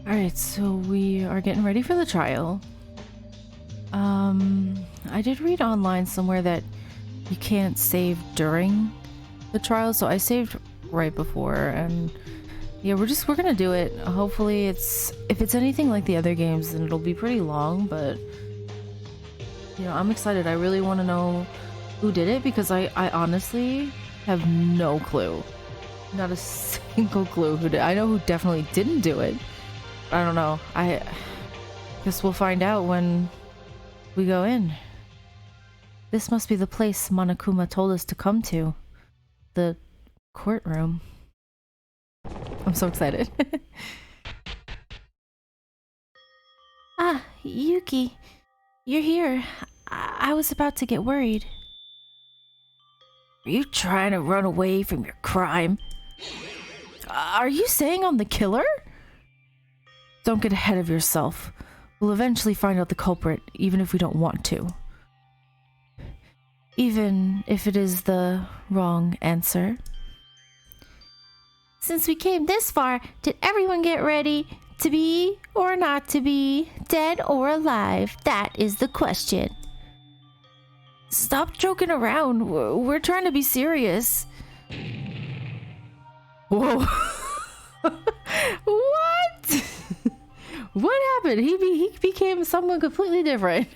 Alright, so we are getting ready for the trial. I did read online somewhere that you can't save during the trial, so I saved right before, and yeah, we're gonna do it. Hopefully if it's anything like the other games, then it'll be pretty long, but you know, I'm excited. I really want to know who did it, because I honestly have no clue. Not a single clue who did. I know who definitely didn't do it. I don't know. I guess we'll find out when we go in. This must be the place Monokuma told us to come to. The courtroom. I'm so excited. Ah, Yuki. You're here. I was about to get worried. Are you trying to run away from your crime? Are you saying I'm the killer? Don't get ahead of yourself. We'll eventually find out the culprit, even if we don't want to. Even if it is the wrong answer. Since we came this far, did everyone get ready to be or not to be, dead or alive? That is the question. Stop joking around. We're trying to be serious. Whoa. What? What happened? He became someone completely different.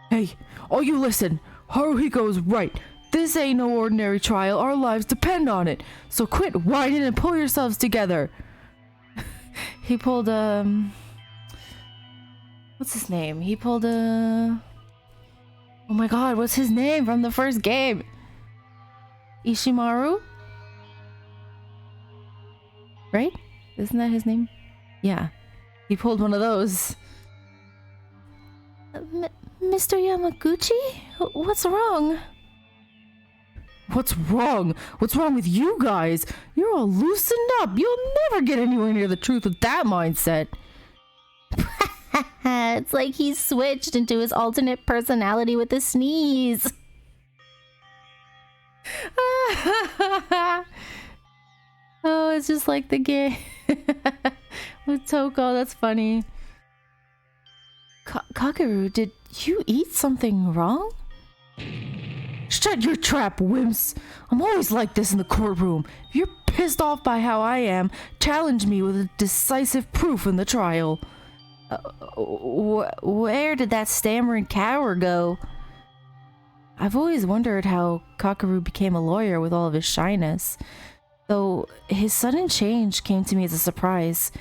Hey, all you listen. Haruhiko's right. This ain't no ordinary trial. Our lives depend on it. So quit whining and pull yourselves together. He pulled what's his name? He pulled oh my god, what's his name from the first game? Ishimaru? Right? Isn't that his name? Yeah. He pulled one of those. Mr. Yamaguchi? What's wrong? What's wrong? What's wrong with you guys? You're all loosened up. You'll never get anywhere near the truth with that mindset. It's like he switched into his alternate personality with a sneeze. Oh, it's just like the game with Toko. That's funny. Kakeru, did you eat something wrong? Shut your trap, wimps. I'm always like this in the courtroom. If you're pissed off by how I am, challenge me with a decisive proof in the trial. Where did that stammering coward go? I've always wondered how Kakeru became a lawyer with all of his shyness. Though his sudden change came to me as a surprise.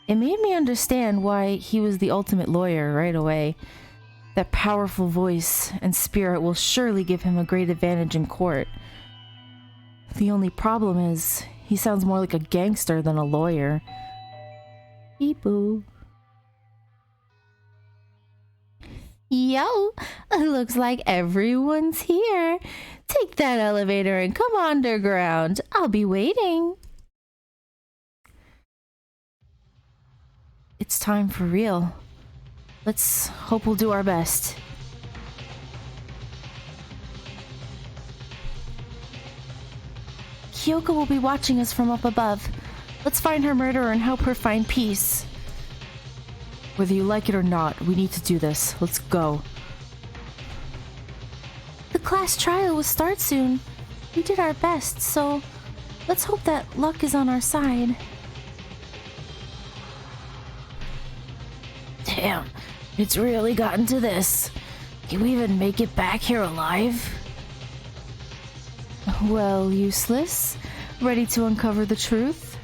It made me understand why he was the ultimate lawyer right away. That powerful voice and spirit will surely give him a great advantage in court. The only problem is, he sounds more like a gangster than a lawyer. Beep-boo. Yo, looks like everyone's here. Take that elevator and come underground. I'll be waiting. It's time for real. Let's hope we'll do our best. Kyoko will be watching us from up above. Let's find her murderer and help her find peace. Whether you like it or not, we need to do this. Let's go. The class trial will start soon. We did our best, so let's hope that luck is on our side. Damn, it's really gotten to this. Can we even make it back here alive? Well, useless. Ready to uncover the truth?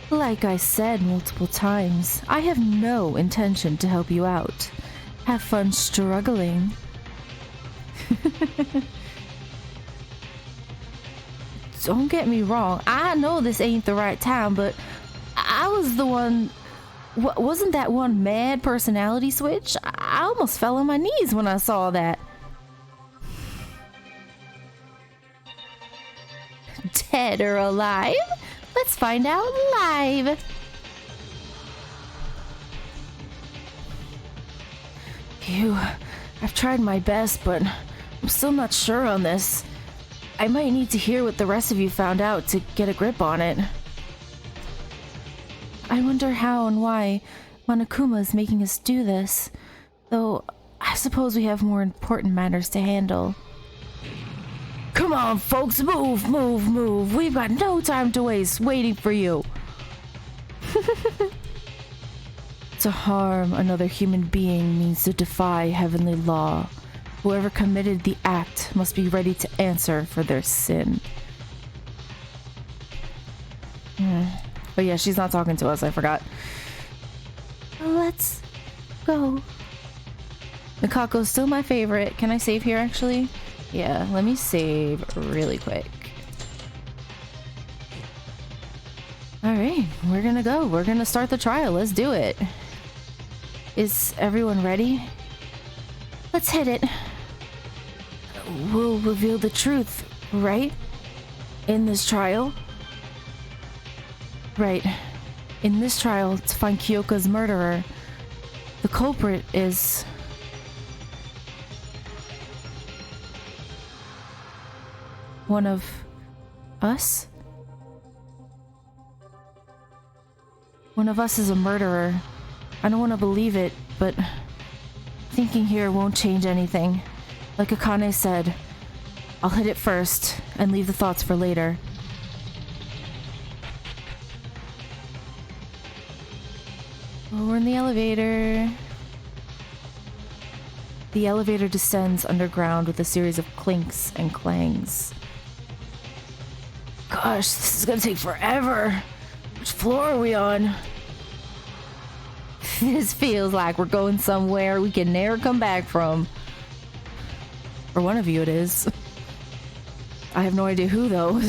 Like I said multiple times, I have no intention to help you out. Have fun struggling. Don't get me wrong, I know this ain't the right time, but I was the one... Wasn't that one mad personality switch? I almost fell on my knees when I saw that. Dead or alive? Let's find out live. Phew, I've tried my best, but I'm still not sure on this. I might need to hear what the rest of you found out to get a grip on it. I wonder how and why Monokuma is making us do this. Though, I suppose we have more important matters to handle. Come on, folks, move, move, move. We've got no time to waste waiting for you. To harm another human being means to defy heavenly law. Whoever committed the act must be ready to answer for their sin. But yeah, she's not talking to us, I forgot. Let's go. Mikako's still my favorite. Can I save here, actually? Yeah, let me save really quick. Alright, we're gonna go. We're gonna start the trial. Let's do it. Is everyone ready? Let's hit it. We'll reveal the truth, right? In this trial? Right. In this trial, to find Kyoka's murderer, the culprit is... one of us? One of us is a murderer. I don't want to believe it, but thinking here won't change anything. Like Akane said, I'll hit it first and leave the thoughts for later. Oh, we're in the elevator. The elevator descends underground with a series of clinks and clangs. Gosh, this is gonna take forever. Which floor are we on? This feels like we're going somewhere we can never come back from. For one of you it is. I have no idea who though.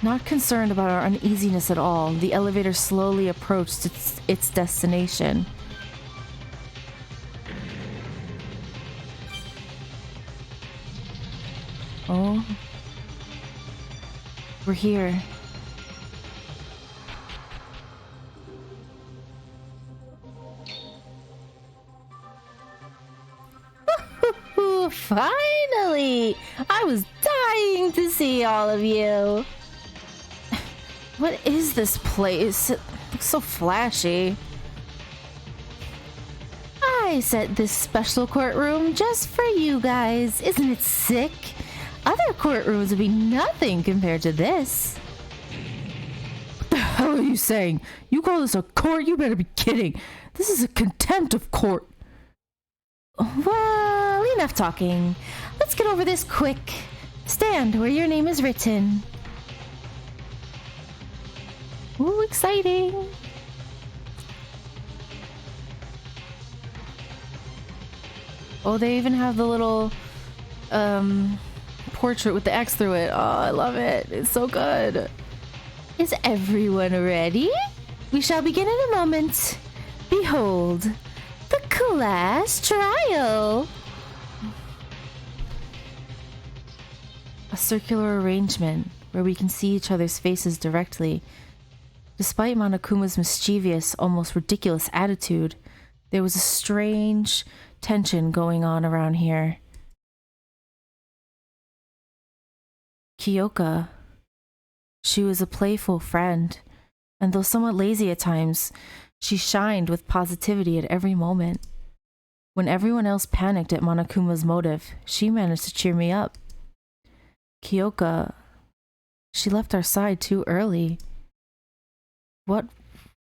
Not concerned about our uneasiness at all, the elevator slowly approached its destination. Oh. We're here. Finally! I was dying to see all of you. What is this place? It looks so flashy. I set this special courtroom just for you guys. Isn't it sick? Other courtrooms would be nothing compared to this. What the hell are you saying? You call this a court? You better be kidding. This is a contempt of court. Well, enough talking. Let's get over this quick. Stand where your name is written. Ooh, exciting. Oh, they even have the little portrait with the X through it. Oh, I love it. It's so good. Is everyone ready? We shall begin in a moment. Behold, the class trial. A circular arrangement where we can see each other's faces directly. Despite Monokuma's mischievous, almost ridiculous attitude, there was a strange tension going on around here. Kyoka. She was a playful friend, and though somewhat lazy at times, she shined with positivity at every moment. When everyone else panicked at Monokuma's motive, she managed to cheer me up. Kyoka, she left our side too early. What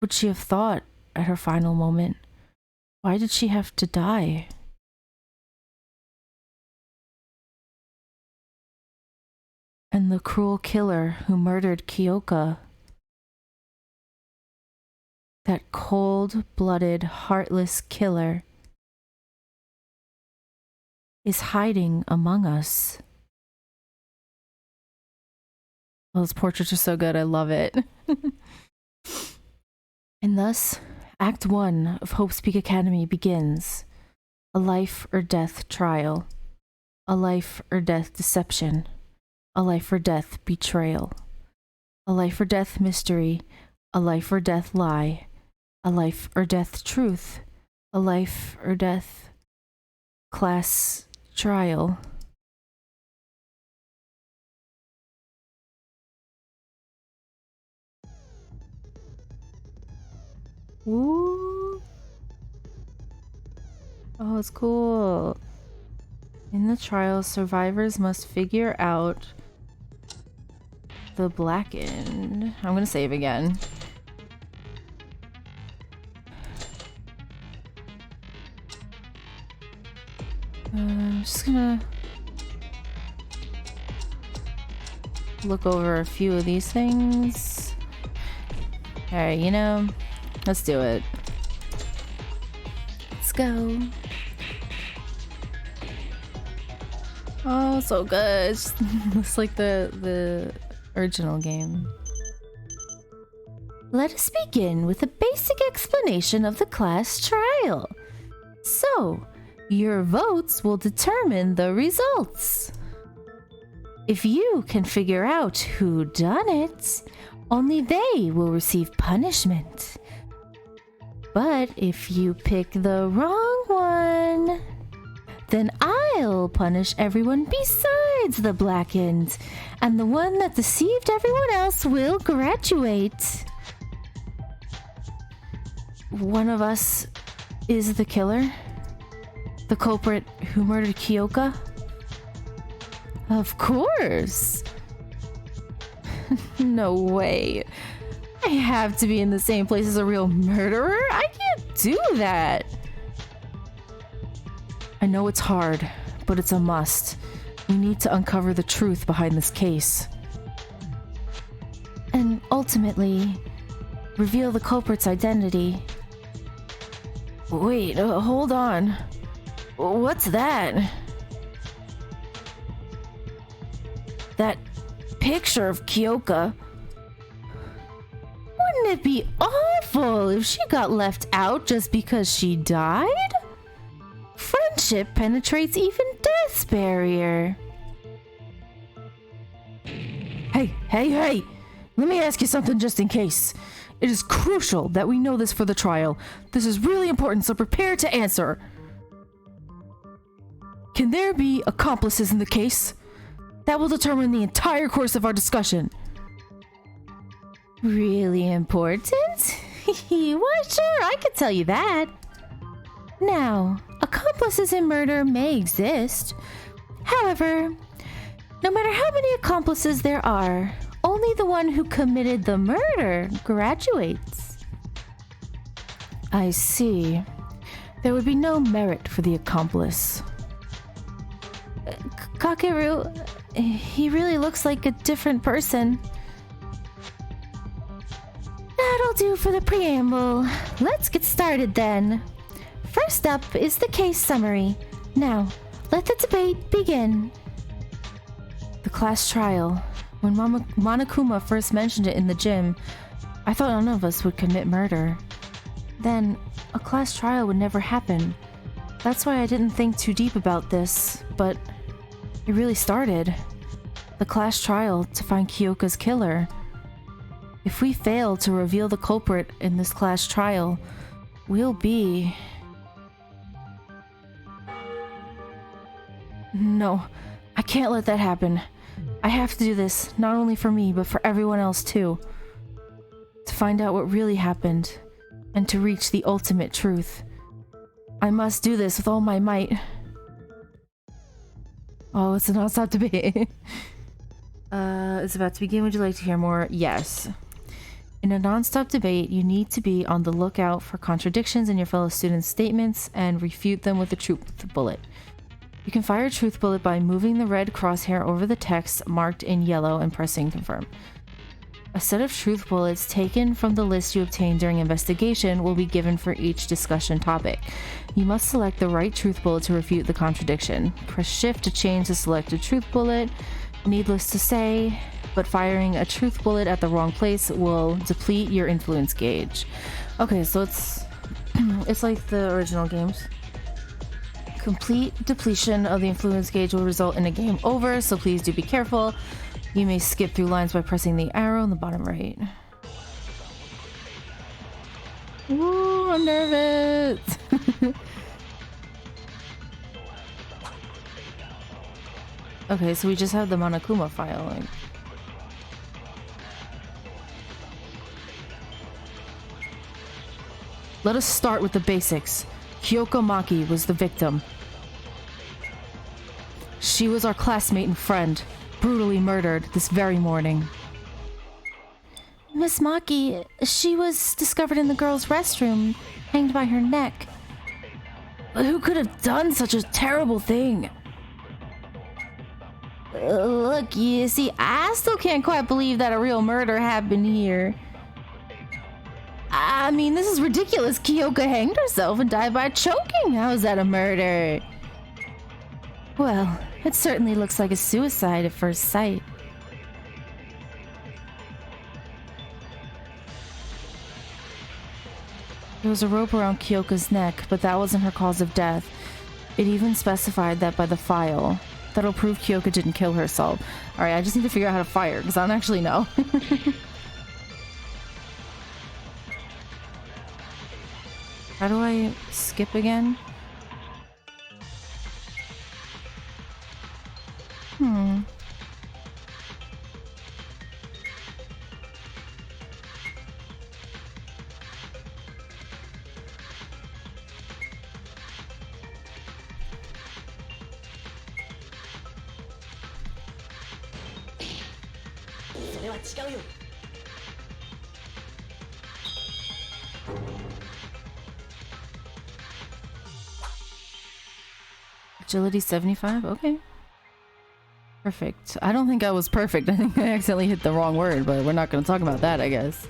would she have thought at her final moment? Why did she have to die? And the cruel killer who murdered Kyoka, that cold-blooded, heartless killer, is hiding among us. Oh, those portraits are so good, I love it. And thus, Act 1 of Hope's Peak Academy begins. A life or death trial. A life or death deception. A life or death betrayal. A life or death mystery. A life or death lie. A life or death truth. A life or death class trial. Ooh. Oh, it's cool. In the trial, survivors must figure out the blackened. I'm gonna save again. I'm just gonna look over a few of these things. Alright, you know, let's do it. Let's go. Oh, so good. It's like the original game. Let us begin with a basic explanation of the class trial. So, your votes will determine the results. If you can figure out who done it, only they will receive punishment. But if you pick the wrong one, then I'll punish everyone besides the blackened, and the one that deceived everyone else will graduate. One of us is the killer? The culprit who murdered Kyoka? Of course! No way. I have to be in the same place as a real murderer? I can't do that! I know it's hard, but it's a must. We need to uncover the truth behind this case. And ultimately, reveal the culprit's identity. Wait, hold on. What's that? That picture of Kyoka. Wouldn't it be awful if she got left out just because she died? Friendship penetrates even death's barrier. Hey! Let me ask you something just in case. It is crucial that we know this for the trial. This is really important, so prepare to answer. Can there be accomplices in the case? That will determine the entire course of our discussion. Really important? Why, sure, I could tell you that. Now, accomplices in murder may exist. However, no matter how many accomplices there are, only the one who committed the murder graduates. I see. There would be no merit for the accomplice. Kakeru, he really looks like a different person. That'll do for the preamble. Let's get started then. First up is the case summary. Now, let the debate begin. The class trial. When Monokuma first mentioned it in the gym, I thought none of us would commit murder. Then, a class trial would never happen. That's why I didn't think too deep about this, but it really started. The class trial to find Kyoka's killer. If we fail to reveal the culprit in this class trial, we'll be... No, I can't let that happen. I have to do this, not only for me, but for everyone else too. To find out what really happened, and to reach the ultimate truth. I must do this with all my might. Oh, it's a non-stop debate. It's about to begin. Would you like to hear more? Yes. In a non-stop debate, you need to be on the lookout for contradictions in your fellow students' statements and refute them with a truth bullet. You can fire a truth bullet by moving the red crosshair over the text marked in yellow and pressing confirm. A set of truth bullets taken from the list you obtained during investigation will be given for each discussion topic. You must select the right truth bullet to refute the contradiction. Press shift to change the selected truth bullet. Needless to say, but firing a truth bullet at the wrong place will deplete your influence gauge. Okay, so it's like the original games. Complete depletion of the influence gauge will result in a game over, so please do be careful. You may skip through lines by pressing the arrow in the bottom right. Ooh, I'm nervous! Okay, so we just have the Monokuma file. Like... Let us start with the basics. Kyoko Maki was the victim. She was our classmate and friend, brutally murdered this very morning. Miss Maki, she was discovered in the girls' restroom, hanged by her neck. But who could have done such a terrible thing? Look, you see, I still can't quite believe that a real murder happened here. I mean, this is ridiculous. Kyoko hanged herself and died by choking. How is that a murder? Well, it certainly looks like a suicide at first sight. There was a rope around Kyoko's neck, but that wasn't her cause of death. It even specified that by the file. That'll prove Kyoko didn't kill herself. Alright, I just need to figure out how to fire, because I don't actually know. How do I skip again? Agility 75? Okay. Perfect. I don't think I was perfect. I think I accidentally hit the wrong word, but we're not going to talk about that, I guess.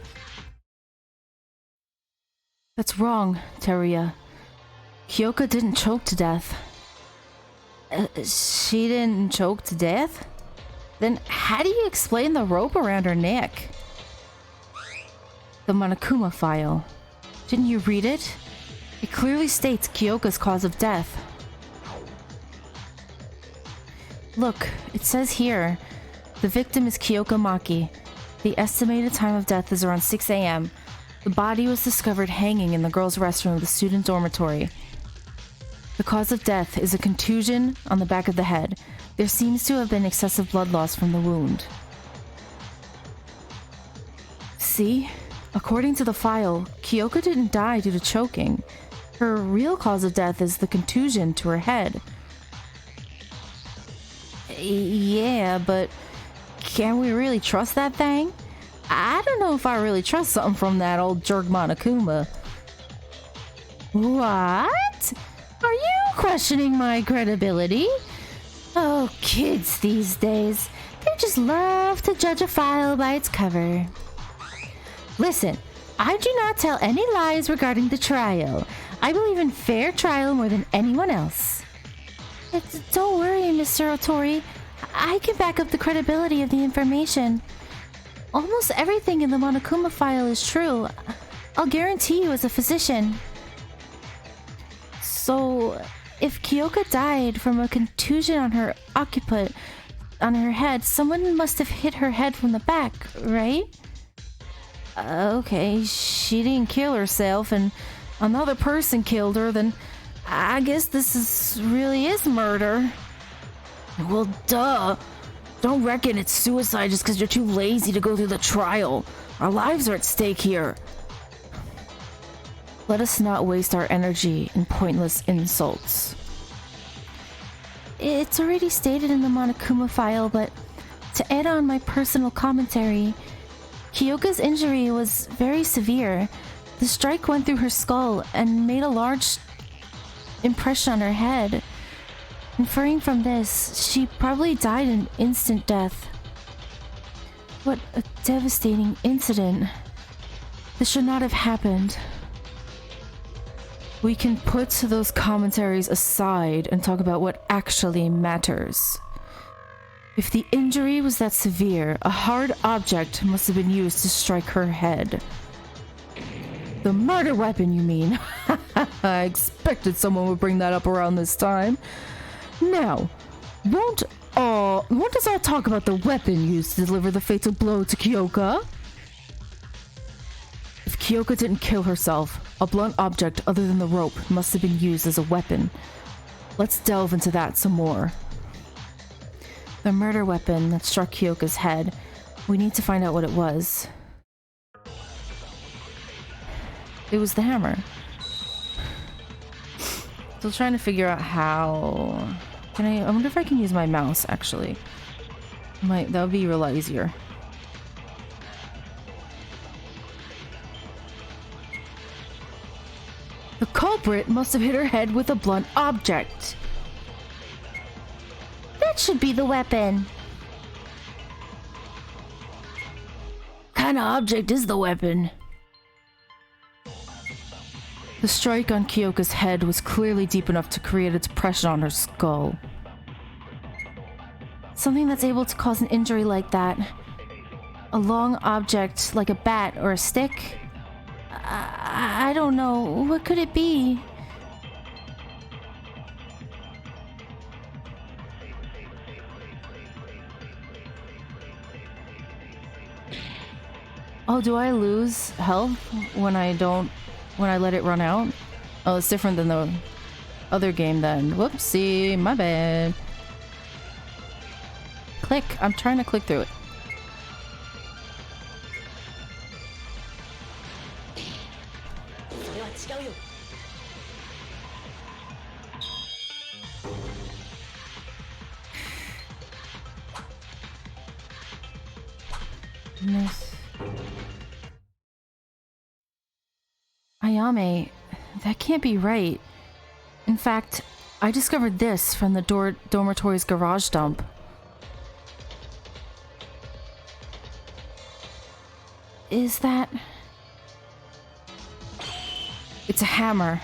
That's wrong, Teruya. Kyoko didn't choke to death. She didn't choke to death? Then how do you explain the rope around her neck? The Monokuma file. Didn't you read it? It clearly states Kyoko's cause of death. Look, it says here, the victim is Kyoko Maki. The estimated time of death is around 6 a.m. The body was discovered hanging in the girls' restroom of the student dormitory. The cause of death is a contusion on the back of the head. There seems to have been excessive blood loss from the wound. See? According to the file, Kyoko didn't die due to choking. Her real cause of death is the contusion to her head. Yeah, but can we really trust that thing? I don't know if I really trust something from that old jerk Monokuma. What? Are you questioning my credibility? Oh, kids these days. They just love to judge a file by its cover. Listen, I do not tell any lies regarding the trial. I believe in fair trial more than anyone else. Don't worry, Mr. Otori. I can back up the credibility of the information. Almost everything in the Monokuma file is true. I'll guarantee you as a physician. So, if Kyoko died from a contusion on her occiput, on her head, someone must have hit her head from the back, right? Okay, she didn't kill herself and another person killed her, then I guess this really is murder. Well, duh. Don't reckon it's suicide just because you're too lazy to go through the trial. Our lives are at stake here. Let us not waste our energy in pointless insults. It's already stated in the Monokuma file, but to add on my personal commentary, Kyoko's injury was very severe. The strike went through her skull and made a large impression on her head. Inferring from this, she probably died an instant death. What a devastating incident. This should not have happened. We can put those commentaries aside and talk about what actually matters. If the injury was that severe, a hard object must have been used to strike her head. The murder weapon, you mean? I expected someone would bring that up around this time. Now, won't us all talk about the weapon used to deliver the fatal blow to Kyoko? If Kyoko didn't kill herself, a blunt object other than the rope must have been used as a weapon. Let's delve into that some more. The murder weapon that struck Kyoko's head, we need to find out what it was. It was the hammer. Still trying to figure out how... I wonder if I can use my mouse, actually. That would be a lot easier. The culprit must have hit her head with a blunt object. That should be the weapon. What kind of object is the weapon? The strike on Kyoka's head was clearly deep enough to create a depression on her skull. Something that's able to cause an injury like that. A long object like a bat or a stick. I don't know. What could it be? Oh, do I lose health when I let it run out? Oh, it's different than the other game then. Whoopsie, my bad. Click. I'm trying to click through it. Goodness. Ayame, that can't be right. In fact, I discovered this from the dormitory's garage dump. Is that... It's a hammer.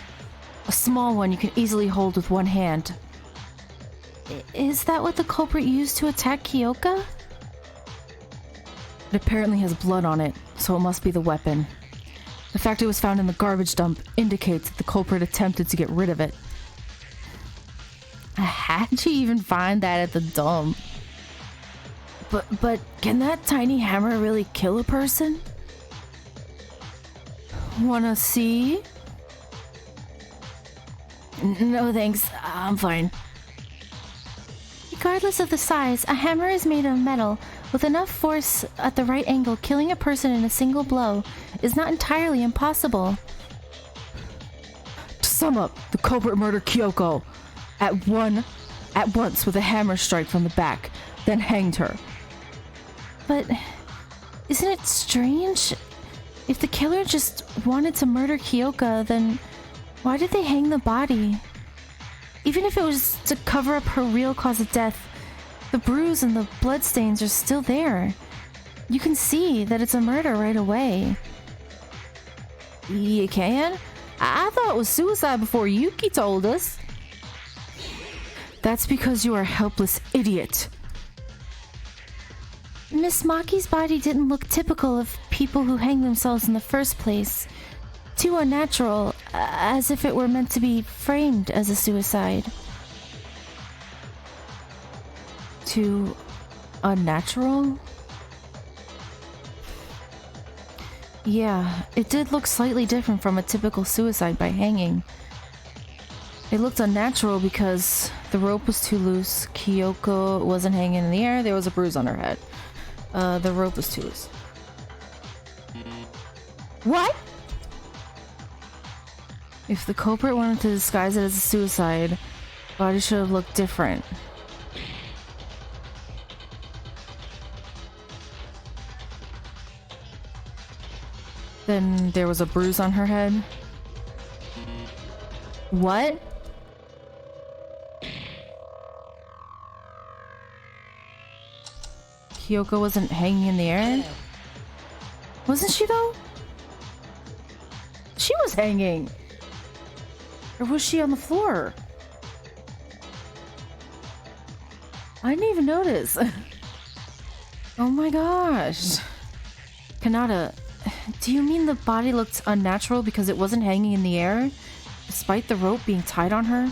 A small one you can easily hold with one hand. Is that what the culprit used to attack Kyoka? It apparently has blood on it, so it must be the weapon. The fact it was found in the garbage dump indicates that the culprit attempted to get rid of it. How'd you even find that at the dump? But can that tiny hammer really kill a person? Wanna see? No thanks, I'm fine. Regardless of the size, a hammer is made of metal. With enough force at the right angle, killing a person in a single blow is not entirely impossible. To sum up, the culprit murdered Kyoko at once with a hammer strike from the back, then hanged her. But isn't it strange? If the killer just wanted to murder Kyoka, then why did they hang the body? Even if it was to cover up her real cause of death, the bruise and the bloodstains are still there. You can see that it's a murder right away. You can? I thought it was suicide before Yuki told us. That's because you are a helpless idiot. Miss Maki's body didn't look typical of people who hang themselves in the first place. Too unnatural, as if it were meant to be framed as a suicide. Too unnatural? Yeah, it did look slightly different from a typical suicide by hanging. It looked unnatural because the rope was too loose, Kyoko wasn't hanging in the air, there was a bruise on her head. The rope was too loose. What? If the culprit wanted to disguise it as a suicide, body should have looked different. Then there was a bruise on her head. What? Kyoko wasn't hanging in the air? Wasn't she though? She was hanging! Or was she on the floor? I didn't even notice. Oh my gosh. Kanata, do you mean the body looked unnatural because it wasn't hanging in the air, despite the rope being tied on her?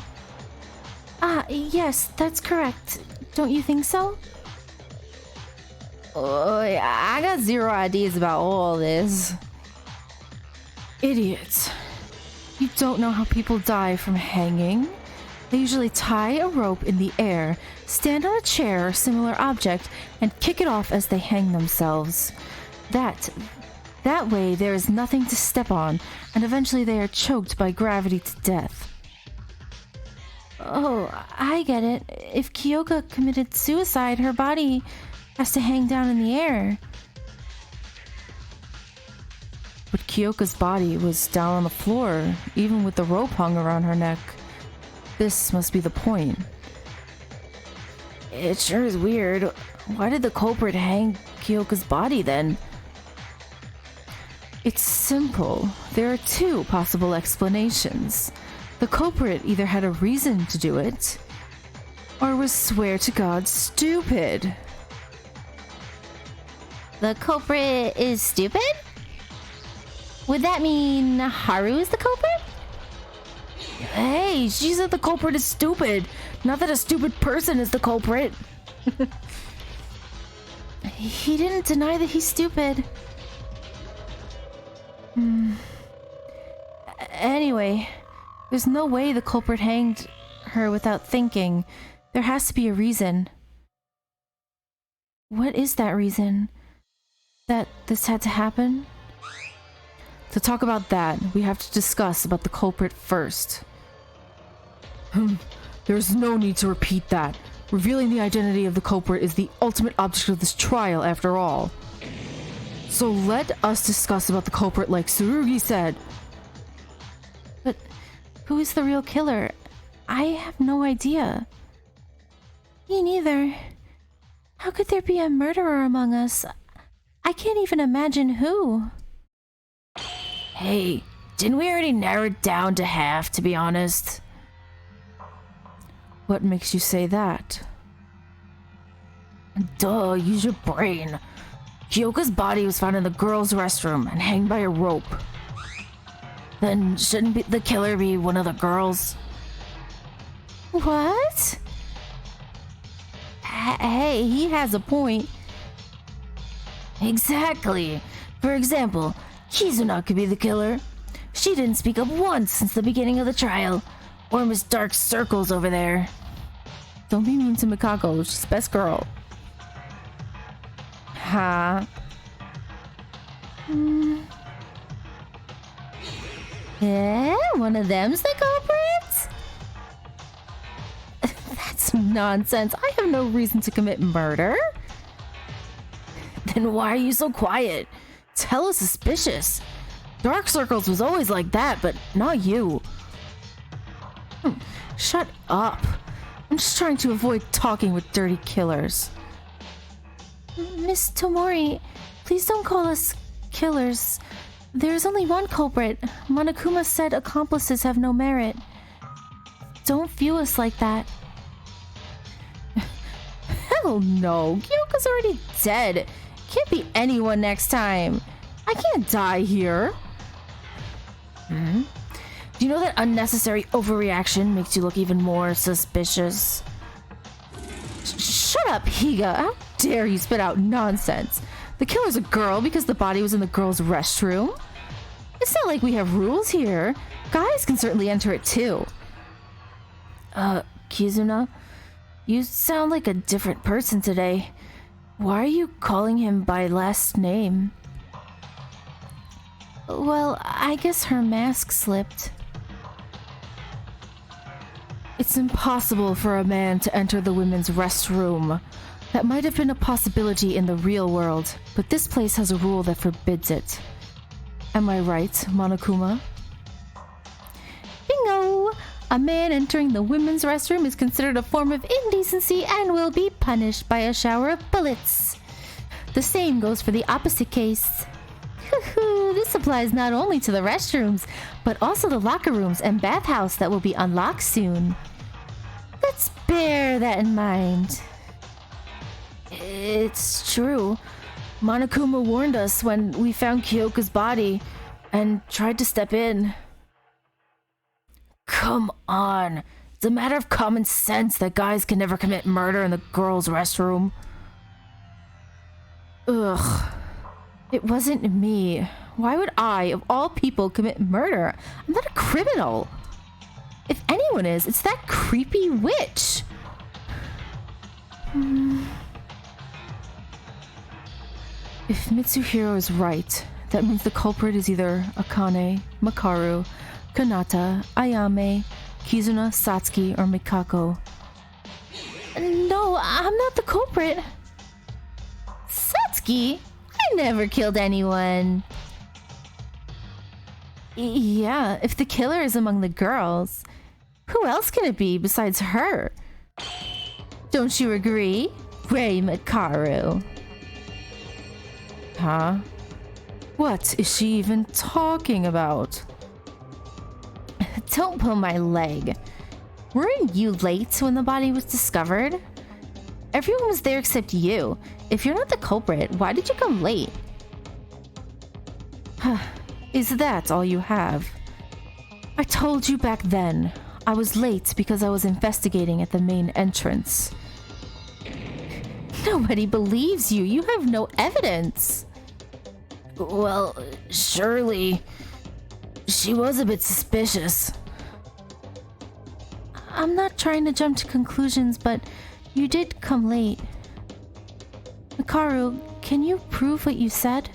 Yes, that's correct. Don't you think so? Oh, I got zero ideas about all this. Idiots. You don't know how people die from hanging? They usually tie a rope in the air, stand on a chair or similar object, and kick it off as they hang themselves. That way there is nothing to step on, and eventually they are choked by gravity to death. Oh, I get it. If Kyoka committed suicide, her body has to hang down in the air. But Kyoka's body was down on the floor, even with the rope hung around her neck. This must be the point. It sure is weird. Why did the culprit hang Kyoka's body then? It's simple. There are two possible explanations. The culprit either had a reason to do it, or was swear to God stupid. The culprit is stupid? Would that mean Haru is the culprit? Hey, she said the culprit is stupid, not that a stupid person is the culprit. He didn't deny that he's stupid. Anyway, there's no way the culprit hanged her without thinking. There has to be a reason. What is that reason? That this had to happen? To talk about that, we have to discuss about the culprit first. There's no need to repeat that. Revealing the identity of the culprit is the ultimate object of this trial, after all. So let us discuss about the culprit like Tsurugi said. But who is the real killer? I have no idea. Me neither. How could there be a murderer among us? I can't even imagine who. Hey, didn't we already narrow it down to half, to be honest? What makes you say that? Duh, use your brain. Kyoka's body was found in the girls' restroom and hanged by a rope. Then shouldn't the killer be one of the girls? What? Hey, he has a point. Exactly. For example, Kizuna could be the killer. She didn't speak up once since the beginning of the trial. Or Miss Dark Circles over there. Don't be mean to Mikako, she's best girl. Huh? Yeah, one of them's the culprits? That's nonsense. I have no reason to commit murder. Then why are you so quiet? It's hella suspicious. Dark Circles was always like that, but not you. Shut up. I'm just trying to avoid talking with dirty killers. Miss Tomori, please don't call us killers. There is only one culprit. Monokuma said accomplices have no merit. Don't view us like that. Hell no. Kyoka's already dead. Can't be anyone next time. I can't die here. Do you know that unnecessary overreaction makes you look even more suspicious? Shut up, Higa. How dare you spit out nonsense? The killer's a girl because the body was in the girl's restroom. It's not like we have rules here. Guys can certainly enter it too. Kizuna, you sound like a different person today. Why are you calling him by last name? Well, I guess her mask slipped. It's impossible for a man to enter the women's restroom. That might have been a possibility in the real world, but this place has a rule that forbids it. Am I right, Monokuma? Bingo! A man entering the women's restroom is considered a form of indecency and will be punished by a shower of bullets. The same goes for the opposite case. This applies not only to the restrooms, but also the locker rooms and bathhouse that will be unlocked soon. Let's bear that in mind. It's true. Monokuma warned us when we found Kyoka's body and tried to step in. Come on. It's a matter of common sense that guys can never commit murder in the girls' restroom. Ugh. It wasn't me. Why would I, of all people, commit murder? I'm not a criminal. If anyone is, it's that creepy witch. If Mitsuhiro is right, that means the culprit is either Akane, Makaru, Kanata, Ayame, Kizuna, Satsuki, or Mikako? No, I'm not the culprit. Satsuki? I never killed anyone. Yeah, if the killer is among the girls, who else can it be besides her? Don't you agree, Rei Makaru? Huh? What is she even talking about? Don't pull my leg. Weren't you late when the body was discovered? Everyone was there except you. If you're not the culprit, why did you come late? Is that all you have? I told you back then. I was late because I was investigating at the main entrance. Nobody believes you. You have no evidence. Well, surely she was a bit suspicious. I'm not trying to jump to conclusions, but you did come late. Makaru, can you prove what you said?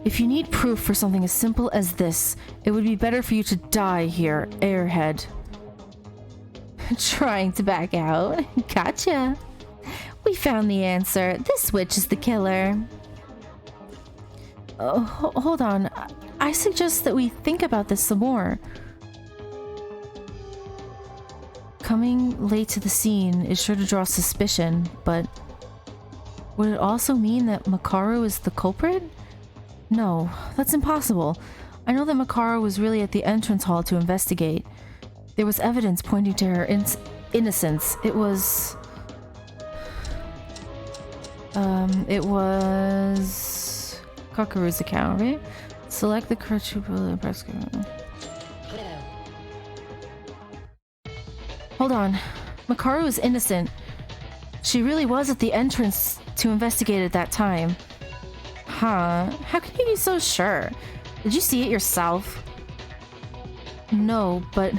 If you need proof for something as simple as this, it would be better for you to die here, airhead. Trying to back out. Gotcha. We found the answer. This witch is the killer. Hold on. I suggest that we think about this some more. Coming late to the scene is sure to draw suspicion, but would it also mean that Makaru is the culprit? No, that's impossible. I know that Makaru was really at the entrance hall to investigate. There was evidence pointing to her innocence. It was Kakaru's account, right? Select the correct and press. Hold on. Makaru is innocent. She really was at the entrance to investigate at that time. Huh? How can you be so sure? Did you see it yourself? No, but...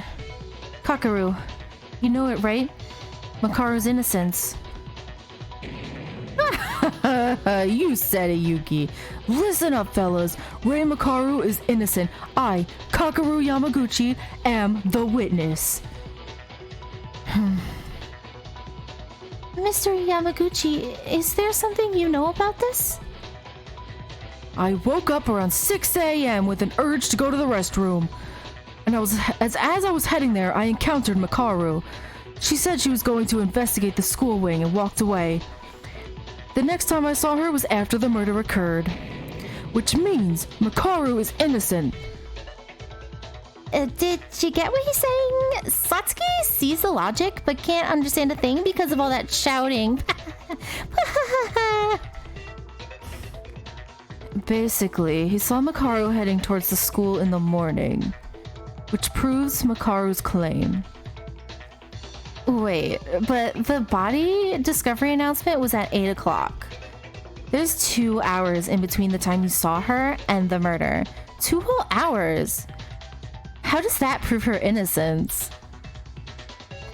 Kakaru, you know it, right? Makaru's innocence. You said it, Yuki. Listen up, fellas. Rei Makaru is innocent. I, Kakaru Yamaguchi, am the witness. Mr. Yamaguchi, is there something you know about this? I woke up around 6 a.m. with an urge to go to the restroom. And as I was heading there, I encountered Makaru. She said she was going to investigate the school wing and walked away. The next time I saw her was after the murder occurred. Which means Makaru is innocent. Did you get what he's saying? Satsuki sees the logic, but can't understand a thing because of all that shouting. Basically, he saw Makaru heading towards the school in the morning, which proves Makaru's claim. Wait, but the body discovery announcement was at 8 o'clock. There's 2 hours in between the time you saw her and the murder. 2 whole hours. How does that prove her innocence?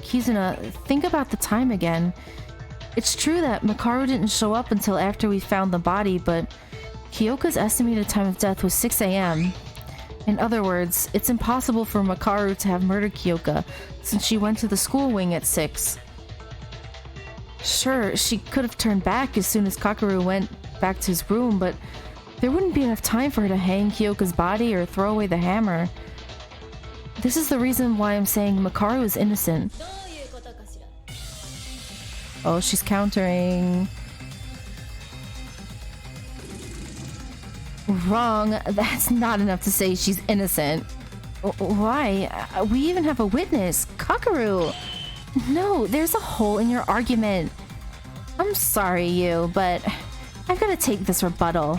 Kizuna, think about the time again. It's true that Makaru didn't show up until after we found the body, but Kyoka's estimated time of death was 6 a.m. In other words, it's impossible for Makaru to have murdered Kyoka since she went to the school wing at 6. Sure, she could have turned back as soon as Kakaru went back to his room, but there wouldn't be enough time for her to hang Kyoka's body or throw away the hammer. This is the reason why I'm saying Makaru is innocent. Oh, she's countering. Wrong. That's not enough to say she's innocent. Why? We even have a witness, Kakaru. No, there's a hole in your argument. I'm sorry, you, but I've got to take this rebuttal.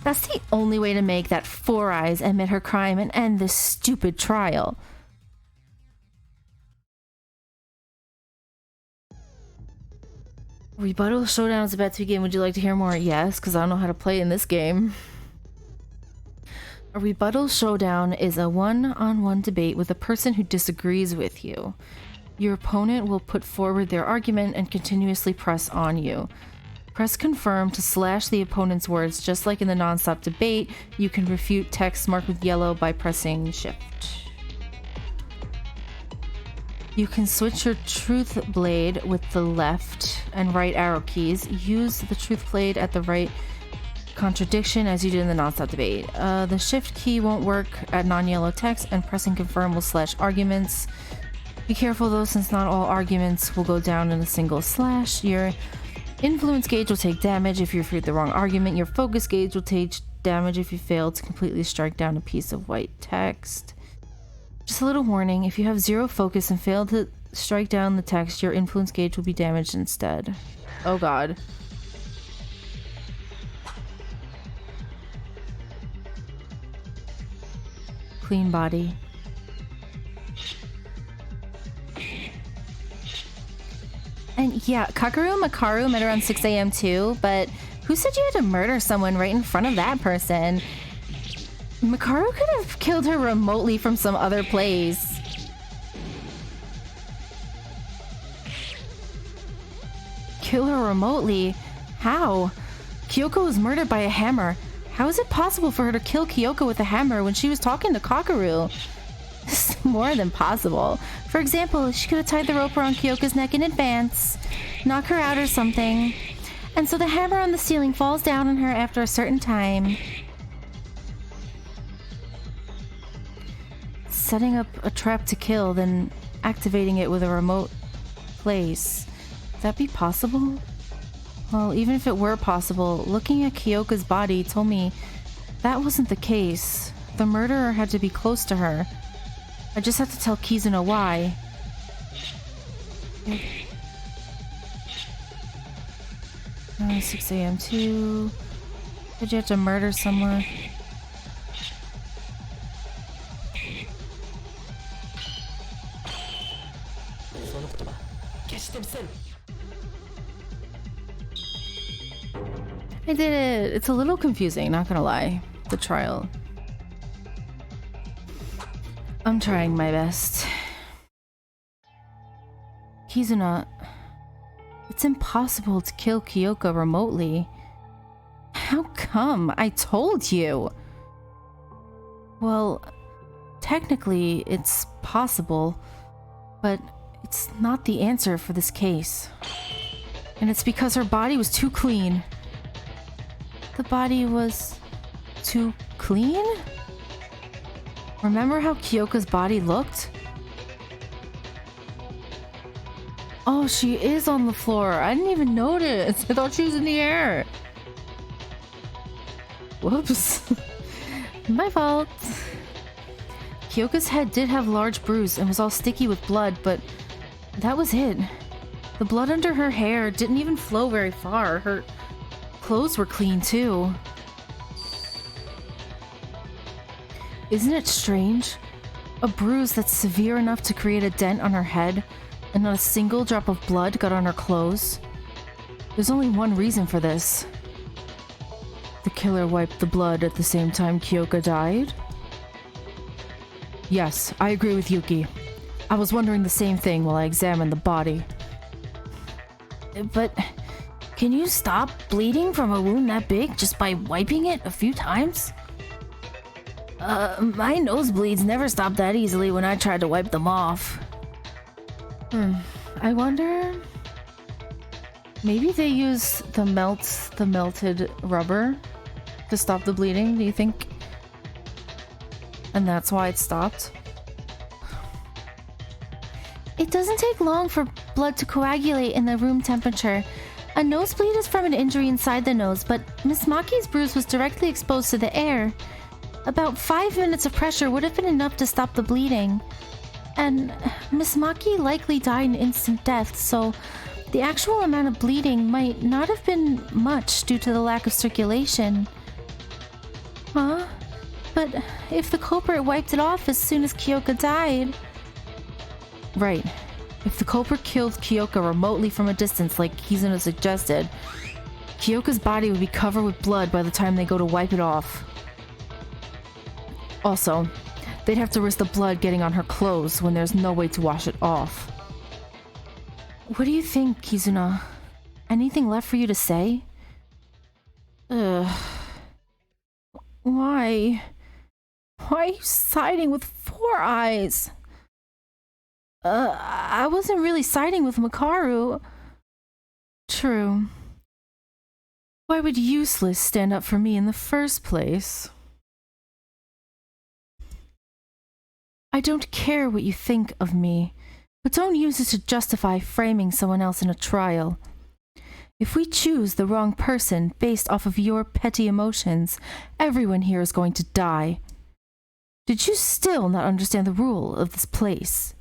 That's the only way to make that Four Eyes admit her crime and end this stupid trial. Rebuttal Showdown is about to begin. Would you like to hear more? Yes, because I don't know how to play in this game. A rebuttal showdown is a one-on-one debate with a person who disagrees with you. Your opponent will put forward their argument and continuously press on you. Press confirm to slash the opponent's words. Just like in the non-stop debate, you can refute text marked with yellow by pressing shift. You can switch your truth blade with the left and right arrow keys. Use the truth blade at the right contradiction as you did in the nonstop debate. The shift key won't work at non-yellow text, and pressing confirm will slash arguments. Be careful though, since not all arguments will go down in a single slash. Your influence gauge will take damage if you read the wrong argument. Your focus gauge will take damage if you fail to completely strike down a piece of white text. Just a little warning, if you have 0 focus and fail to strike down the text, your influence gauge will be damaged instead. Oh god. Clean body. And yeah, Kakaru and Makaru met around 6 a.m. too, but who said you had to murder someone right in front of that person? Makaru could have killed her remotely from some other place. Kill her remotely? How? Kyoko was murdered by a hammer. How is it possible for her to kill Kyoko with a hammer when she was talking to Kakaru? This is more than possible. For example, she could have tied the rope around Kyoko's neck in advance, knock her out or something. And so the hammer on the ceiling falls down on her after a certain time. Setting up a trap to kill, then activating it with a remote place. Would that be possible? Well, even if it were possible, looking at Kyoko's body told me that wasn't the case. The murderer had to be close to her. I just have to tell Kizuno why. 6 a.m. too. Did you have to murder someone? I did it! It's a little confusing, not gonna lie. The trial. I'm trying my best. Kizuna, it's impossible to kill Kyoko remotely. How come? I told you! Well, technically it's possible, but it's not the answer for this case. And it's because her body was too clean. The body was too clean? Remember how Kyoko's body looked? Oh, she is on the floor. I didn't even notice. I thought she was in the air. Whoops. My fault. Kyoko's head did have a large bruise and was all sticky with blood, but that was it. The blood under her hair didn't even flow very far. Her clothes were clean too. Isn't it strange? A bruise that's severe enough to create a dent on her head, and not a single drop of blood got on her clothes? There's only one reason for this. The killer wiped the blood at the same time Kyoko died? Yes, I agree with Yuki. I was wondering the same thing while I examined the body. But can you stop bleeding from a wound that big just by wiping it a few times? My nosebleeds never stopped that easily when I tried to wipe them off. I wonder... Maybe they use the melted rubber to stop the bleeding, do you think? And that's why it stopped? It doesn't take long for blood to coagulate in the room temperature. A nosebleed is from an injury inside the nose, but Miss Maki's bruise was directly exposed to the air. About 5 minutes of pressure would have been enough to stop the bleeding. And Miss Maki likely died an instant death, so the actual amount of bleeding might not have been much due to the lack of circulation. Huh? But if the culprit wiped it off as soon as Kyoko died... Right. If the culprit killed Kyoko remotely from a distance like Kizuno suggested, Kyoko's body would be covered with blood by the time they go to wipe it off. Also, they'd have to risk the blood getting on her clothes when there's no way to wash it off. What do you think, Kizuna? Anything left for you to say? Why? Why are you siding with Four Eyes? I wasn't really siding with Makaru. True. Why would Useless stand up for me in the first place? I don't care what you think of me, but don't use it to justify framing someone else in a trial. If we choose the wrong person based off of your petty emotions, everyone here is going to die. Did you still not understand the rule of this place?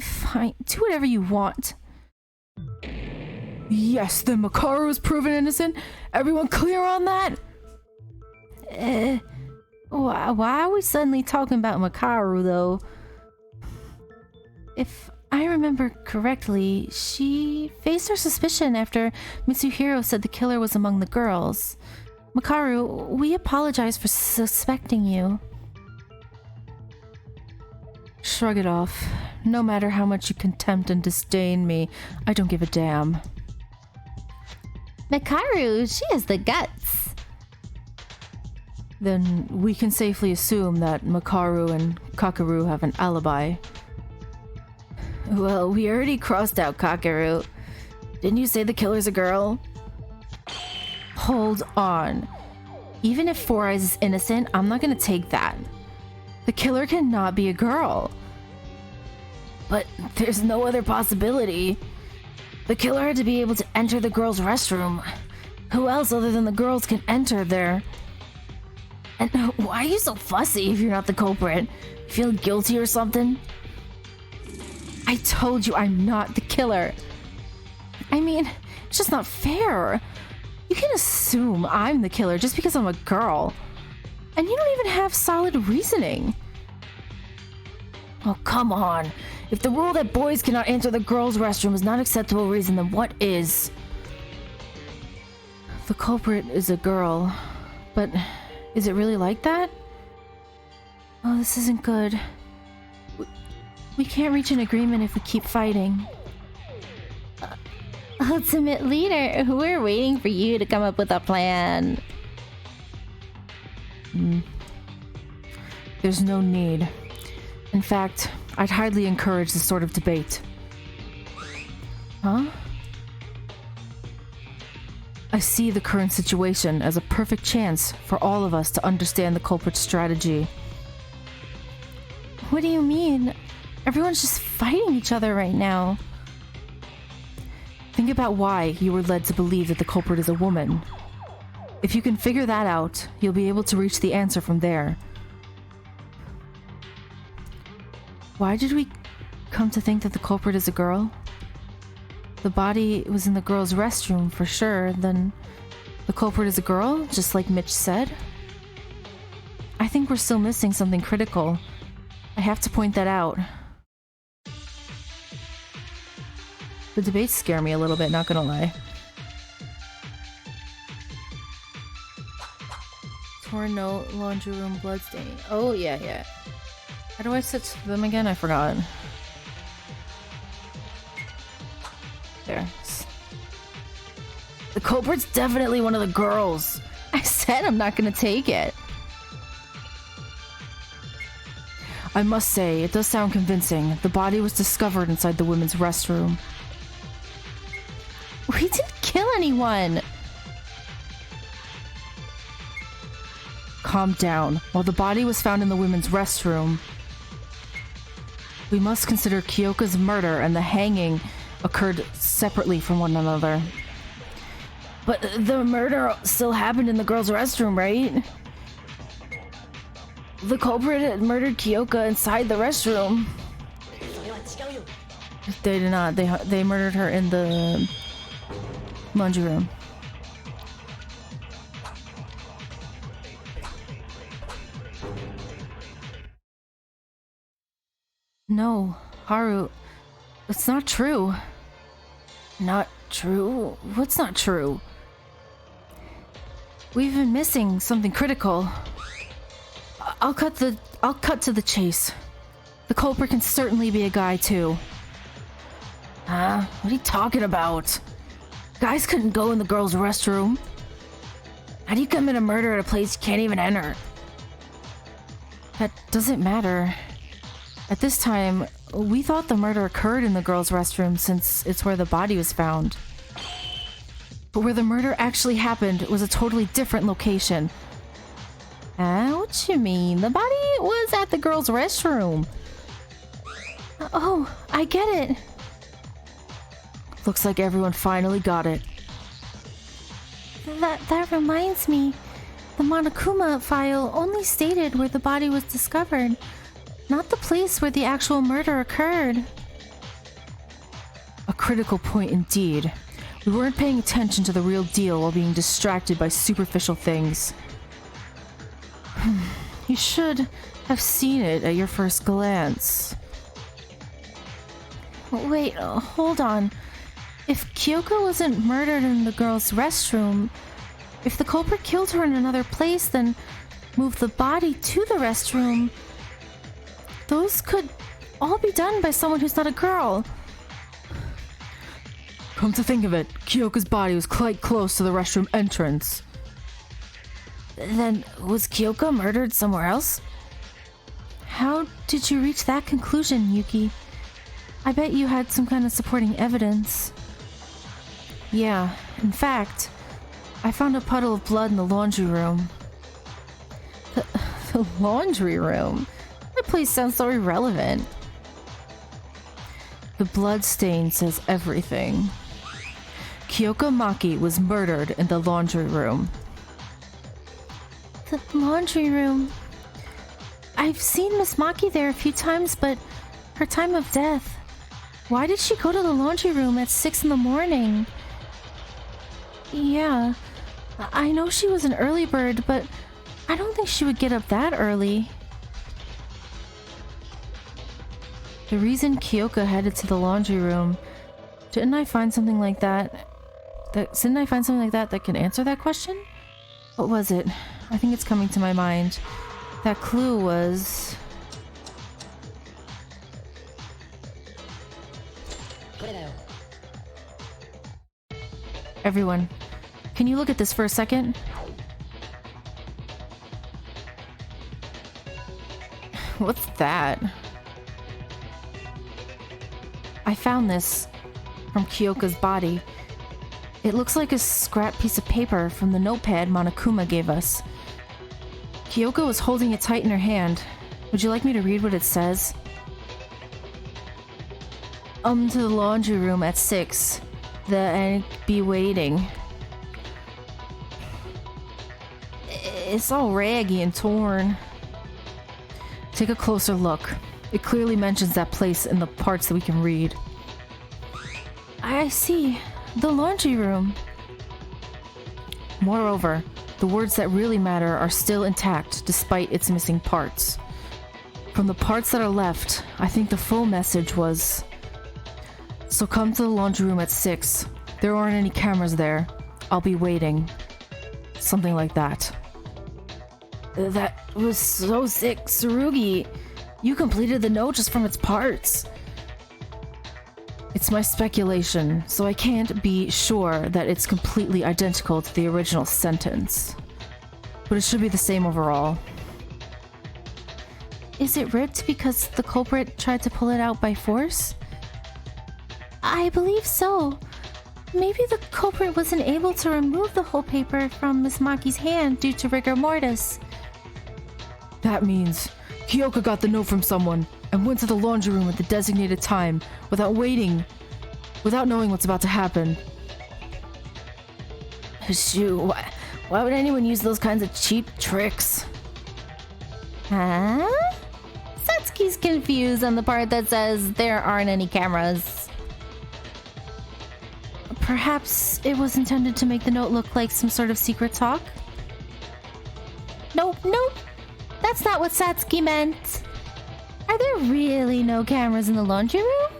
Fine, do whatever you want. Yes, then Makaru is proven innocent. Everyone clear on that? Why are we suddenly talking about Makaru, though? If I remember correctly, she faced her suspicion after Mitsuhiro said the killer was among the girls. Makaru, we apologize for suspecting you. Shrug it off. No matter how much you contempt and disdain me, I don't give a damn. Makaru, she has the guts. Then we can safely assume that Makaru and Kakeru have an alibi. Well, we already crossed out Kakeru. Didn't you say the killer's a girl? Hold on. Even if Four Eyes is innocent, I'm not gonna take that. The killer cannot be a girl. But there's no other possibility. The killer had to be able to enter the girls' restroom. Who else other than the girls can enter there? And why are you so fussy if you're not the culprit? Feel guilty or something? I told you I'm not the killer. I mean, it's just not fair. You can assume I'm the killer just because I'm a girl. And you don't even have solid reasoning. Oh, come on. If the rule that boys cannot enter the girls' restroom is not acceptable reason, then what is? The culprit is a girl. But is it really like that? Oh, this isn't good. We can't reach an agreement if we keep fighting. Ultimate leader, we're waiting for you to come up with a plan. There's no need. In fact, I'd highly encourage this sort of debate. Huh? I see the current situation as a perfect chance for all of us to understand the culprit's strategy. What do you mean? Everyone's just fighting each other right now. Think about why you were led to believe that the culprit is a woman. If you can figure that out, you'll be able to reach the answer from there. Why did we come to think that the culprit is a girl? The body was in the girl's restroom for sure, then the culprit is a girl, just like Mitch said? I think we're still missing something critical. I have to point that out. The debates scare me a little bit, not gonna lie. Torn note, laundry room, bloodstaining. Oh, yeah. How do I set them again? I forgot. There. The culprit's definitely one of the girls. I said I'm not gonna take it. I must say, it does sound convincing. The body was discovered inside the women's restroom. We didn't kill anyone! Calm down. While the body was found in the women's restroom, we must consider Kyoka's murder and the hanging occurred separately from one another. But the murder still happened in the girls' restroom, right? The culprit had murdered Kyoka inside the restroom. They did not. They murdered her in the laundry room. No, Haru, it's not true. Not true? What's not true? We've been missing something critical. I'll cut to the chase. The culprit can certainly be a guy too. Huh? What are you talking about? Guys couldn't go in the girls' restroom. How do you commit a murder at a place you can't even enter? That doesn't matter. At this time, We thought the murder occurred in the girls' restroom since it's where the body was found. But where the murder actually happened was a totally different location. What you mean? The body was at the girls' restroom. Oh, I get it. Looks like everyone finally got it. That reminds me. The Monokuma file only stated where the body was discovered, not the place where the actual murder occurred. A critical point indeed. We weren't paying attention to the real deal while being distracted by superficial things. You should have seen it at your first glance. Wait, hold on. If Kyoko wasn't murdered in the girl's restroom, if the culprit killed her in another place, then moved the body to the restroom, those could all be done by someone who's not a girl. Come to think of it, Kyoko's body was quite close to the restroom entrance. Then was Kyoko murdered somewhere else? How did you reach that conclusion, Yuki? I bet you had some kind of supporting evidence. Yeah, in fact, I found a puddle of blood in the laundry room. The laundry room? That place sounds so irrelevant. The blood stain says everything. Kyoko Maki was murdered in the laundry room. The laundry room? I've seen Miss Maki there a few times, but her time of death. Why did she go to the laundry room at 6 in the morning? Yeah, I know she was an early bird, but I don't think she would get up that early. The reason Kyoko headed to the laundry room, didn't I find something like that that can answer that question? What was it? I think it's coming to my mind. That clue was... Everyone, can you look at this for a second? What's that? I found this from Kyoko's body. It looks like a scrap piece of paper from the notepad Monokuma gave us. Kyoko was holding it tight in her hand. Would you like me to read what it says? To the laundry room at 6. And be waiting. It's all raggy and torn. Take a closer look. It clearly mentions that place in the parts that we can read. I see. The laundry room. Moreover, the words that really matter are still intact despite its missing parts. From the parts that are left, I think the full message was... So come to the laundry room at 6. There aren't any cameras there. I'll be waiting. Something like that. That was so sick, Tsurugi. You completed the note just from its parts. It's my speculation, so I can't be sure that it's completely identical to the original sentence. But it should be the same overall. Is it ripped because the culprit tried to pull it out by force? I believe so. Maybe the culprit wasn't able to remove the whole paper from Miss Maki's hand due to rigor mortis. That means Kyoko got the note from someone and went to the laundry room at the designated time without knowing what's about to happen. Shoot, why would anyone use those kinds of cheap tricks? Huh? Satsuki's confused on the part that says there aren't any cameras. Perhaps it was intended to make the note look like some sort of secret talk? Nope. That's not what Satsuki meant. Are there really no cameras in the laundry room?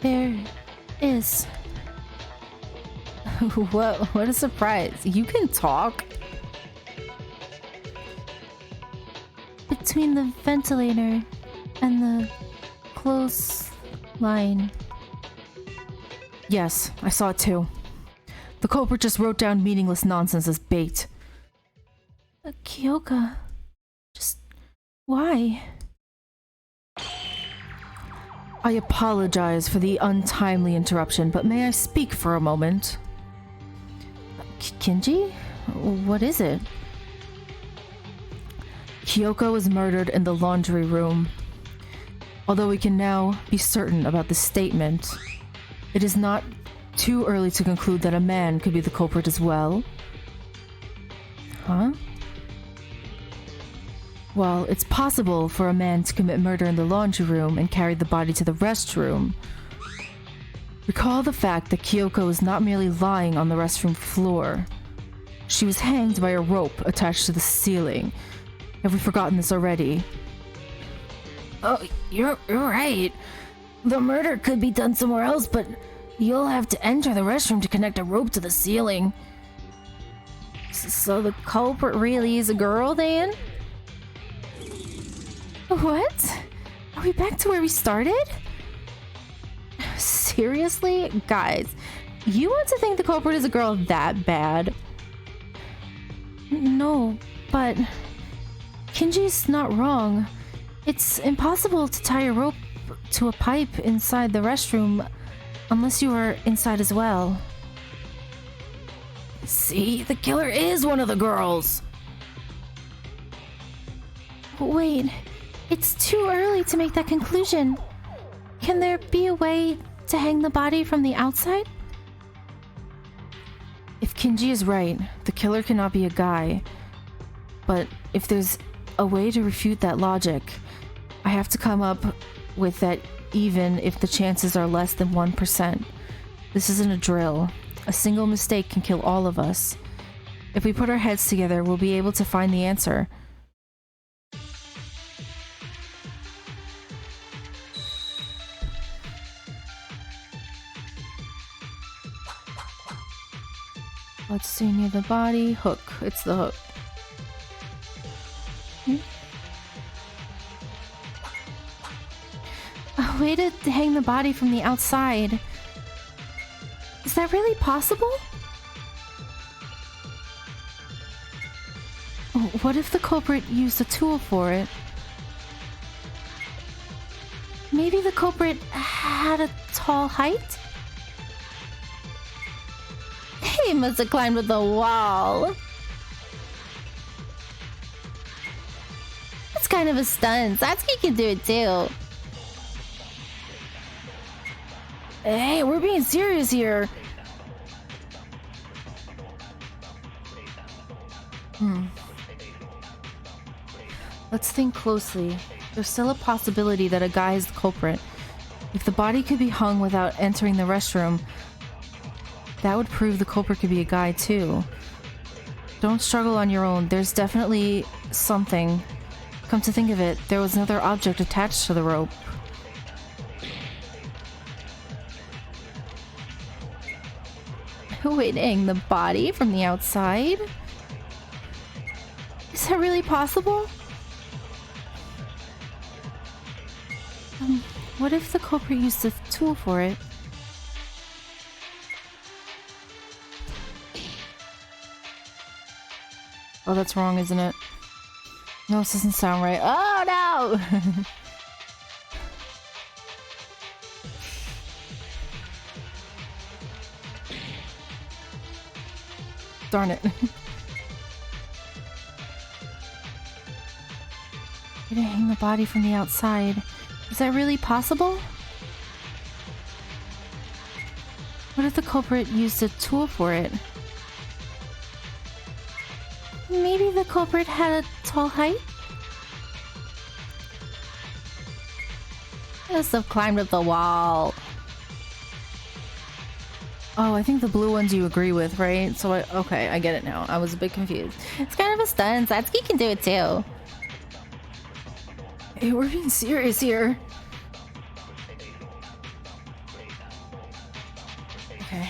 There is. What a surprise. You can talk. Between the ventilator and the clothesline. Yes, I saw it too. The culprit just wrote down meaningless nonsense as bait. Kyoka. Just why? I apologize for the untimely interruption, but may I speak for a moment? Kinji? What is it? Kyoko was murdered in the laundry room. Although we can now be certain about the statement, it is not too early to conclude that a man could be the culprit as well. Huh? Well, it's possible for a man to commit murder in the laundry room and carry the body to the restroom. Recall the fact that Kyoko was not merely lying on the restroom floor. She was hanged by a rope attached to the ceiling. Have we forgotten this already? Oh, you're right. The murder could be done somewhere else, but you'll have to enter the restroom to connect a rope to the ceiling. So the culprit really is a girl, then? What? Are we back to where we started? Seriously? Guys, you want to think the culprit is a girl that bad? No, but Kinji's not wrong. It's impossible to tie a rope to a pipe inside the restroom unless you are inside as well. See, the killer is one of the girls. Wait, it's too early to make that conclusion. Can there be a way to hang the body from the outside? If Kinji is right, the killer cannot be a guy. But if there's a way to refute that logic, I have to come up with that even if the chances are less than 1%. This isn't a drill. A single mistake can kill all of us. If we put our heads together, we'll be able to find the answer. Let's see, near the body. Hook. It's the hook. A way to hang the body from the outside. Is that really possible? What if the culprit used a tool for it? Maybe the culprit had a tall height? He must have climbed up the wall. That's kind of a stunt. Satsuki can do it too. Hey, we're being serious here. Let's think closely. There's still a possibility that a guy is the culprit. If the body could be hung without entering the restroom, that would prove the culprit could be a guy too. Don't struggle on your own. There's definitely something. Come to think of it, there was another object attached to the rope. Wait, hang the body from the outside? Is that really possible? What if the culprit used a tool for it? Oh, that's wrong, isn't it? No, this doesn't sound right. Oh, no! Darn it. Way to hang the body from the outside. Is that really possible? What if the culprit used a tool for it? Maybe the culprit had a tall height? Must have climbed up the wall. Oh, I think the blue ones you agree with, right? So okay, I get it now. I was a bit confused. It's kind of a stunt. Satsuki can do it too. Hey, we're being serious here. Okay.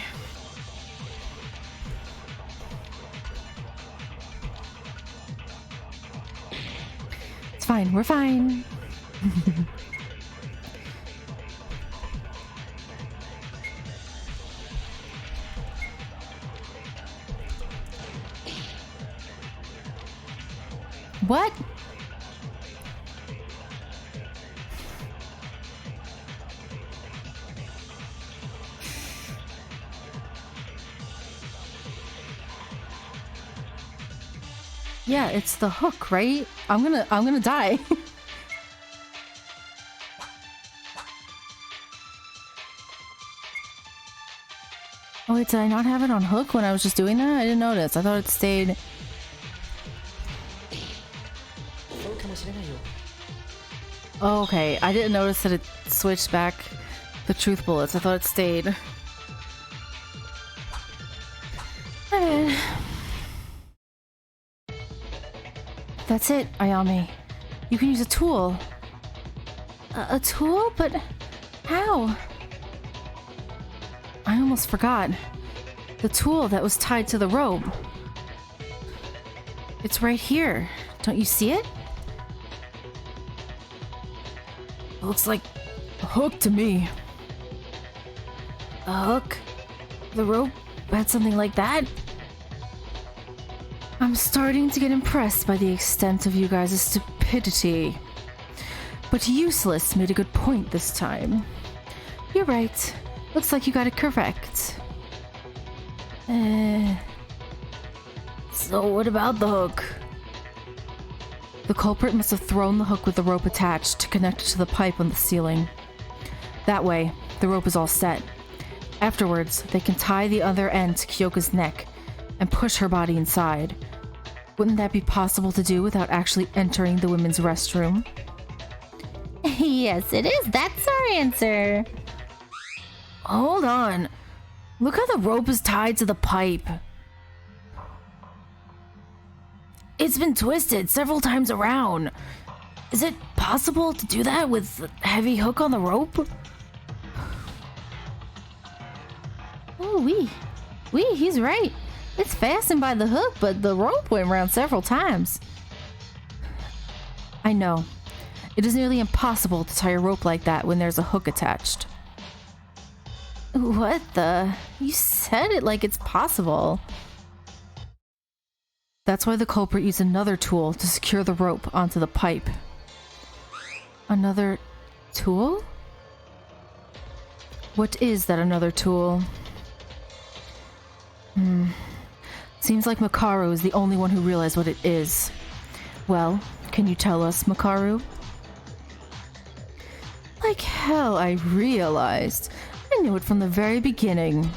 It's fine, we're fine. What? Yeah, it's the hook, right? I'm gonna die. Oh wait, did I not have it on hook when I was just doing that? I didn't notice. I thought it stayed. Oh, okay. I didn't notice that it switched back the truth bullets. I thought it stayed. Alright. That's it, Ayami. You can use a tool. A tool? But how? I almost forgot. The tool that was tied to the rope. It's right here. Don't you see it? It looks like a hook to me. A hook? The rope had something like that? I'm starting to get impressed by the extent of you guys' stupidity. But Useless made a good point this time. You're right. Looks like you got it correct. So what about the hook? The culprit must have thrown the hook with the rope attached to connect it to the pipe on the ceiling. That way, the rope is all set. Afterwards, they can tie the other end to Kyoka's neck and push her body inside. Wouldn't that be possible to do without actually entering the women's restroom? Yes, it is. That's our answer. Hold on. Look how the rope is tied to the pipe. It's been twisted several times around. Is it possible to do that with a heavy hook on the rope? Oh, he's right. It's fastened by the hook, but the rope went around several times. I know. It is nearly impossible to tie a rope like that when there's a hook attached. What the? You said it like it's possible. That's why the culprit used another tool to secure the rope onto the pipe. Another tool? What is that another tool? Seems like Makaru is the only one who realized what it is. Well, can you tell us, Makaru? Like hell, I realized. I knew it from the very beginning.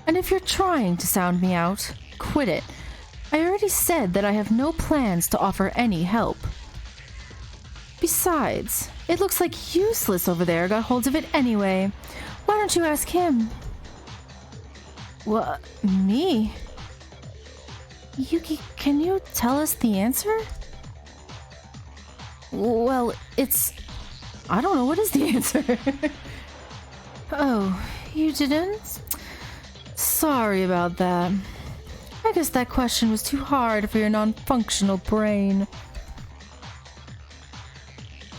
And if you're trying to sound me out, quit it. I already said that I have no plans to offer any help. Besides, it looks like Useless over there got hold of it anyway. Why don't you ask him? What? Me? Yuki, can you tell us the answer? Well, it's... I don't know, what is the answer? Oh, you didn't? Sorry about that. I guess that question was too hard for your non-functional brain.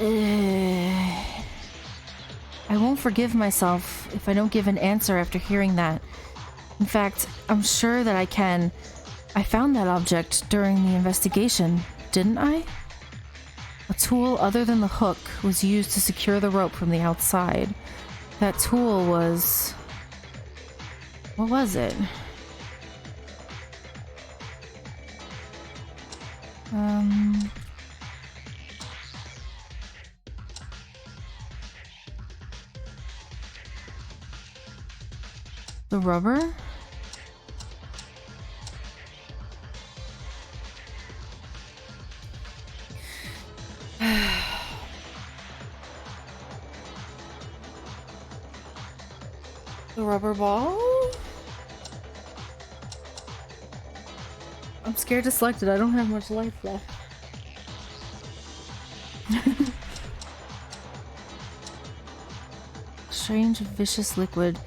I won't forgive myself if I don't give an answer after hearing that. In fact, I'm sure that I can. I found that object during the investigation, didn't I? A tool other than the hook was used to secure the rope from the outside. That tool was... What was it? The rubber? The rubber ball? I'm scared to select it. I don't have much life left. Strange, vicious liquid.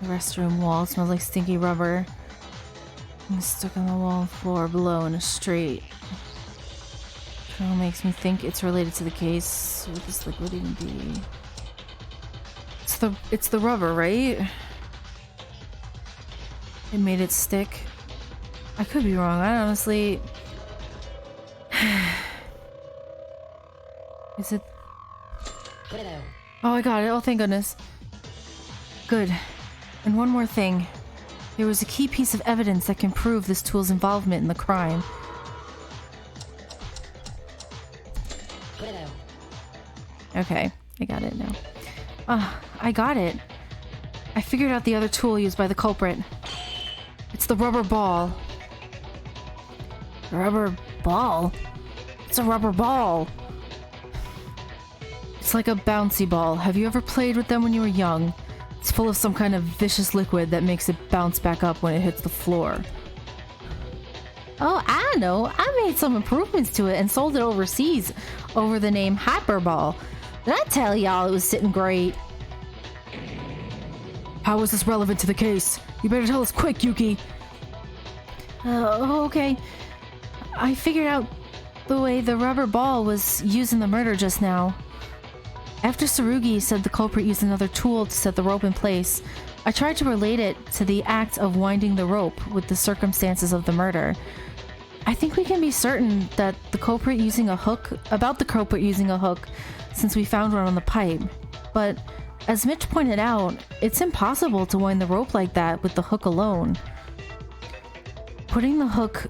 The restroom wall smells like stinky rubber. It's stuck on the wall floor below in a straight. Trail makes me think it's related to the case. What this liquid even be? It's the rubber, right? It made it stick. I could be wrong. I honestly... Is it... Oh, I got it. Oh, thank goodness. Good. And one more thing. There was a key piece of evidence that can prove this tool's involvement in the crime. Okay, I got it now. I got it. I figured out the other tool used by the culprit. It's the rubber ball. Rubber ball? It's a rubber ball. It's like a bouncy ball. Have you ever played with them when you were young? It's full of some kind of vicious liquid that makes it bounce back up when it hits the floor. Oh, I know. I made some improvements to it and sold it overseas over the name Hyperball. Did I tell y'all it was sitting great? How is this relevant to the case? You better tell us quick, Yuki. Okay. I figured out the way the rubber ball was used in the murder just now. After Tsurugi said the culprit used another tool to set the rope in place, I tried to relate it to the act of winding the rope with the circumstances of the murder. I think we can be certain that the culprit using a hook, since we found one on the pipe. But as Mitch pointed out, it's impossible to wind the rope like that with the hook alone. Putting the hook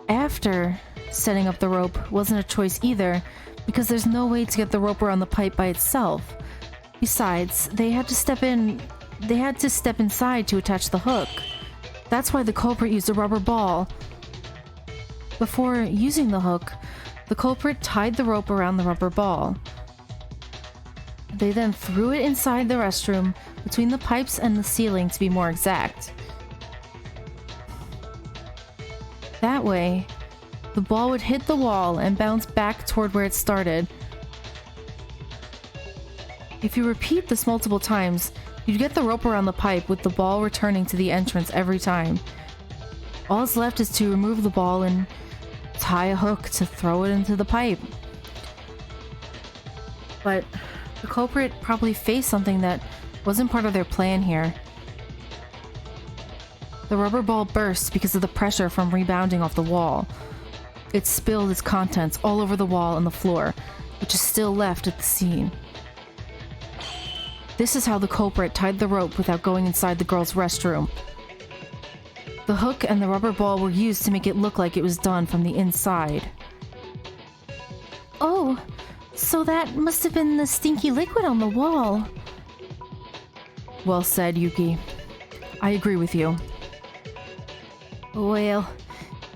after setting up the rope wasn't a choice either, because there's no way to get the rope around the pipe by itself. Besides, they had to step inside to attach the hook. That's why the culprit used a rubber ball. Before using the hook, the culprit tied the rope around the rubber ball. They then threw it inside the restroom, between the pipes and the ceiling to be more exact. That way, the ball would hit the wall and bounce back toward where it started. If you repeat this multiple times, you'd get the rope around the pipe with the ball returning to the entrance every time. All that's left is to remove the ball and tie a hook to throw it into the pipe. But the culprit probably faced something that wasn't part of their plan here. The rubber ball burst because of the pressure from rebounding off the wall. It spilled its contents all over the wall and the floor, which is still left at the scene. This is how the culprit tied the rope without going inside the girl's restroom. The hook and the rubber ball were used to make it look like it was done from the inside. Oh, so that must have been the stinky liquid on the wall. Well said, Yuki. I agree with you. Well,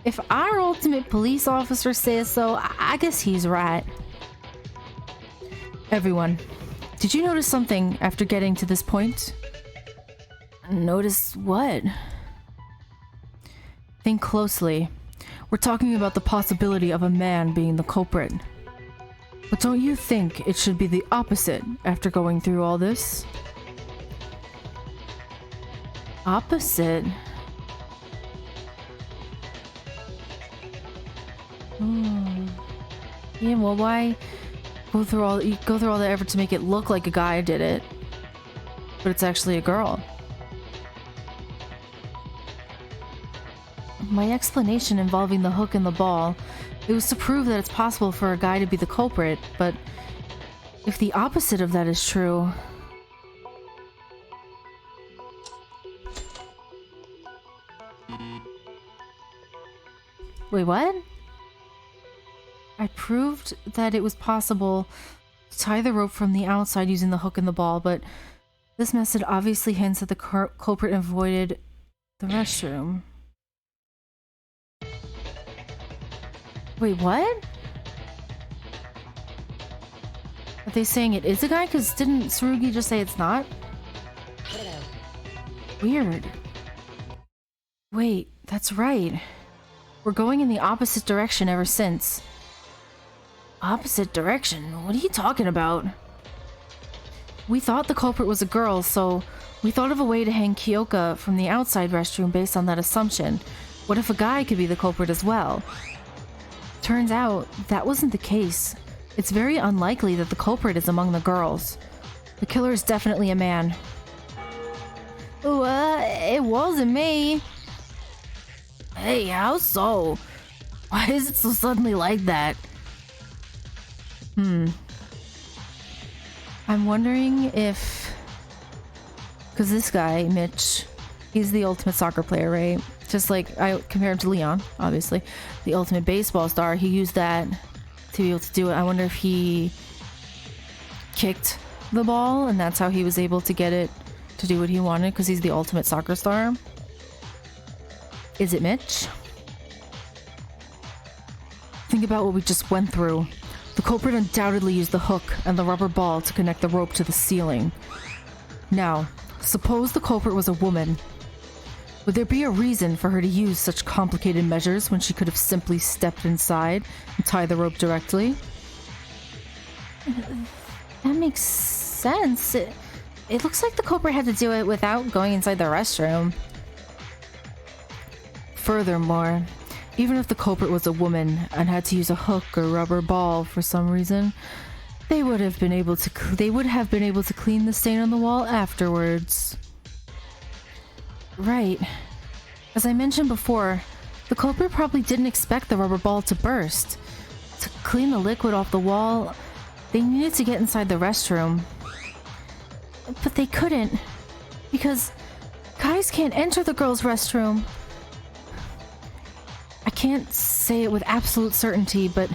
if our ultimate police officer says so, I guess he's right. Everyone, did you notice something after getting to this point? Notice what? Think closely. We're talking about the possibility of a man being the culprit. But don't you think it should be the opposite after going through all this? Opposite? Yeah, well, why go through all the effort to make it look like a guy did it, but it's actually a girl? My explanation involving the hook and the ball, it was to prove that it's possible for a guy to be the culprit, but if the opposite of that is true... Wait, what? I proved that it was possible to tie the rope from the outside using the hook and the ball, but this method obviously hints that the culprit avoided the restroom. Wait, what? Are they saying it is a guy? Because didn't Tsurugi just say it's not? Weird. Wait, that's right. We're going in the opposite direction ever since. Opposite direction? What are you talking about? We thought the culprit was a girl, so we thought of a way to hang Kyoka from the outside restroom based on that assumption. What if a guy could be the culprit as well? Turns out, that wasn't the case. It's very unlikely that the culprit is among the girls. The killer is definitely a man. It wasn't me. Hey, how so? Why is it so suddenly like that? I'm wondering if... Because this guy, Mitch, He's the ultimate soccer player, right? Just like I compare him to Leon, obviously. The ultimate baseball star. He used that to be able to do it. I wonder if he kicked the ball and that's how he was able to get it to do what he wanted, because he's the ultimate soccer star. Is it Mitch? Think about what we just went through. The culprit undoubtedly used the hook and the rubber ball to connect the rope to the ceiling. Now, suppose the culprit was a woman. Would there be a reason for her to use such complicated measures when she could have simply stepped inside and tied the rope directly? That makes sense. It looks like the culprit had to do it without going inside the restroom. Furthermore, even if the culprit was a woman and had to use a hook or rubber ball for some reason, they would have been able to clean the stain on the wall afterwards. Right. As I mentioned before, the culprit probably didn't expect the rubber ball to burst. To clean the liquid off the wall, they needed to get inside the restroom. But they couldn't, because guys can't enter the girls' restroom. I can't say it with absolute certainty, but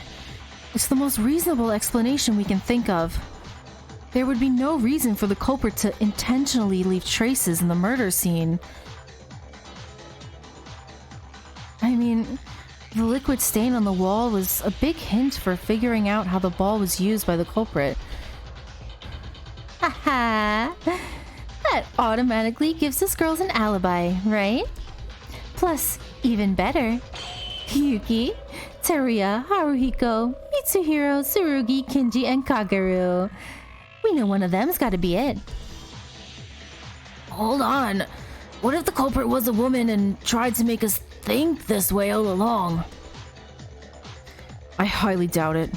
it's the most reasonable explanation we can think of. There would be no reason for the culprit to intentionally leave traces in the murder scene. I mean, the liquid stain on the wall was a big hint for figuring out how the ball was used by the culprit. Haha! That automatically gives us girls an alibi, right? Plus, even better, Yuki, Teruya, Haruhiko, Mitsuhiro, Tsurugi, Kenji, and Kagaru. We know one of them's gotta be it. Hold on. What if the culprit was a woman and tried to make us think this way all along? I highly doubt it.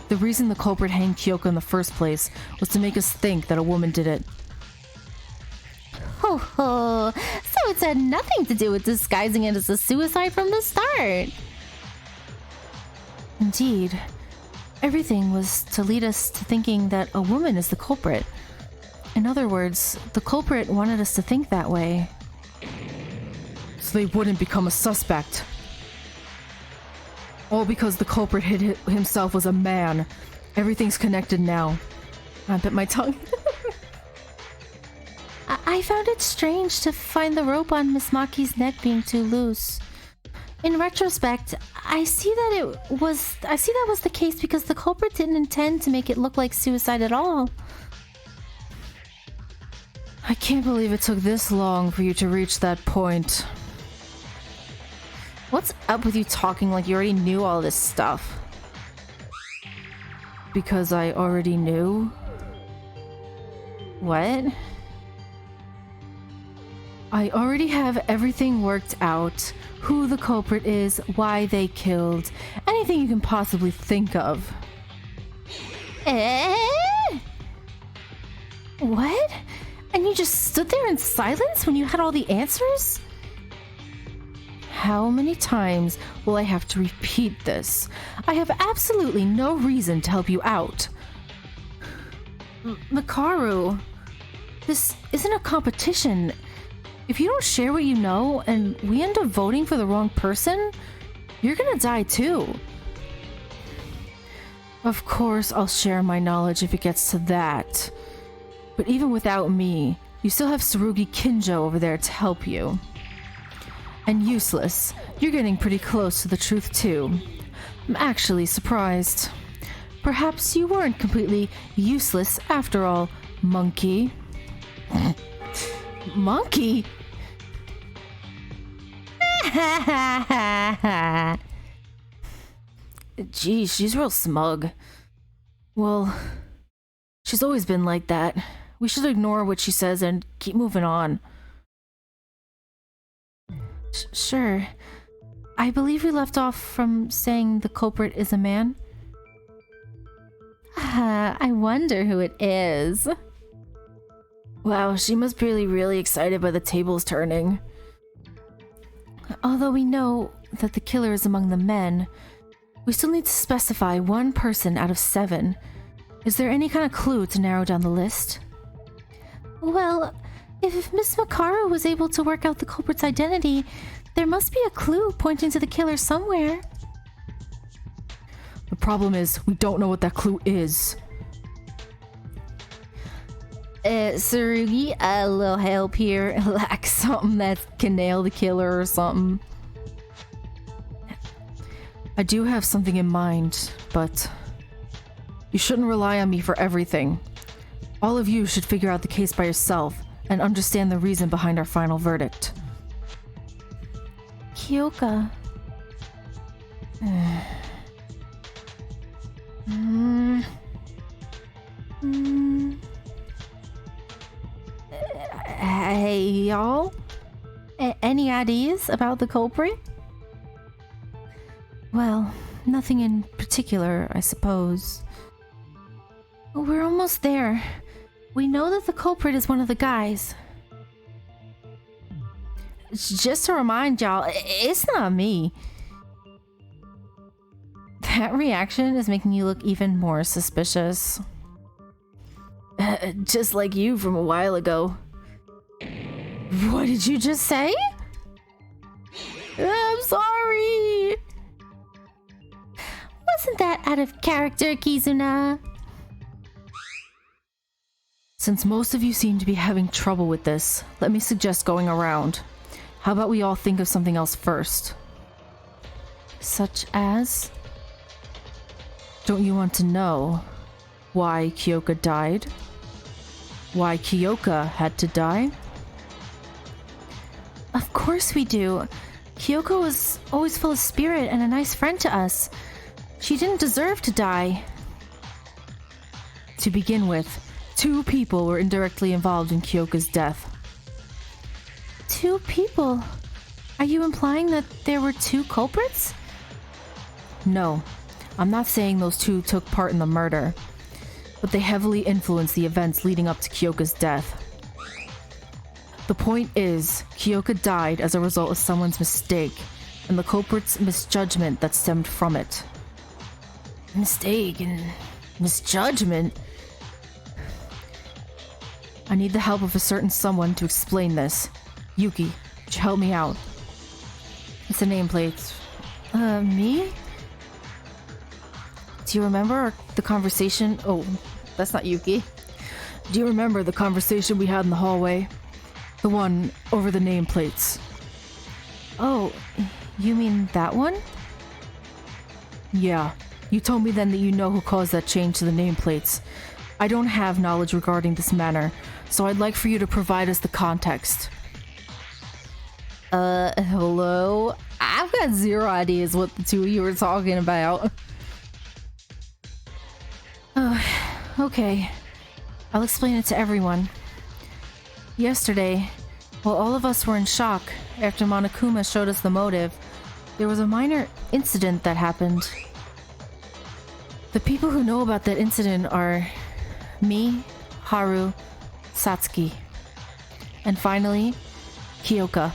The reason the culprit hanged Kyoko in the first place was to make us think that a woman did it. Ho ho! So it's had nothing to do with disguising it as a suicide from the start. Indeed. Everything was to lead us to thinking that a woman is the culprit. In other words, the culprit wanted us to think that way. So they wouldn't become a suspect. All because the culprit himself was a man. Everything's connected now. I bit my tongue. I found it strange to find the rope on Miss Maki's neck being too loose. In retrospect, I see that was the case because the culprit didn't intend to make it look like suicide at all. I can't believe it took this long for you to reach that point. What's up with you talking like you already knew all this stuff? Because I already knew? What? I already have everything worked out. Who the culprit is, why they killed, anything you can possibly think of. What? And you just stood there in silence when you had all the answers? How many times will I have to repeat this? I have absolutely no reason to help you out. Makaru, this isn't a competition. If you don't share what you know and we end up voting for the wrong person, you're gonna die too. Of course, I'll share my knowledge if it gets to that. But even without me, you still have Tsurugi Kinjo over there to help you. And Useless, you're getting pretty close to the truth too. I'm actually surprised. Perhaps you weren't completely useless after all, monkey. Monkey? Geez, she's real smug. Well, she's always been like that. We should ignore what she says and keep moving on. Sure. I believe we left off from saying the culprit is a man. I wonder who it is. Wow, she must be really excited by the tables turning. Although we know that the killer is among the men, we still need to specify one person out of 7. Is there any kind of clue to narrow down the list? Well, If Miss Makaru was able to work out the culprit's identity, there must be a clue pointing to the killer somewhere. The problem is, we don't know what that clue is. Tsurugi, a little help here. Like something that can nail the killer or something. I do have something in mind, but you shouldn't rely on me for everything. All of you should figure out the case by yourself and understand the reason behind our final verdict. Kyoka. Hey, y'all? Any ideas about the culprit? Well, nothing in particular, I suppose. We're almost there. We know that the culprit is one of the guys. Just to remind y'all, it's not me. That reaction is making you look even more suspicious. Just like you from a while ago. What did you just say? I'm sorry. Wasn't that out of character, Kizuna? Since most of you seem to be having trouble with this, let me suggest going around. How about we all think of something else first? Such as? Don't you want to know why Kyoka died? Why Kyoka had to die? Of course we do. Kyoko was always full of spirit and a nice friend to us. She didn't deserve to die. To begin with, 2 people were indirectly involved in Kyoka's death. 2 people? Are you implying that there were 2 culprits? No, I'm not saying those 2 took part in the murder, but they heavily influenced the events leading up to Kyoka's death. The point is, Kyoka died as a result of someone's mistake, and the culprit's misjudgment that stemmed from it. Mistake and misjudgment? I need the help of a certain someone to explain this. Yuki, would you help me out? It's a nameplate. Me? Do you remember the conversation? Oh, that's not Yuki. Do you remember the conversation we had in the hallway? The one over the nameplates. Oh, you mean that one? Yeah. You told me then that you know who caused that change to the nameplates. I don't have knowledge regarding this matter, so I'd like for you to provide us the context. Hello? I've got 0 ideas what the 2 of you were talking about. Okay. I'll explain it to everyone. Yesterday, while all of us were in shock after Monokuma showed us the motive, there was a minor incident that happened. The people who know about that incident are me, Haru, Satsuki, and finally, Kyoka.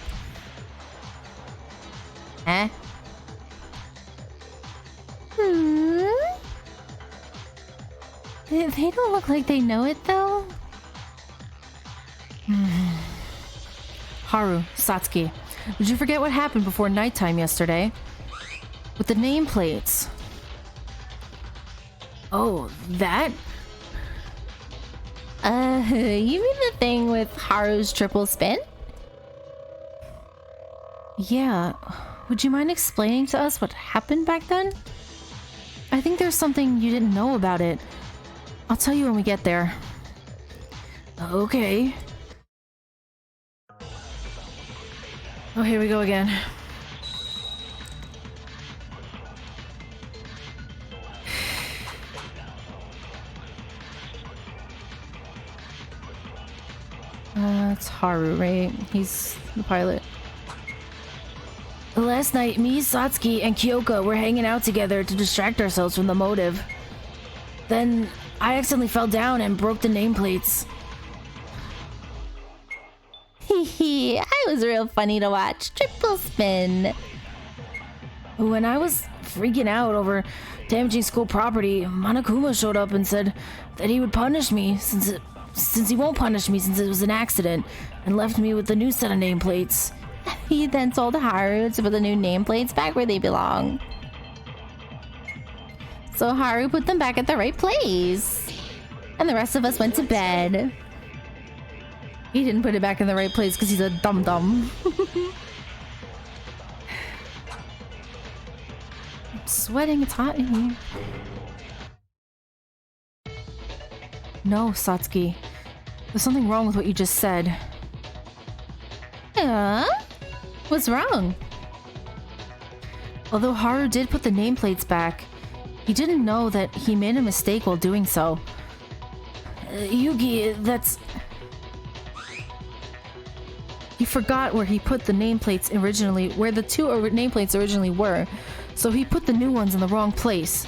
Eh? They don't look like they know it, though. Haru, Satsuki, did you forget what happened before nighttime yesterday? With the nameplates. Oh, that? You mean the thing with Haru's triple spin? Yeah. Would you mind explaining to us what happened back then? I think there's something you didn't know about it. I'll tell you when we get there. Okay. Oh, here we go again. It's Haru, right? He's the pilot. Last night, me, Satsuki, and Kyoka were hanging out together to distract ourselves from the motive. Then, I accidentally fell down and broke the nameplates. Hehe, I was real funny to watch. Triple spin. When I was freaking out over damaging school property, Monokuma showed up and said that he would punish me since it since he won't punish me since it was an accident, and left me with the new set of nameplates. He then told Haru to put the new nameplates back where they belong. So Haru put them back at the right place. And the rest of us went to bed. He didn't put it back in the right place because he's a dum-dum. I'm sweating, it's hot in here. No, Satsuki. There's something wrong with what you just said. What's wrong? Although Haru did put the nameplates back, he didn't know that he made a mistake while doing so. Yugi, that's... He forgot where he put the nameplates originally, where the two nameplates originally were, so he put the new ones in the wrong place.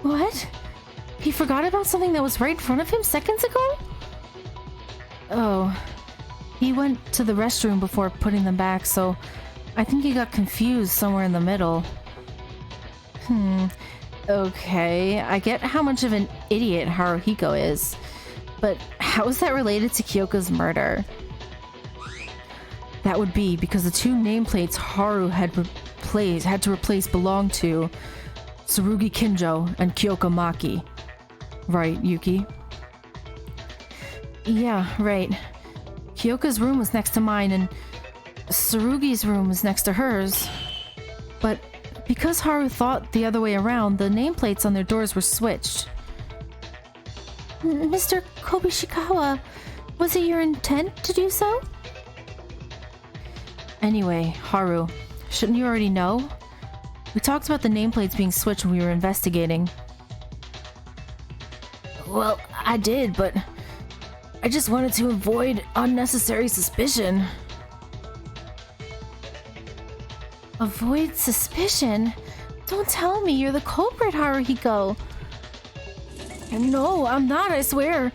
What? He forgot about something that was right in front of him seconds ago? Oh. He went to the restroom before putting them back, so I think he got confused somewhere in the middle. Okay, I get how much of an idiot Haruhiko is, but how is that related to Kyoka's murder? That would be because the two nameplates Haru had to replace belonged to Tsurugi Kinjo and Kyoka Maki. Right, Yuki? Yeah, right. Kyoka's room was next to mine and Tsurugi's room was next to hers. But because Haru thought the other way around, the nameplates on their doors were switched. Mr. Kobishikawa, was it your intent to do so? Anyway, Haru, shouldn't you already know? We talked about the nameplates being switched when we were investigating. Well, I did, but I just wanted to avoid unnecessary suspicion. Avoid suspicion? Don't tell me you're the culprit, Haruhiko. No, I'm not, I swear.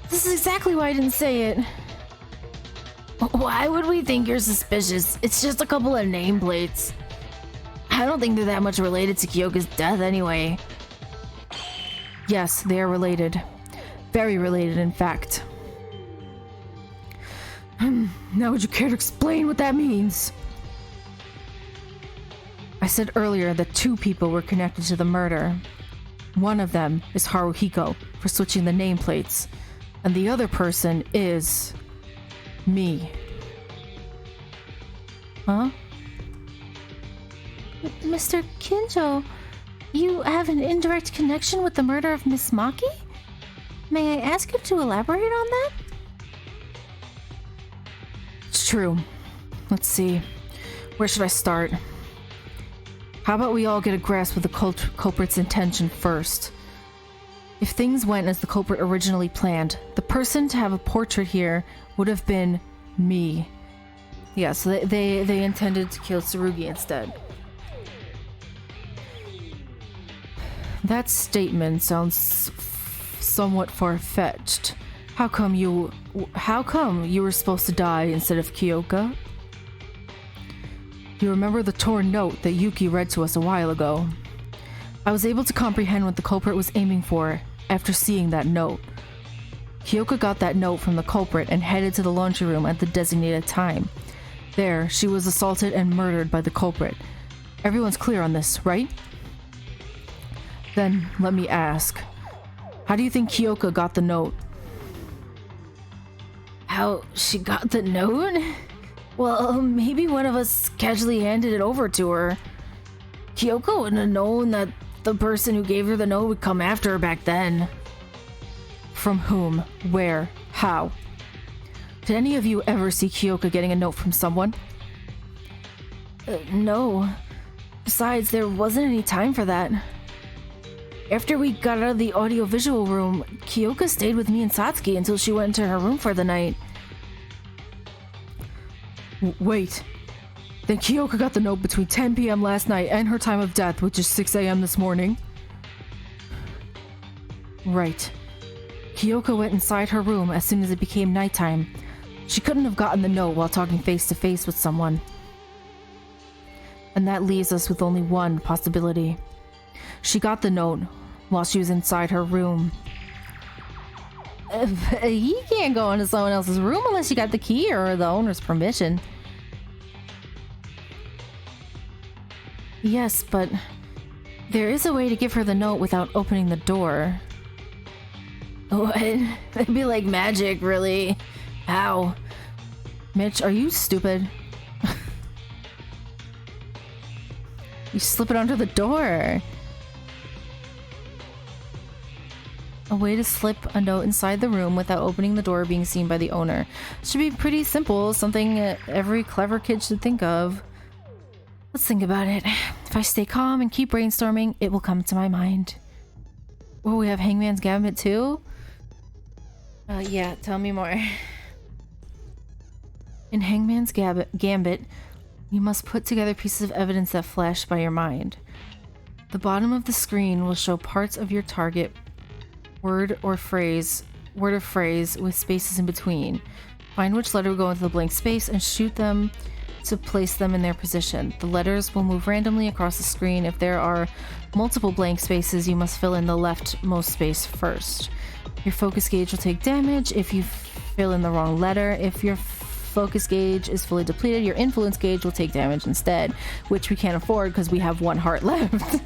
This is exactly why I didn't say it. Why would we think you're suspicious? It's just a couple of nameplates. I don't think they're that much related to Kyoka's death anyway. Yes, they are related. Very related, in fact. Now would you care to explain what that means? I said earlier that two people were connected to the murder. One of them is Haruhiko for switching the nameplates, and the other person is... me. Huh? Mr. Kinjo, you have an indirect connection with the murder of Miss Maki? May I ask you to elaborate on that? It's true. Let's see. Where should I start? How about we all get a grasp of the culprit's intention first? If things went as the culprit originally planned, the person to have a portrait here would have been me. Yeah, so they intended to kill Tsurugi instead. That statement sounds somewhat far-fetched. How come you were supposed to die instead of Kyoka? You remember the torn note that Yuki read to us a while ago? I was able to comprehend what the culprit was aiming for after seeing that note. Kyoka got that note from the culprit and headed to the laundry room at the designated time. There, she was assaulted and murdered by the culprit. Everyone's clear on this, right? Then, let me ask. How do you think Kyoka got the note? How she got the note? Well, maybe one of us casually handed it over to her. Kyoko wouldn't have known that the person who gave her the note would come after her back then. From whom? Where? How? Did any of you ever see Kyoka getting a note from someone? No. Besides, there wasn't any time for that. After we got out of the audiovisual room, Kyoka stayed with me and Satsuki until she went into her room for the night. Wait. Then Kyoka got the note between 10 p.m. last night and her time of death, which is 6 a.m. this morning? Right. Kyoka went inside her room as soon as it became nighttime. She couldn't have gotten the note while talking face-to-face with someone. And that leaves us with only one possibility. She got the note while she was inside her room. He can't go into someone else's room unless you got the key or the owner's permission. Yes, but there is a way to give her the note without opening the door. What? It'd be like magic, really. How? Mitch, are you stupid? You slip it under the door. A way to slip a note inside the room without opening the door or being seen by the owner. Should be pretty simple, something every clever kid should think of. Let's think about it. If I stay calm and keep brainstorming, it will come to my mind. Oh, we have Hangman's Gambit too? Yeah, tell me more. In Hangman's Gambit, you must put together pieces of evidence that flash by your mind. The bottom of the screen will show parts of your target word or phrase with spaces in between. Find which letter will go into the blank space and shoot them to place them in their position. The letters will move randomly across the screen. If there are multiple blank spaces, you must fill in the leftmost space first. Your focus gauge will take damage if you fill in the wrong letter. If your focus gauge is fully depleted, your influence gauge will take damage instead, which we can't afford because we have 1 heart left.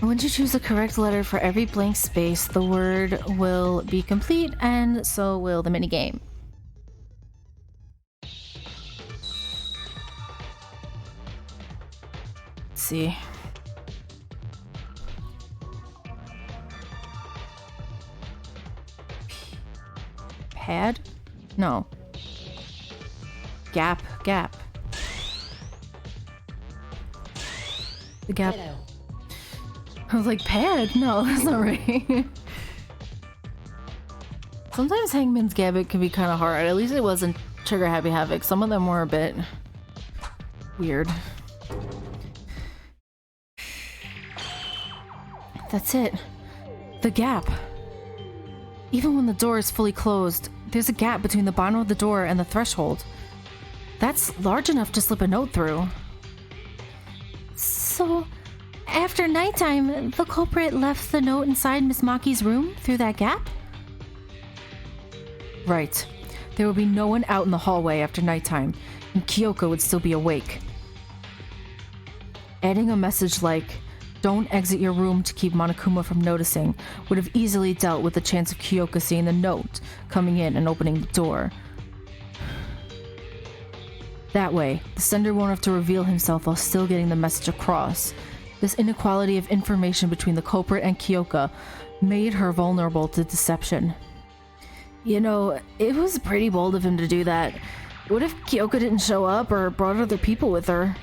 Once you choose the correct letter for every blank space, the word will be complete, and so will the minigame. Let's see. Pad? No. Gap. The gap. Hello. I was like, pad? No, that's not right. Sometimes Hangman's Gambit can be kind of hard. At least it wasn't Trigger Happy Havoc. Some of them were a bit weird. That's it. The gap. Even when the door is fully closed, there's a gap between the bottom of the door and the threshold. That's large enough to slip a note through. So, after nighttime, the culprit left the note inside Miss Maki's room through that gap? Right. There would be no one out in the hallway after nighttime, and Kyoko would still be awake. Adding a message like, "Don't exit your room to keep Monokuma from noticing," would have easily dealt with the chance of Kyoko seeing the note, coming in and opening the door. That way, the sender won't have to reveal himself while still getting the message across. This inequality of information between the culprit and Kyoko made her vulnerable to deception. You know, it was pretty bold of him to do that. What if Kyoko didn't show up or brought other people with her?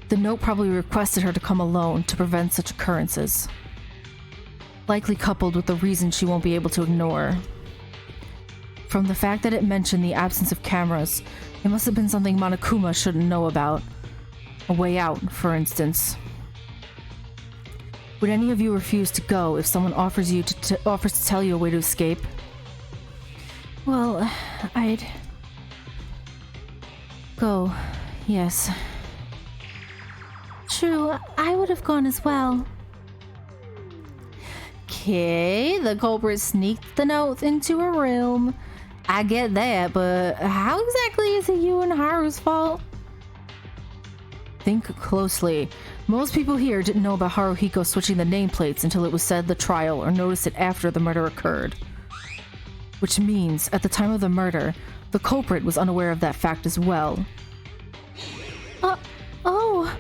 The note probably requested her to come alone to prevent such occurrences. Likely coupled with the reason she won't be able to ignore. From the fact that it mentioned the absence of cameras, it must have been something Monokuma shouldn't know about. A way out, for instance. Would any of you refuse to go if someone offers to tell you a way to escape? Well, I'd go, yes. True, I would have gone as well. Okay, the culprit sneaked the note into her room. I get that, but how exactly is it you and Haru's fault? Think closely. Most people here didn't know about Haruhiko switching the nameplates until it was said at the trial or noticed it after the murder occurred. Which means, at the time of the murder, the culprit was unaware of that fact as well. Oh!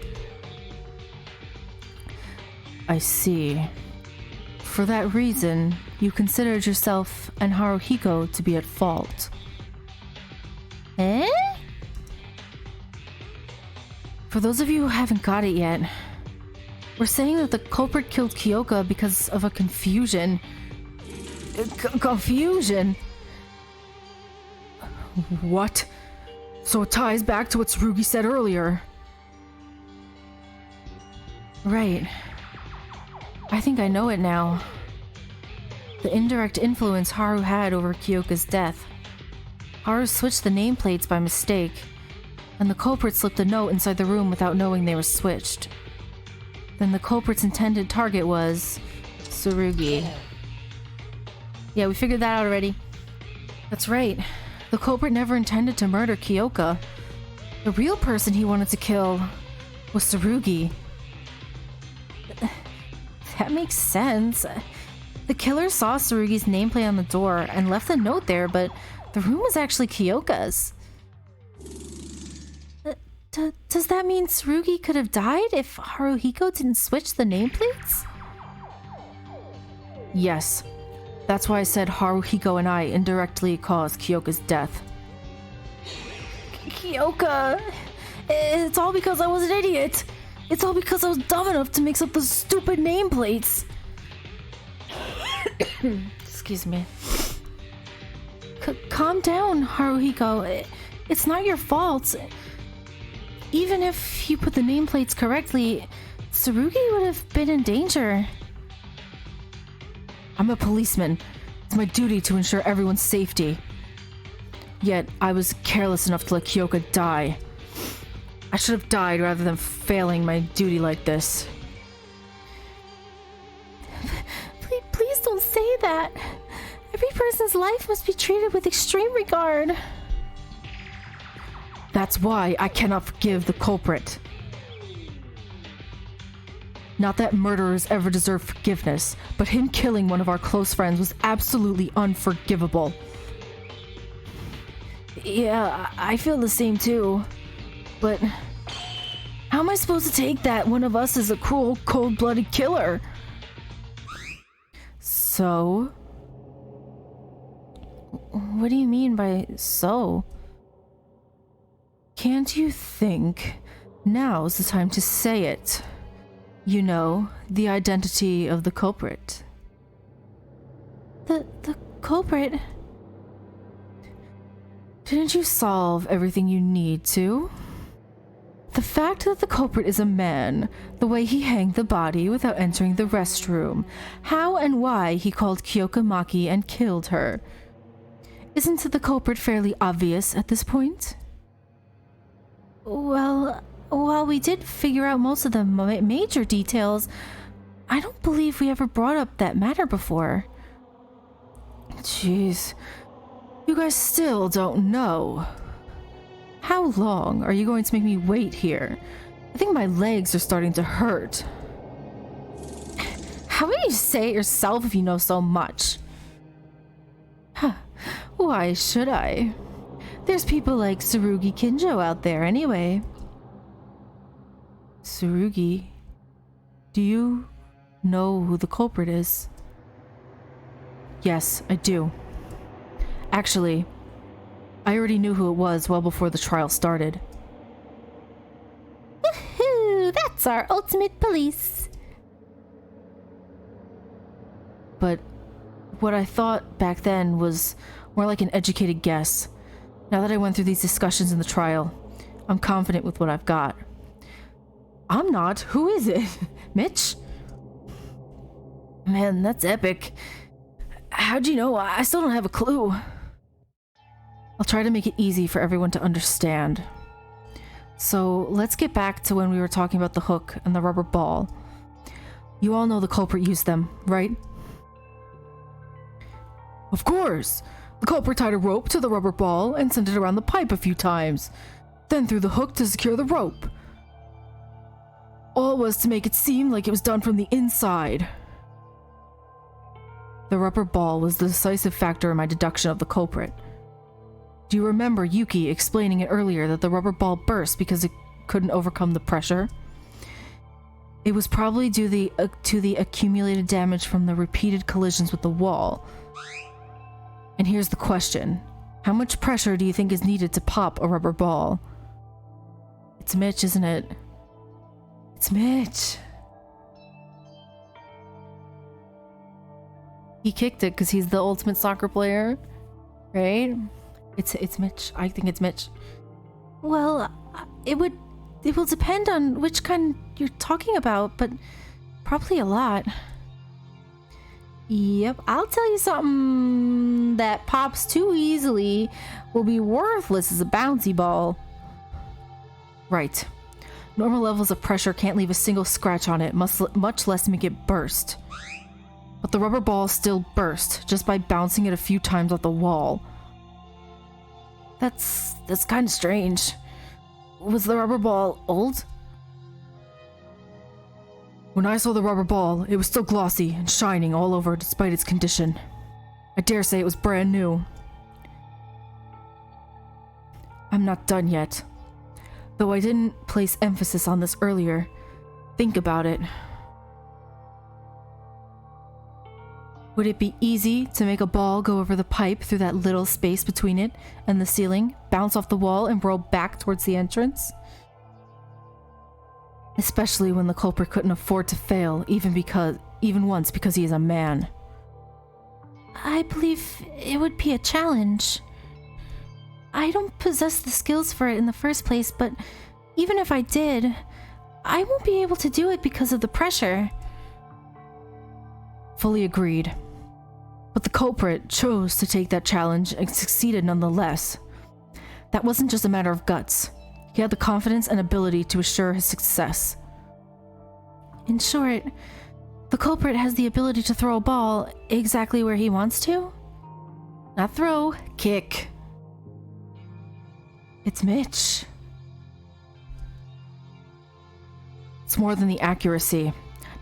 I see. For that reason, you considered yourself and Haruhiko to be at fault. Eh? For those of you who haven't got it yet, we're saying that the culprit killed Kyoko because of a confusion. Confusion? What? So it ties back to what Tsurugi said earlier. Right. I think I know it now. The indirect influence Haru had over Kyoko's death. Haru switched the nameplates by mistake, and the culprit slipped a note inside the room without knowing they were switched. Then the culprit's intended target was Tsurugi. Yeah, we figured that out already. That's right. The culprit never intended to murder Kyoka. The real person he wanted to kill was Tsurugi. That makes sense. The killer saw Tsurugi's nameplate on the door and left a note there, but the room was actually Kyoka's. Does that mean Tsurugi could have died if Haruhiko didn't switch the nameplates? Yes. That's why I said Haruhiko and I indirectly caused Kyoka's death. Kyoka! It's all because I was an idiot! It's all because I was dumb enough to mix up those stupid nameplates! Excuse me. Calm down, Haruhiko. It's not your fault. Even if you put the nameplates correctly, Tsurugi would have been in danger. I'm a policeman. It's my duty to ensure everyone's safety. Yet, I was careless enough to let Kyoka die. I should have died rather than failing my duty like this. Please don't say that. Every person's life must be treated with extreme regard. That's why I cannot forgive the culprit. Not that murderers ever deserve forgiveness, but him killing one of our close friends was absolutely unforgivable. Yeah, I feel the same too. But how am I supposed to take that one of us is a cruel, cold-blooded killer? So? What do you mean by so? Can't you think now's the time to say it? You know, the identity of the culprit. The culprit? Didn't you solve everything you need to? The fact that the culprit is a man, the way he hanged the body without entering the restroom, how and why he called Kyoka Maki and killed her. Isn't the culprit fairly obvious at this point? Well, while we did figure out most of the major details, I don't believe we ever brought up that matter before. Jeez, you guys still don't know. How long are you going to make me wait here? I think my legs are starting to hurt. How about you say it yourself if you know so much? Huh. Why should I? There's people like Tsurugi Kinjo out there anyway. Tsurugi, do you know who the culprit is? Yes, I do. Actually, I already knew who it was well before the trial started. Woohoo! That's our ultimate police! But what I thought back then was more like an educated guess. Now that I went through these discussions in the trial, I'm confident with what I've got. I'm not. Who is it? Mitch? Man, that's epic. How'd you know? I still don't have a clue. I'll try to make it easy for everyone to understand. So let's get back to when we were talking about the hook and the rubber ball. You all know the culprit used them, right? Of course! The culprit tied a rope to the rubber ball and sent it around the pipe a few times, then threw the hook to secure the rope. All was to make it seem like it was done from the inside. The rubber ball was the decisive factor in my deduction of the culprit. Do you remember Yuki explaining it earlier that the rubber ball burst because it couldn't overcome the pressure? It was probably due to the accumulated damage from the repeated collisions with the wall. And here's the question. How much pressure do you think is needed to pop a rubber ball? It's Mitch, isn't it? It's Mitch. He kicked it because he's the ultimate soccer player, right? It's Mitch. I think it's Mitch. Well, it will depend on which kind you're talking about, but probably a lot. Yep, I'll tell you something that pops too easily will be worthless as a bouncy ball. Right. Normal levels of pressure can't leave a single scratch on it, much less make it burst. but the rubber ball still burst just by bouncing it a few times off the wall. That's kind of strange. Was the rubber ball old? When I saw the rubber ball, it was still glossy and shining all over despite its condition. I dare say it was brand new. I'm not done yet. Though I didn't place emphasis on this earlier, think about it. Would it be easy to make a ball go over the pipe through that little space between it and the ceiling, bounce off the wall, and roll back towards the entrance? Especially when the culprit couldn't afford to fail, even once because he is a man. I believe it would be a challenge. I don't possess the skills for it in the first place, but even if I did, I won't be able to do it because of the pressure. Fully agreed. But the culprit chose to take that challenge and succeeded nonetheless. That wasn't just a matter of guts. He had the confidence and ability to assure his success. In short, the culprit has the ability to throw a ball exactly where he wants to? Not throw, kick. It's Mitch. It's more than the accuracy.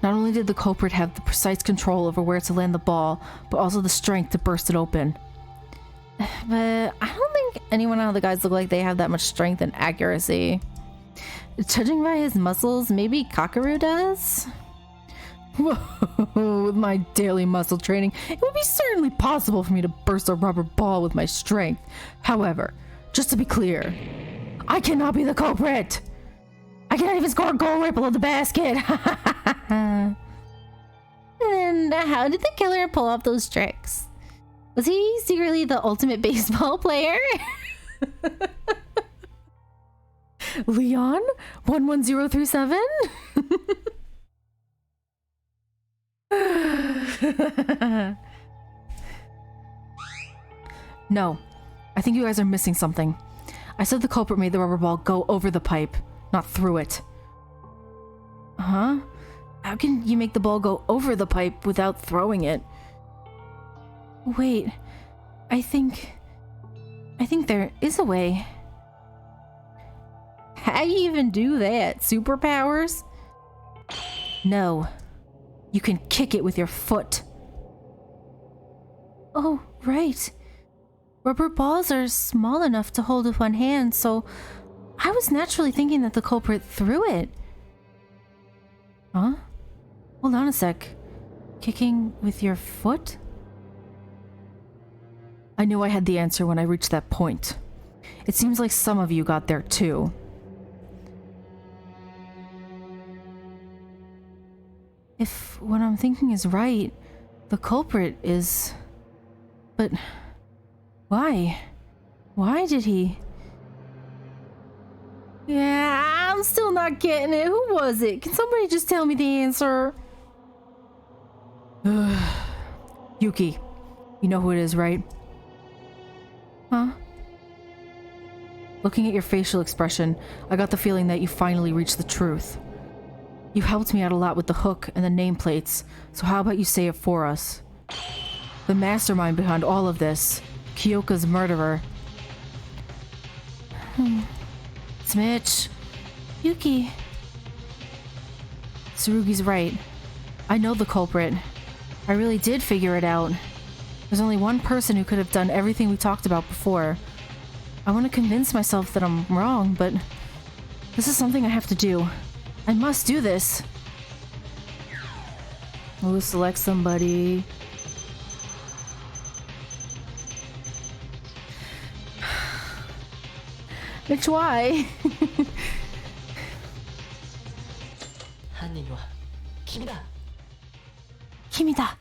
Not only did the culprit have the precise control over where to land the ball, but also the strength to burst it open. But I don't think anyone out of the guys look like they have that much strength and accuracy. Judging by his muscles, maybe Kakaru does? Whoa, with my daily muscle training, it would be certainly possible for me to burst a rubber ball with my strength. However, just to be clear, I cannot be the culprit! I cannot even score a goal right below the basket! And then, how did the killer pull off those tricks? Was he secretly the ultimate baseball player? Leon? 11037? No, I think you guys are missing something. I said the culprit made the rubber ball go over the pipe, not through it. Huh? How can you make the ball go over the pipe without throwing it? Wait, I think there is a way. How do you even do that? Superpowers? No. You can kick it with your foot. Oh, right. Rubber balls are small enough to hold with one hand, so I was naturally thinking that the culprit threw it. Huh? Hold on a sec. Kicking with your foot? I knew I had the answer when I reached that point. It seems like some of you got there too. If what I'm thinking is right, the culprit is... But... why? Why did he... Yeah, I'm still not getting it. Who was it? Can somebody just tell me the answer? Yuki. You know who it is, right? Huh? Looking at your facial expression, I got the feeling that you finally reached the truth. You helped me out a lot with the hook and the nameplates, so how about you say it for us? The mastermind behind all of this, Kyoka's murderer. It's Mitch. Yuki. Tsurugi's right. I know the culprit. I really did figure it out. There's only one person who could have done everything we talked about before. I want to convince myself that I'm wrong, but this is something I have to do. I must do this. We'll select somebody. Mitch, why? 犯人は君だ。君だ.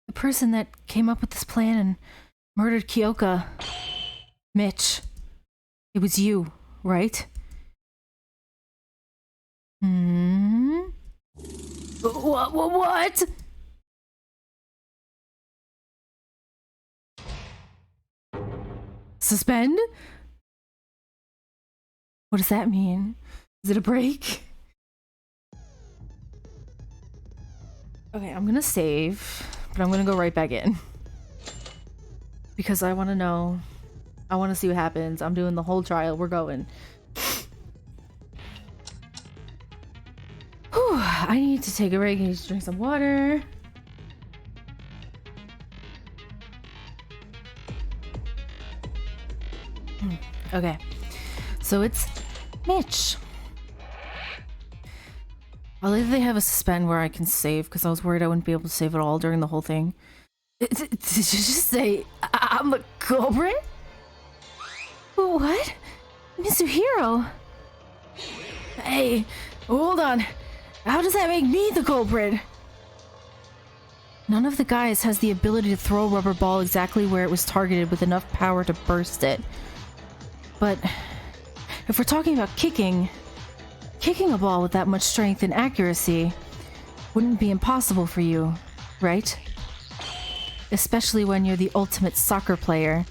The person that came up with this plan and murdered Kyoka. Mitch. It was you, right? What? Suspend? What does that mean? Is it a break? Okay, I'm gonna save, but I'm gonna go right back in. Because I wanna know. I wanna see what happens. I'm doing the whole trial. We're going. Whew, I need to take a break. I need to drink some water. Okay. So it's Mitch. I like that they have a suspend where I can save, because I was worried I wouldn't be able to save at all during the whole thing. Did you just say I'm the culprit? What? Mitsuhiro? Hey, hold on. How does that make me the culprit? None of the guys has the ability to throw a rubber ball exactly where it was targeted with enough power to burst it. But if we're talking about kicking a ball with that much strength and accuracy wouldn't be impossible for you, right? Especially when you're the ultimate soccer player.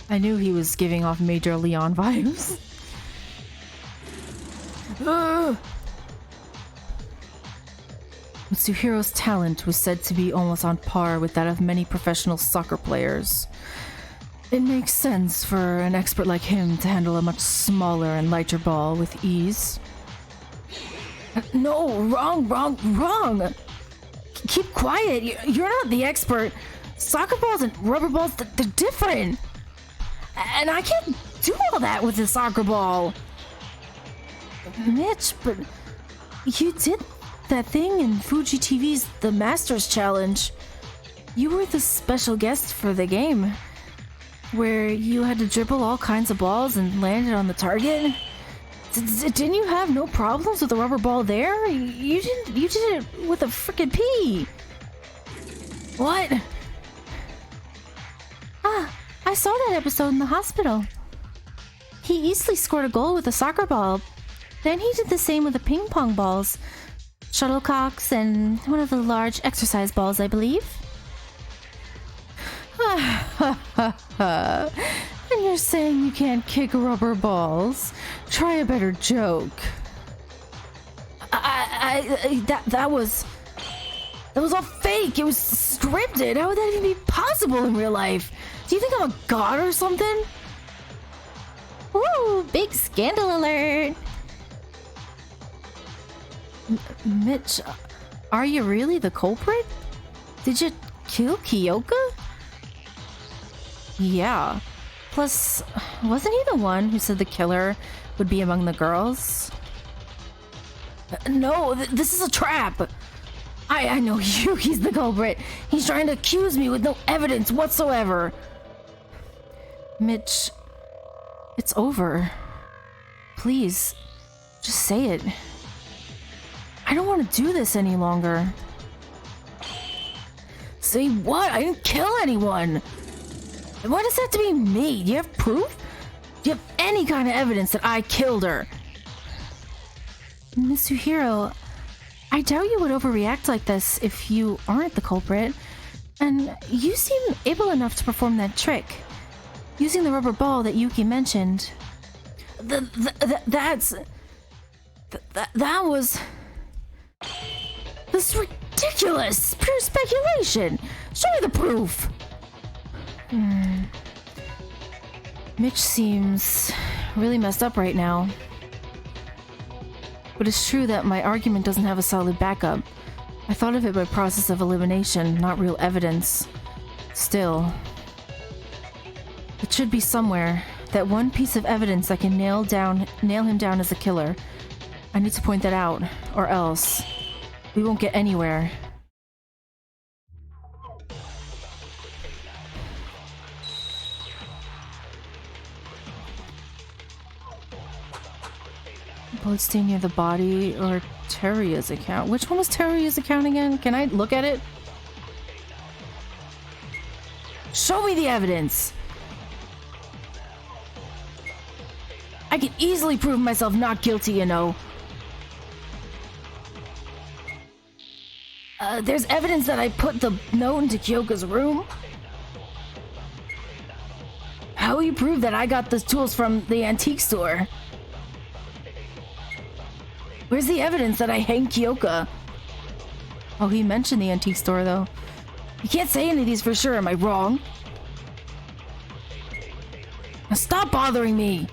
I knew he was giving off Major Leon vibes. Mitsuhiro's talent was said to be almost on par with that of many professional soccer players. It makes sense for an expert like him to handle a much smaller and lighter ball with ease. No, wrong! Keep quiet, you're not the expert. Soccer balls and rubber balls, they're different. And I can't do all that with a soccer ball. Mitch, but you did that thing in Fuji TV's The Masters Challenge. You were the special guest for the game, where you had to dribble all kinds of balls and land it on the target. Didn't you have no problems with the rubber ball there? You did it with a frickin' pea. What? I saw that episode in the hospital. He easily scored a goal with a soccer ball. Then he did the same with the ping pong balls, shuttlecocks, and one of the large exercise balls, I believe. And you're saying you can't kick rubber balls? Try a better joke. That was all fake. It was scripted. How would that even be possible in real life? Do you think I'm a god or something? Ooh, big scandal alert. Mitch, are you really the culprit? Did you kill Kyoka? Yeah. Plus, wasn't he the one who said the killer would be among the girls? No, this is a trap. I know he's the culprit. He's trying to accuse me with no evidence whatsoever. Mitch, it's over. Please, just say it. I don't want to do this any longer. Say what? I didn't kill anyone. Why does it have to be me? Do you have proof? Do you have any kind of evidence that I killed her? Mitsuhiro, I doubt you would overreact like this if you aren't the culprit. And you seem able enough to perform that trick, using the rubber ball that Yuki mentioned. That was... This is ridiculous! Pure speculation! Show me the proof! Mitch seems really messed up right now. But it's true that my argument doesn't have a solid backup. I thought of it by process of elimination, not real evidence. Still, it should be somewhere. That one piece of evidence that can nail him down as a killer. I need to point that out, or else we won't get anywhere. Bloodstain near the body, or Terria's account. Which one was Terria's account again? Can I look at it? Show me the evidence! I can easily prove myself not guilty, you know. There's evidence that I put the note into Kyoka's room. How will you prove that I got the tools from the antique store? Where's the evidence that I hanged Kyoka? Oh, he mentioned the antique store, though. You can't say any of these for sure, am I wrong? Now stop bothering me!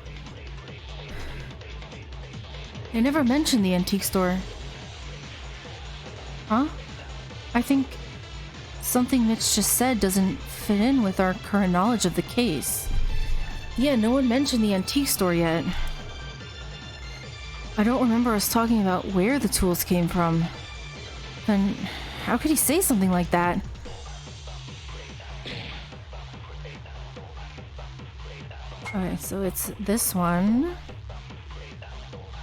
They never mentioned the antique store. Huh? I think something Mitch just said doesn't fit in with our current knowledge of the case. Yeah, no one mentioned the antique store yet. I don't remember us talking about where the tools came from. Then how could he say something like that? Okay, so it's this one.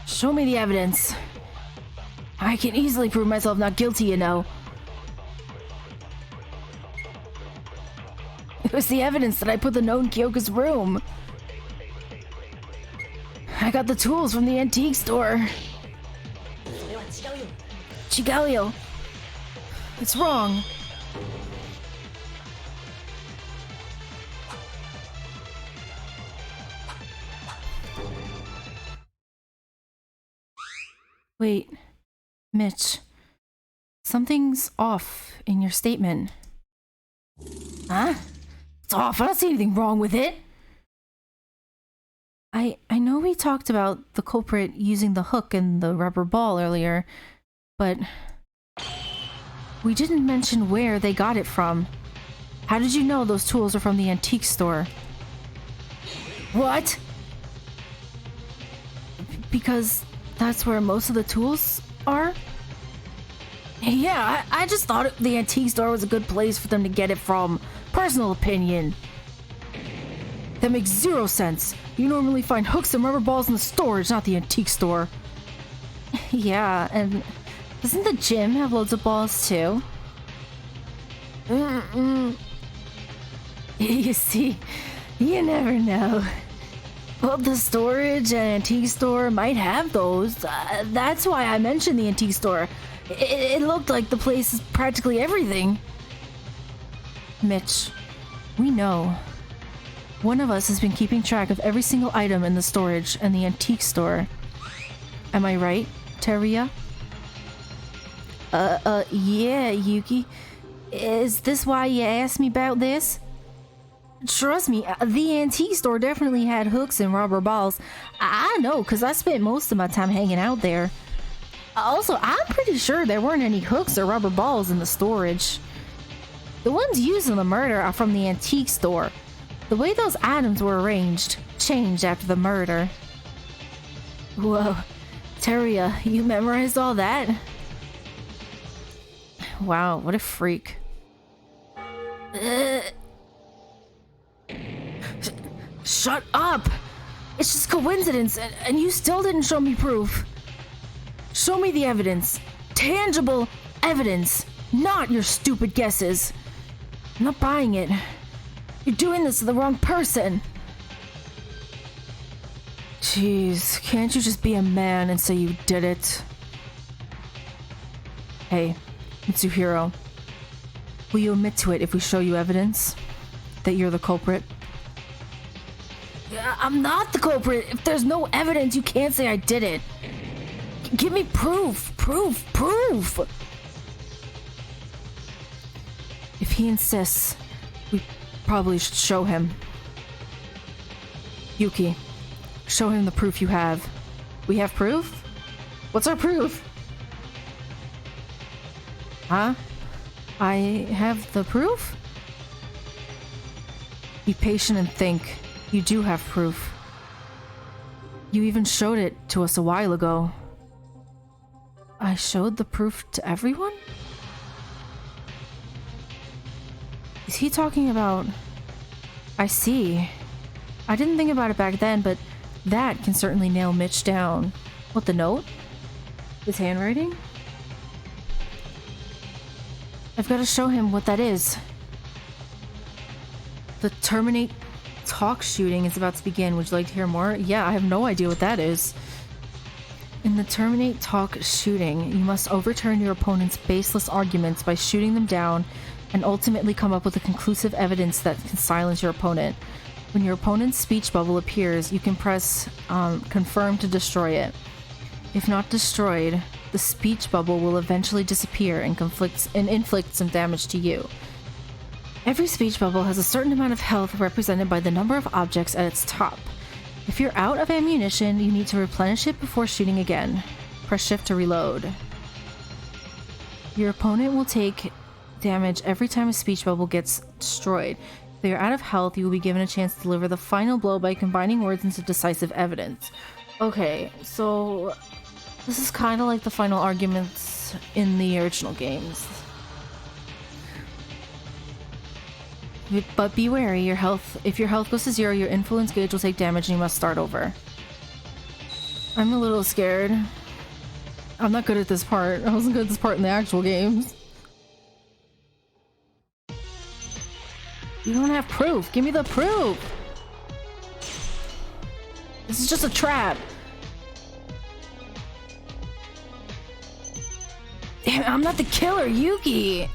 Show me the evidence. I can easily prove myself not guilty, you know. It was the evidence that I put the note in Kyoka's room. I got the tools from the antique store. Chigalio. It's wrong. Wait, Mitch. Something's off in your statement. Huh? It's off. I don't see anything wrong with it. I know we talked about the culprit using the hook and the rubber ball earlier, but we didn't mention where they got it from. How did you know those tools are from the antique store? What? Because that's where most of the tools are? Yeah, I just thought the antique store was a good place for them to get it from. Personal opinion. That makes zero sense. You normally find hooks and rubber balls in the storage, not the antique store. Yeah, and doesn't the gym have loads of balls too? You see, you never know. Well, the storage and antique store might have those. That's why I mentioned the antique store. It looked like the place is practically everything. Mitch, we know. One of us has been keeping track of every single item in the storage and the antique store. Am I right, Teria? Yeah, Yuki. Is this why you asked me about this? Trust me, the antique store definitely had hooks and rubber balls. I know, because I spent most of my time hanging out there. Also, I'm pretty sure there weren't any hooks or rubber balls in the storage. The ones used in the murder are from the antique store. The way those items were arranged changed after the murder. Whoa, Teria, you memorized all that? Wow, what a freak. Shut up! It's just coincidence, and you still didn't show me proof. Show me the evidence. Tangible evidence, not your stupid guesses. I'm not buying it. You're doing this to the wrong person. Jeez, can't you just be a man and say you did it? Hey, Mitsuhiro. Will you admit to it if we show you evidence that you're the culprit? I'm not the culprit. If there's no evidence, you can't say I did it. Give me proof. Proof. If he insists, we probably should show him. Yuki, show him the proof you have. We have proof? What's our proof? Huh? I have the proof? Be patient and think. You do have proof. You even showed it to us a while ago. I showed the proof to everyone? Is he talking about... I see. I didn't think about it back then, but that can certainly nail Mitch down. What, the note? His handwriting? I've got to show him what that is. The Terminate Talk shooting is about to begin. Would you like to hear more? Yeah, I have no idea what that is. In the Terminate Talk shooting, you must overturn your opponent's baseless arguments by shooting them down and ultimately come up with a conclusive evidence that can silence your opponent. When your opponent's speech bubble appears, you can press confirm to destroy it. If not destroyed, the speech bubble will eventually disappear and inflict some damage to you. Every speech bubble has a certain amount of health represented by the number of objects at its top. If you're out of ammunition, you need to replenish it before shooting again. Press shift to reload. Your opponent will take damage every time a speech bubble gets destroyed. If you're out of health, you will be given a chance to deliver the final blow by combining words into decisive evidence. Okay, so this is kind of like the final arguments in the original games. But be wary, if your health goes to 0, your influence gauge will take damage and you must start over. I'm a little scared. I'm not good at this part. I wasn't good at this part in the actual games. You don't have proof. Give me the proof. This is just a trap. Damn, I'm not the killer, Yuki.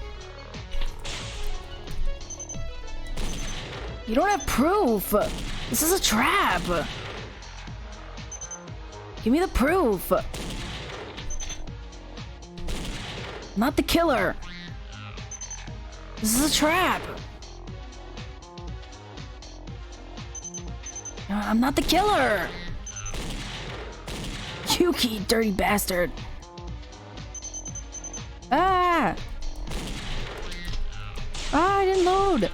You don't have proof. This is a trap. Give me the proof. I'm not the killer. This is a trap. I'm not the killer. Yuki, dirty bastard. Ah! Ah, I didn't load.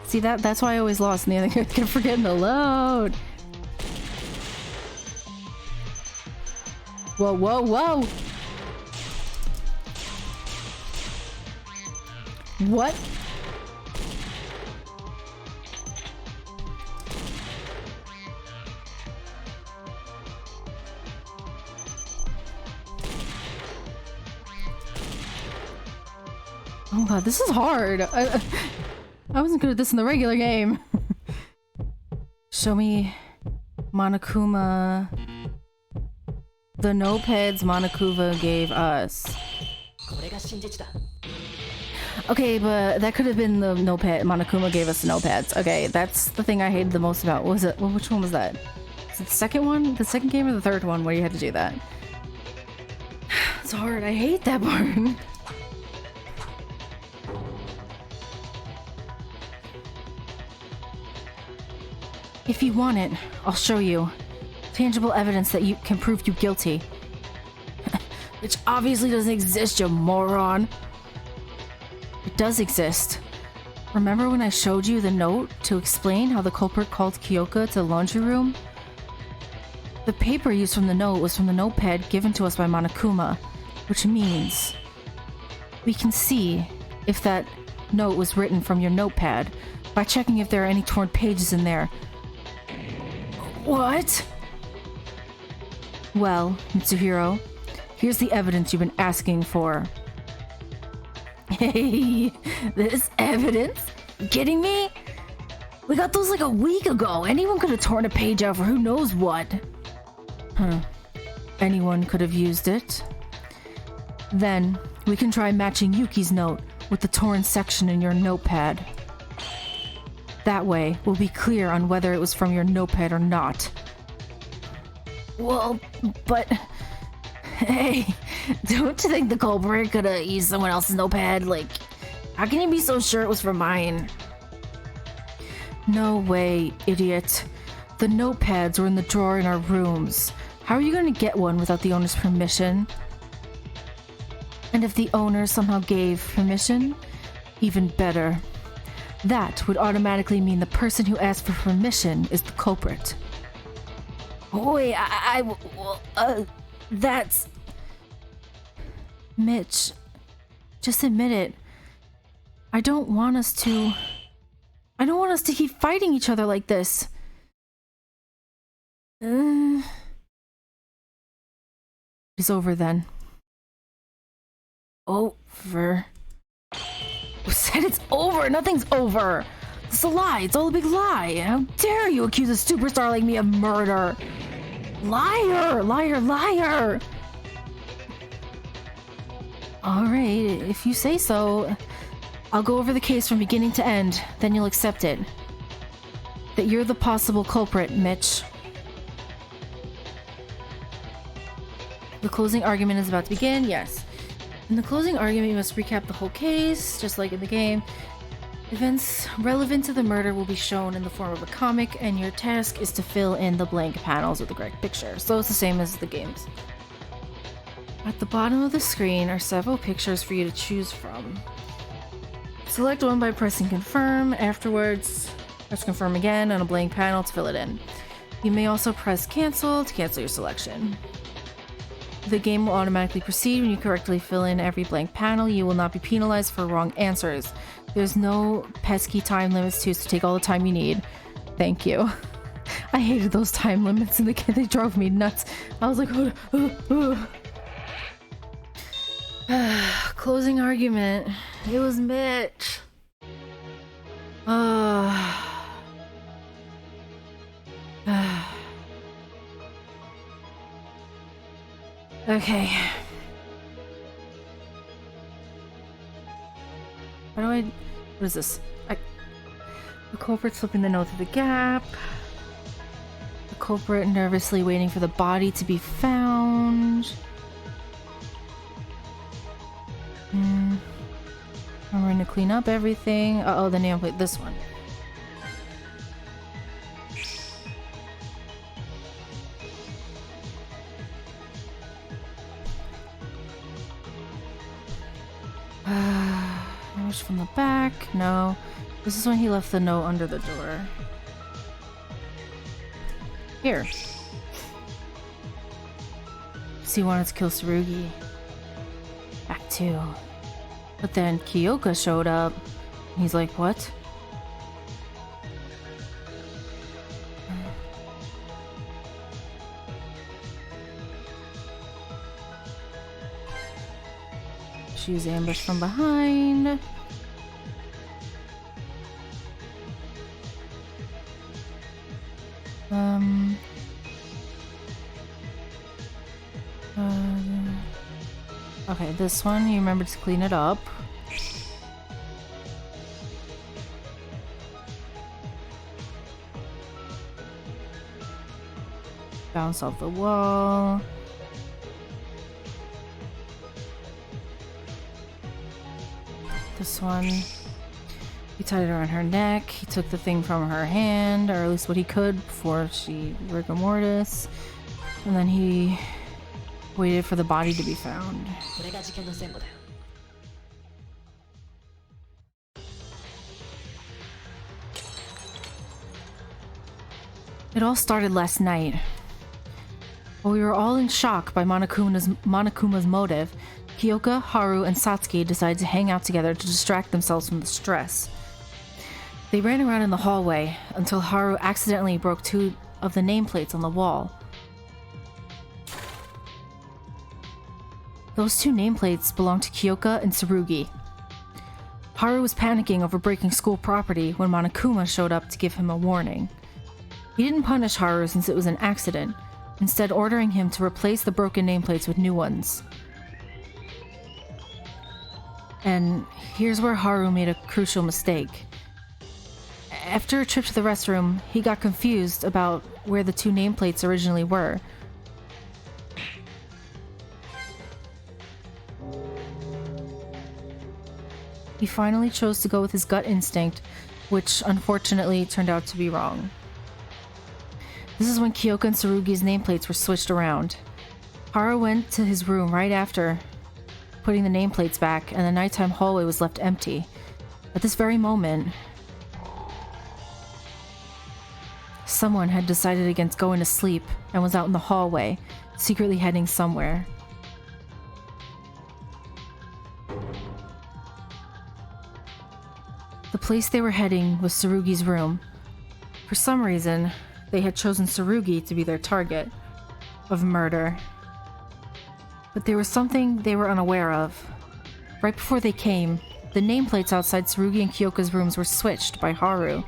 See, that's why I always lost in the other game. I kept forgetting to load. Whoa, whoa, whoa! What? Oh god, this is hard. I wasn't good at this in the regular game. Show me Monokuma. The notepads Monokuma gave us. Okay, but that could have been the notepad. Monokuma gave us the notepads. Okay, that's the thing I hated the most about. What was it? Well, which one was that? Is it the second one? The second game or the third one where you had to do that? It's hard. I hate that part. If you want it, I'll show you. Tangible evidence that you can prove you guilty. Which obviously doesn't exist, you moron. It does exist. Remember when I showed you the note to explain how the culprit called Kyoka to the laundry room? The paper used from the note was from the notepad given to us by Monokuma, which means we can see if that note was written from your notepad by checking if there are any torn pages in there. What? Well, Mitsuhiro, here's the evidence you've been asking for. Hey, this evidence? You kidding me? We got those like a week ago. Anyone could have torn a page out for who knows what. Huh. Anyone could have used it. Then, we can try matching Yuki's note with the torn section in your notepad. That way, we'll be clear on whether it was from your notepad or not. Well, but... Hey, don't you think the culprit could have used someone else's notepad? Like, how can you be so sure it was from mine? No way, idiot. The notepads were in the drawer in our rooms. How are you going to get one without the owner's permission? And if the owner somehow gave permission, even better. That would automatically mean the person who asked for permission is the culprit. Wait, that's... Mitch, just admit it. I don't want us to keep fighting each other like this. It's over then. Over. Who said it's over? Nothing's over. It's a lie. It's all a big lie. How dare you accuse a superstar like me of murder? Liar! Liar! Liar! Alright, if you say so. I'll go over the case from beginning to end, then you'll accept it. That you're the possible culprit, Mitch. The closing argument is about to begin. Yes. In the closing argument, you must recap the whole case, just like in the game. Events relevant to the murder will be shown in the form of a comic, and your task is to fill in the blank panels with the correct picture. So it's the same as the games. At the bottom of the screen are several pictures for you to choose from. Select one by pressing confirm. Afterwards, press confirm again on a blank panel to fill it in. You may also press cancel to cancel your selection. The game will automatically proceed when you correctly fill in every blank panel. You will not be penalized for wrong answers. There's no pesky time limits to take all the time you need. Thank you. I hated those time limits in the game. They drove me nuts. I was like, closing argument. It was Mitch. Okay. What is this? The culprit slipping the note through the gap. The culprit nervously waiting for the body to be found. I'm going to clean up everything. Uh-oh, the nameplate. This one. Notes from the back. No. This is when he left the note under the door. Here. So he wanted to kill Tsurugi. Act 2. But then Kyoka showed up. And he's like, what? She's ambushed from behind. Okay, this one, you remember to clean it up. Bounce off the wall. This one, he tied it around her neck. He took the thing from her hand, or at least what he could before she rigor mortis. And then he waited for the body to be found. It all started last night. While we were all in shock by Monokuma's motive, Kyoka, Haru, and Satsuki decided to hang out together to distract themselves from the stress. They ran around in the hallway until Haru accidentally broke 2 of the nameplates on the wall. Those 2 nameplates belonged to Kyoka and Tsurugi. Haru was panicking over breaking school property when Monokuma showed up to give him a warning. He didn't punish Haru since it was an accident, instead ordering him to replace the broken nameplates with new ones. And here's where Haru made a crucial mistake. After a trip to the restroom, he got confused about where the 2 nameplates originally were. He finally chose to go with his gut instinct, which unfortunately turned out to be wrong. This is when Kyoka and Tsurugi's nameplates were switched around. Haru went to his room right after putting the nameplates back, and the nighttime hallway was left empty. At this very moment, someone had decided against going to sleep and was out in the hallway, secretly heading somewhere. The place they were heading was Tsurugi's room. For some reason, they had chosen Tsurugi to be their target of murder. But there was something they were unaware of. Right before they came, the nameplates outside Tsurugi and Kyoka's rooms were switched by Haru,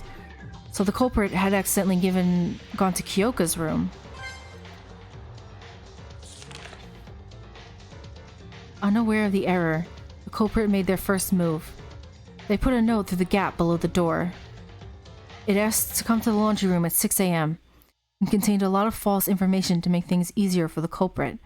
so the culprit had accidentally gone to Kyoka's room. Unaware of the error, the culprit made their first move. They put a note through the gap below the door. It asked to come to the laundry room at 6 a.m. and contained a lot of false information to make things easier for the culprit.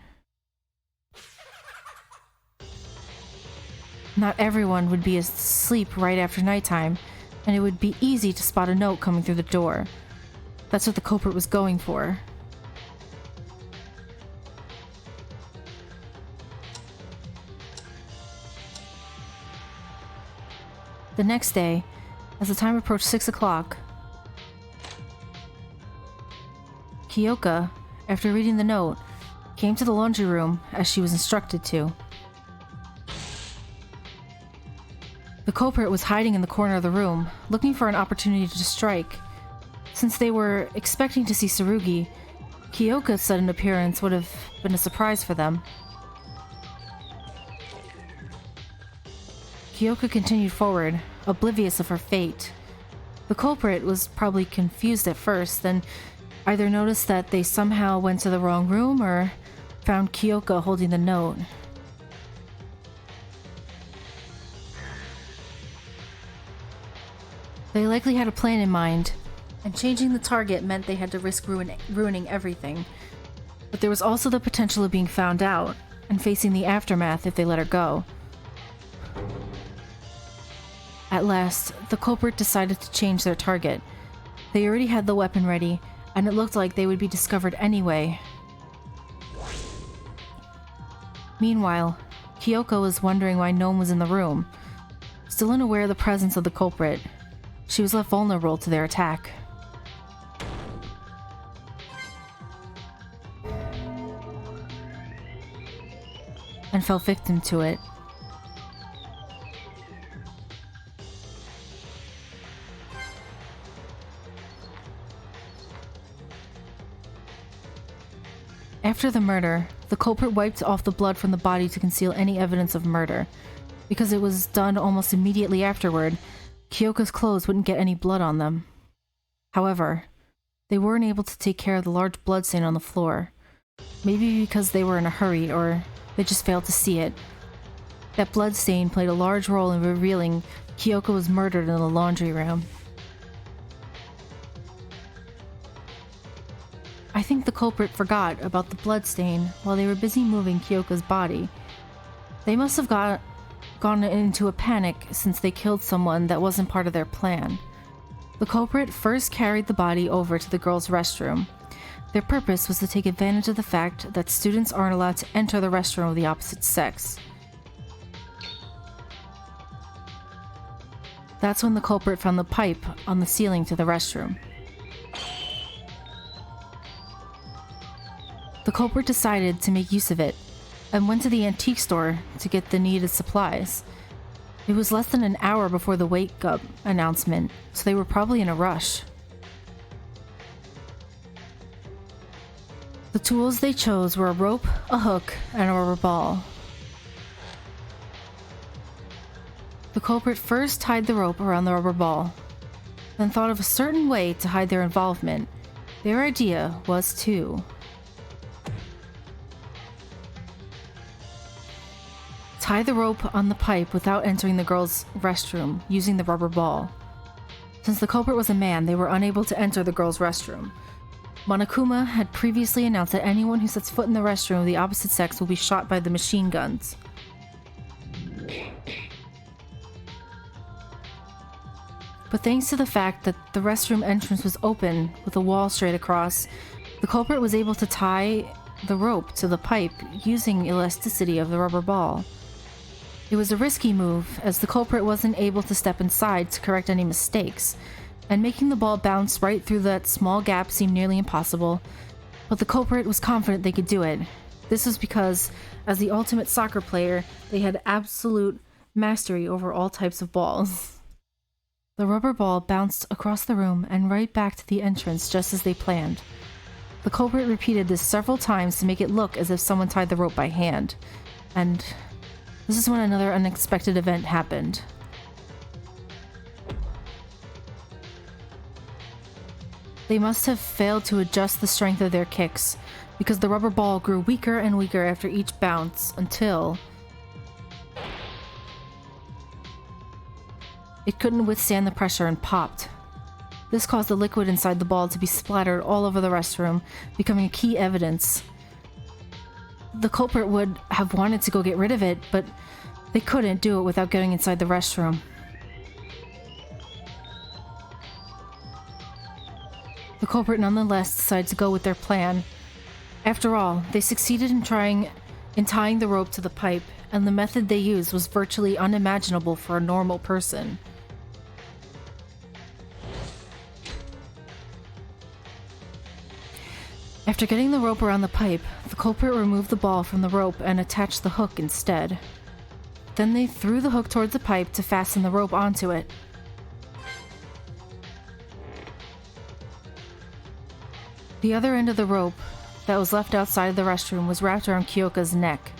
Not everyone would be asleep right after nighttime, and it would be easy to spot a note coming through the door. That's what the culprit was going for. The next day, as the time approached 6 o'clock, Kyoka, after reading the note, came to the laundry room as she was instructed to. The culprit was hiding in the corner of the room, looking for an opportunity to strike. Since they were expecting to see Tsurugi, Kyoka's sudden appearance would have been a surprise for them. Kyoka continued forward, oblivious of her fate. The culprit was probably confused at first, then either noticed that they somehow went to the wrong room or found Kyoka holding the note. They likely had a plan in mind, and changing the target meant they had to risk ruining everything. But there was also the potential of being found out and facing the aftermath if they let her go. At last, the culprit decided to change their target. They already had the weapon ready, and it looked like they would be discovered anyway. Meanwhile, Kyoko was wondering why no one was in the room. Still unaware of the presence of the culprit, she was left vulnerable to their attack. And fell victim to it. After the murder, the culprit wiped off the blood from the body to conceal any evidence of murder. Because it was done almost immediately afterward, Kyoko's clothes wouldn't get any blood on them. However, they weren't able to take care of the large blood stain on the floor. Maybe because they were in a hurry, or they just failed to see it. That blood stain played a large role in revealing Kyoko was murdered in the laundry room. I think the culprit forgot about the blood stain while they were busy moving Kyoko's body. They must have gone into a panic since they killed someone that wasn't part of their plan. The culprit first carried the body over to the girls' restroom. Their purpose was to take advantage of the fact that students aren't allowed to enter the restroom of the opposite sex. That's when the culprit found the pipe on the ceiling to the restroom. The culprit decided to make use of it and went to the antique store to get the needed supplies. It was less than an hour before the wake up announcement, so they were probably in a rush. The tools they chose were a rope, a hook, and a rubber ball. The culprit first tied the rope around the rubber ball, then thought of a certain way to hide their involvement. Their idea was to tie the rope on the pipe without entering the girls' restroom using the rubber ball. Since the culprit was a man, they were unable to enter the girls' restroom. Monokuma had previously announced that anyone who sets foot in the restroom of the opposite sex will be shot by the machine guns. But thanks to the fact that the restroom entrance was open with a wall straight across, the culprit was able to tie the rope to the pipe using elasticity of the rubber ball. It was a risky move, as the culprit wasn't able to step inside to correct any mistakes, and making the ball bounce right through that small gap seemed nearly impossible, but the culprit was confident they could do it. This was because, as the ultimate soccer player, they had absolute mastery over all types of balls. The rubber ball bounced across the room and right back to the entrance just as they planned. The culprit repeated this several times to make it look as if someone tied the rope by hand, and this is when another unexpected event happened. They must have failed to adjust the strength of their kicks, because the rubber ball grew weaker and weaker after each bounce until it couldn't withstand the pressure and popped. This caused the liquid inside the ball to be splattered all over the restroom, becoming a key evidence. The culprit would have wanted to go get rid of it, but They couldn't do it without getting inside the restroom. The culprit nonetheless decided to go with their plan. After all, they succeeded in tying the rope to the pipe, and the method they used was virtually unimaginable for a normal person. After getting the rope around the pipe, the culprit removed the ball from the rope and attached the hook instead. Then they threw the hook towards the pipe to fasten the rope onto it. The other end of the rope that was left outside of the restroom was wrapped around Kyoka's neck.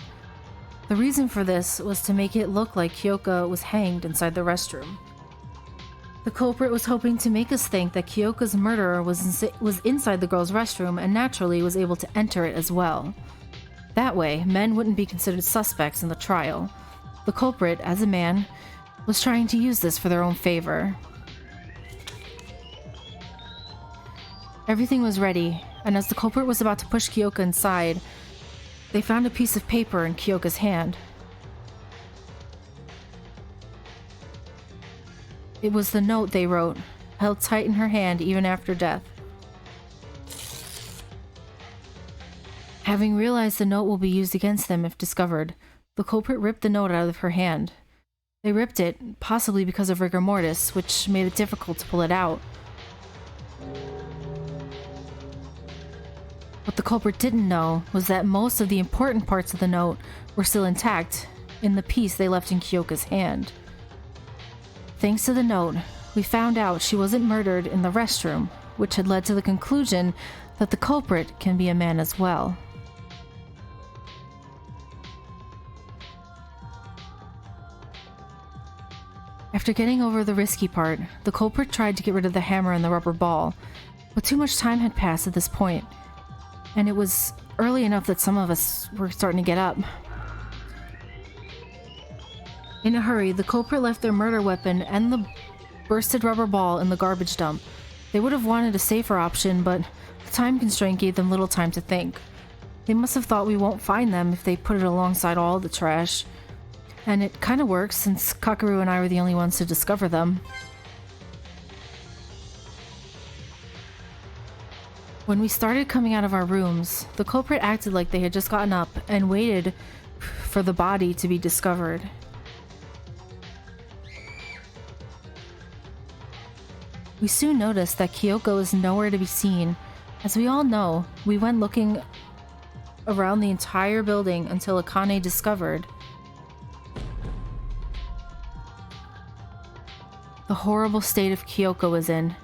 The reason for this was to make it look like Kyoka was hanged inside the restroom. The culprit was hoping to make us think that Kyoka's murderer was inside the girl's restroom and naturally was able to enter it as well. That way, men wouldn't be considered suspects in the trial. The culprit, as a man, was trying to use this for their own favor. Everything was ready, and as the culprit was about to push Kyoka inside, they found a piece of paper in Kyoka's hand. It was the note they wrote, held tight in her hand even after death. Having realized the note will be used against them if discovered, the culprit ripped the note out of her hand. They ripped it, possibly because of rigor mortis, which made it difficult to pull it out. What the culprit didn't know was that most of the important parts of the note were still intact in the piece they left in Kyoka's hand. Thanks to the note, we found out she wasn't murdered in the restroom, which had led to the conclusion that the culprit can be a man as well. After getting over the risky part, the culprit tried to get rid of the hammer and the rubber ball, but too much time had passed at this point, and it was early enough that some of us were starting to get up. In a hurry, the culprit left their murder weapon and the bursted rubber ball in the garbage dump. They would have wanted a safer option, but the time constraint gave them little time to think. They must have thought we won't find them if they put it alongside all the trash. And it kinda works, since Kakaru and I were the only ones to discover them. When we started coming out of our rooms, the culprit acted like they had just gotten up and waited for the body to be discovered. We soon noticed that Kyoko was nowhere to be seen. As we all know, we went looking around the entire building until Akane discovered the horrible state of Kyoko was in.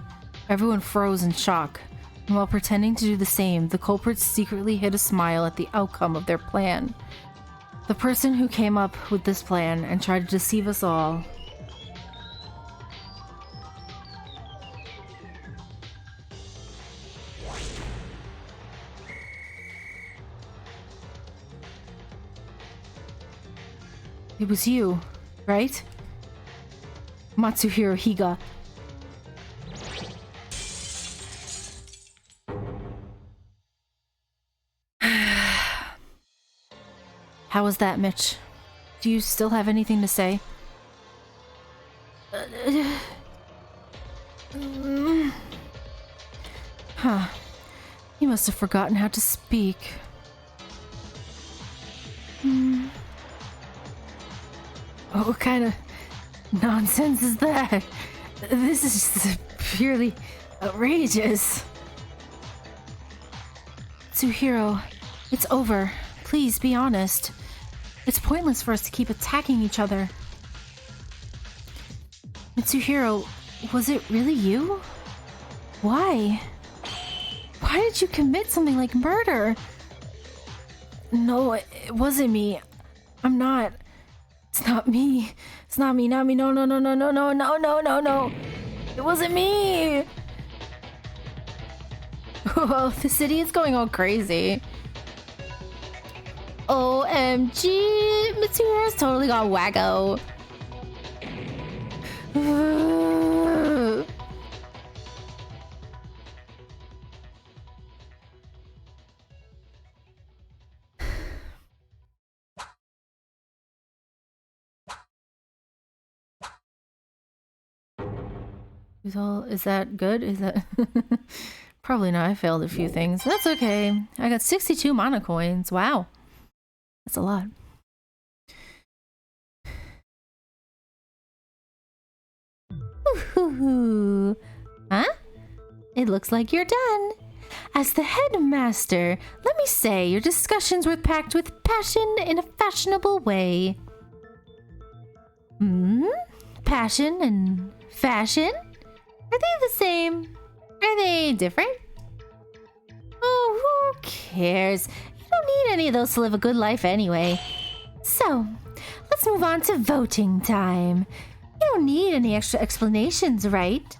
Everyone froze in shock, and while pretending to do the same, the culprits secretly hid a smile at the outcome of their plan. The person who came up with this plan and tried to deceive us all . It was you, right? Matsuhiro Higa. How was that, Mitch? Do you still have anything to say? Huh. He must have forgotten how to speak. What kind of nonsense is that? This is just purely outrageous. Tsuhiro, it's over. Please be honest. It's pointless for us to keep attacking each other. Mitsuhiro, was it really you? Why? Why did you commit something like murder? No, it wasn't me. I'm not. It's not me. It's not me, not me. No, no, no, no, no, no, no, no, no, no. It wasn't me. Oh, the city is going all crazy. OMG, Mitsuhiro's totally got wacko. Is that good? Is that... Probably not. I failed a few things. That's okay. I got 62 mana coins. Wow. That's a lot. Ooh. Huh? It looks like you're done. As the headmaster, let me say your discussions were packed with passion in a fashionable way. Passion and fashion? Are they the same? Are they different? Oh, who cares? You don't need any of those to live a good life anyway. So, let's move on to voting time. You don't need any extra explanations, right?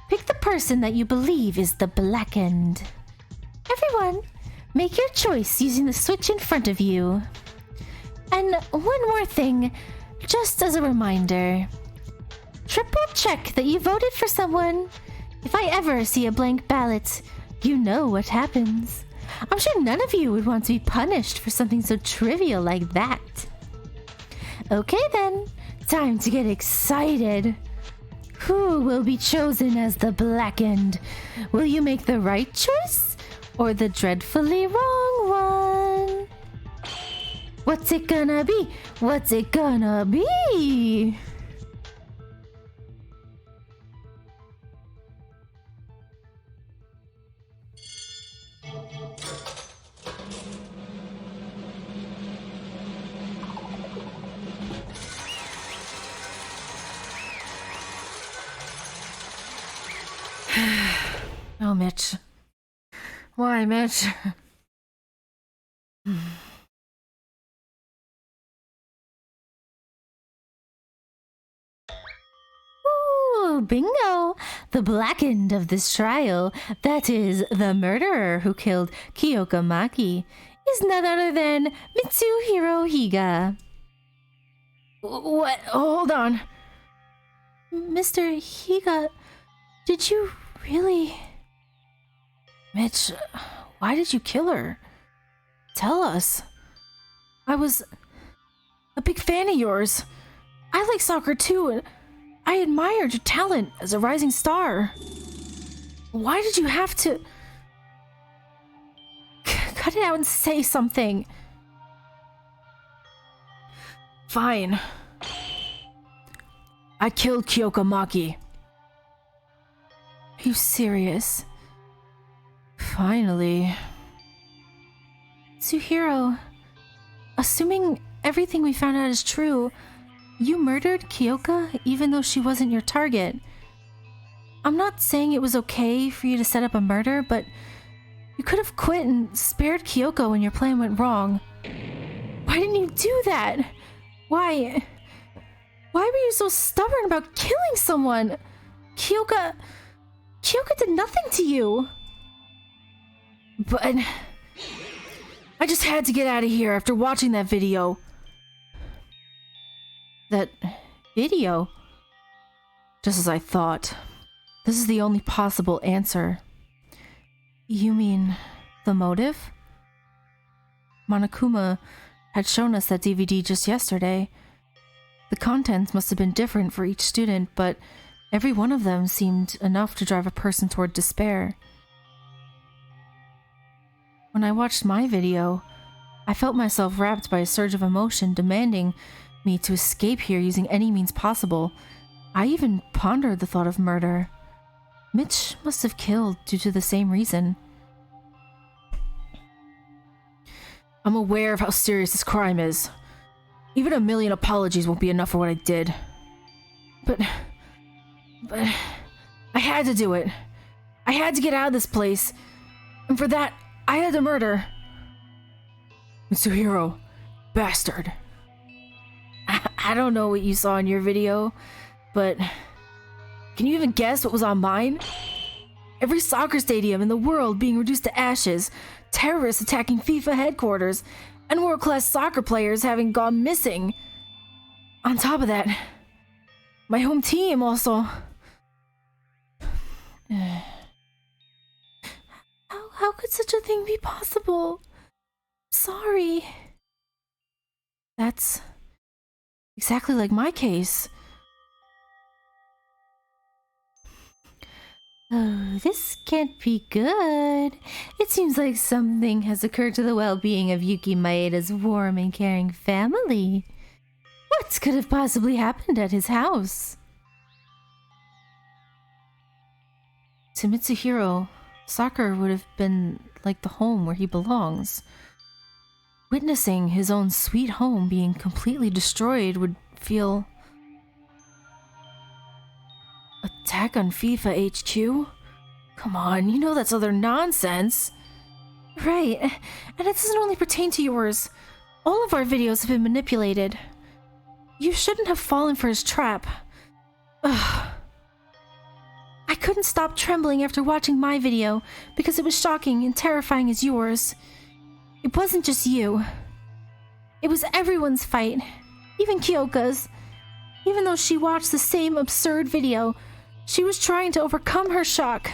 Pick the person that you believe is the blackened. Everyone, make your choice using the switch in front of you. And one more thing, just as a reminder. Triple check that you voted for someone. If I ever see a blank ballot, you know what happens. I'm sure none of you would want to be punished for something so trivial like that. Okay then, time to get excited. Who will be chosen as the blackened? Will you make the right choice or the dreadfully wrong one? What's it gonna be? What's it gonna be? Oh, Mitch. Why, Mitch? Ooh, bingo! The blackened of this trial, that is, the murderer who killed Kyoka Maki, is none other than Mitsuhiro Higa. What? Hold on. Mr. Higa, did you really... Mitch, why did you kill her? Tell us. I was a big fan of yours. I like soccer too, and I admired your talent as a rising star. Why did you have to... Cut it out and say something. Fine. I killed Kyoka Maki. Are you serious? Finally. Tsuhiro, assuming everything we found out is true, you murdered Kyoka even though she wasn't your target. I'm not saying it was okay for you to set up a murder, but you could have quit and spared Kyoka when your plan went wrong. Why didn't you do that? Why were you so stubborn about killing someone? Kyoka did nothing to you. But I just had to get out of here after watching that video. That video? Just as I thought. This is the only possible answer. You mean the motive? Monokuma had shown us that DVD just yesterday. The contents must have been different for each student, but every one of them seemed enough to drive a person toward despair. When I watched my video, I felt myself wrapped by a surge of emotion demanding me to escape here using any means possible. I even pondered the thought of murder. Mitch must have killed due to the same reason. I'm aware of how serious this crime is. Even a million apologies won't be enough for what I did. But I had to do it. I had to get out of this place. And for that, I had to murder. Mitsuhiro, bastard. I don't know what you saw in your video, but can you even guess what was on mine? Every soccer stadium in the world being reduced to ashes, terrorists attacking FIFA headquarters, and world-class soccer players having gone missing. On top of that, my home team also... How could such a thing be possible? Sorry. That's exactly like my case. Oh, this can't be good. It seems like something has occurred to the well-being of Yuki Maeda's warm and caring family. What could have possibly happened at his house? To Mitsuhiro, soccer would have been like the home where he belongs. Witnessing his own sweet home being completely destroyed would feel... Attack on FIFA HQ? Come on, you know that's other nonsense. Right, and it doesn't only pertain to yours. All of our videos have been manipulated. You shouldn't have fallen for his trap. Ugh. I couldn't stop trembling after watching my video because it was shocking and terrifying as yours. It wasn't just you. It was everyone's fight, even Kyoka's. Even though she watched the same absurd video, she was trying to overcome her shock.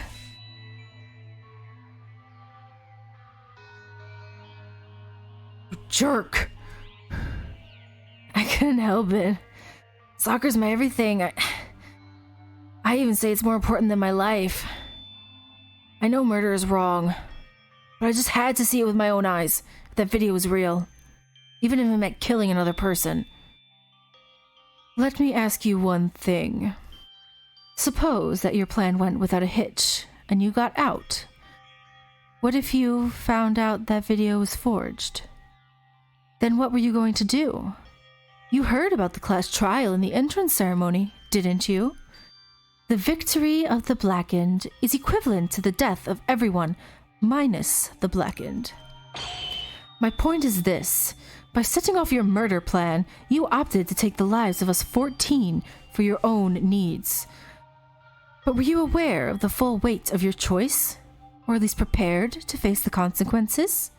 Jerk. I couldn't help it. Soccer's my everything. I even say it's more important than my life. I know murder is wrong, but I just had to see it with my own eyes. That video was real. Even if it meant killing another person. Let me ask you one thing. Suppose that your plan went without a hitch, and you got out. What if you found out that video was forged? Then what were you going to do? You heard about the class trial and the entrance ceremony, didn't you? The victory of the blackened is equivalent to the death of everyone, minus the blackened. My point is this. By setting off your murder plan, you opted to take the lives of us 14 for your own needs. But were you aware of the full weight of your choice? Or at least prepared to face the consequences?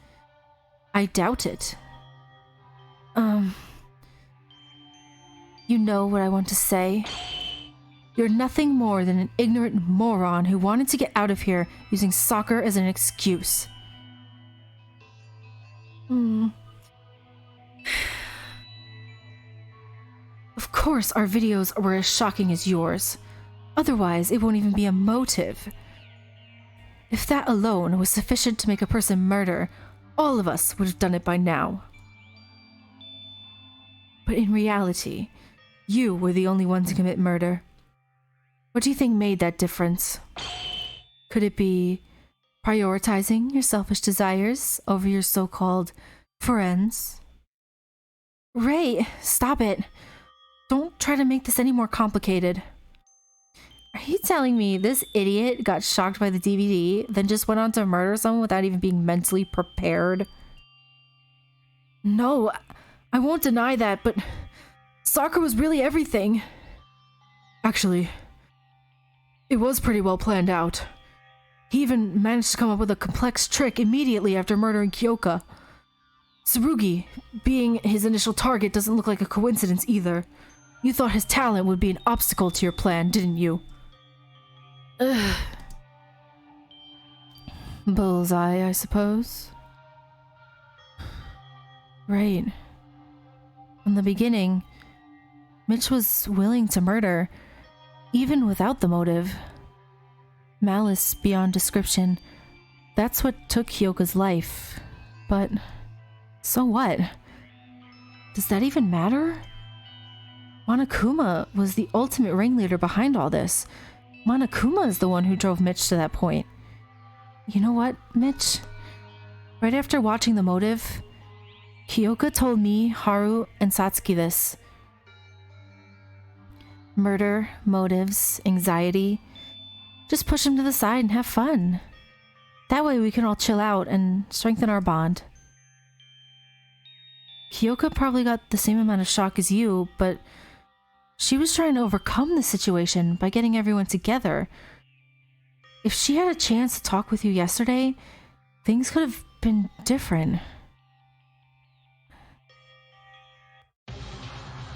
I doubt it. You know what I want to say? You're nothing more than an ignorant moron who wanted to get out of here using soccer as an excuse. Of course our videos were as shocking as yours. Otherwise, it won't even be a motive. If that alone was sufficient to make a person murder, all of us would have done it by now. But in reality, you were the only one to commit murder. What do you think made that difference? Could it be prioritizing your selfish desires over your so-called friends? Ray, stop it. Don't try to make this any more complicated. Are you telling me this idiot got shocked by the DVD, then just went on to murder someone without even being mentally prepared? No, I won't deny that, but soccer was really everything. Actually, it was pretty well planned out. He even managed to come up with a complex trick immediately after murdering Kyoka. Tsurugi, being his initial target, doesn't look like a coincidence either. You thought his talent would be an obstacle to your plan, didn't you? Ugh. Bullseye, I suppose. Right. From the beginning, Mitch was willing to murder, even without the motive. Malice beyond description. That's what took Kyoka's life. But so what? Does that even matter? Monokuma was the ultimate ringleader behind all this. Monokuma is the one who drove Mitch to that point. You know what, Mitch? Right after watching the motive, Kyoka told me, Haru, and Satsuki this. Murder, motives, anxiety. Just push them to the side and have fun. That way we can all chill out and strengthen our bond. Kyoka probably got the same amount of shock as you, but she was trying to overcome the situation by getting everyone together. If she had a chance to talk with you yesterday, things could have been different.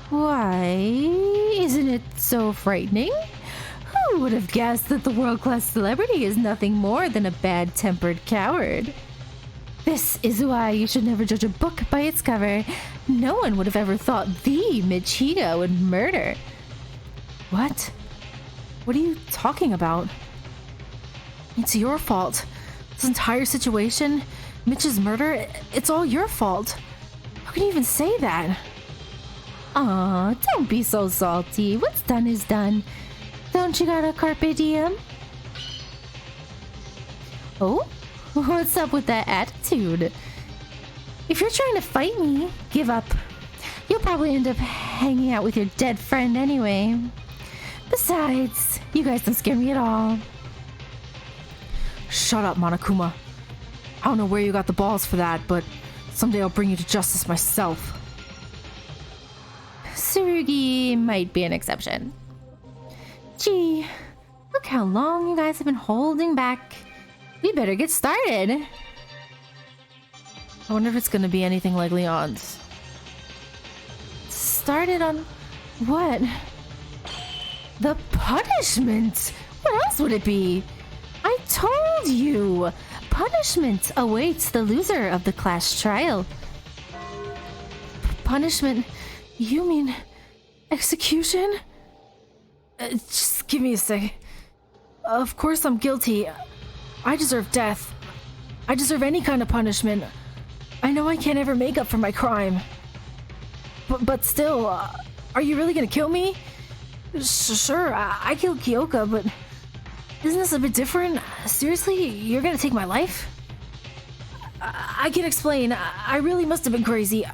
Why, isn't it so frightening? Who would have guessed that the world-class celebrity is nothing more than a bad-tempered coward? This is why you should never judge a book by its cover. No one would have ever thought the Michiko would murder. What? What are you talking about? It's your fault. This entire situation, Mitch's murder, it's all your fault. How can you even say that? Aw, don't be so salty. What's done is done. Don't you got a carpe diem? Oh? What's up with that attitude? If you're trying to fight me, give up. You'll probably end up hanging out with your dead friend anyway. Besides, you guys don't scare me at all. Shut up, Monokuma. I don't know where you got the balls for that, but someday I'll bring you to justice myself. Tsurugi might be an exception. Gee, look how long you guys have been holding back. We better get started. I wonder if it's gonna be anything like Leon's. Started on what? The punishment! What else would it be? I told you! Punishment awaits the loser of the class trial. Punishment? You mean execution? Just give me a sec. Of course I'm guilty. I deserve death. I deserve any kind of punishment. I know I can't ever make up for my crime. But still, are you really gonna kill me? Sure, I killed Kyoka, but isn't this a bit different? Seriously, you're gonna take my life? I can explain. I really must have been crazy.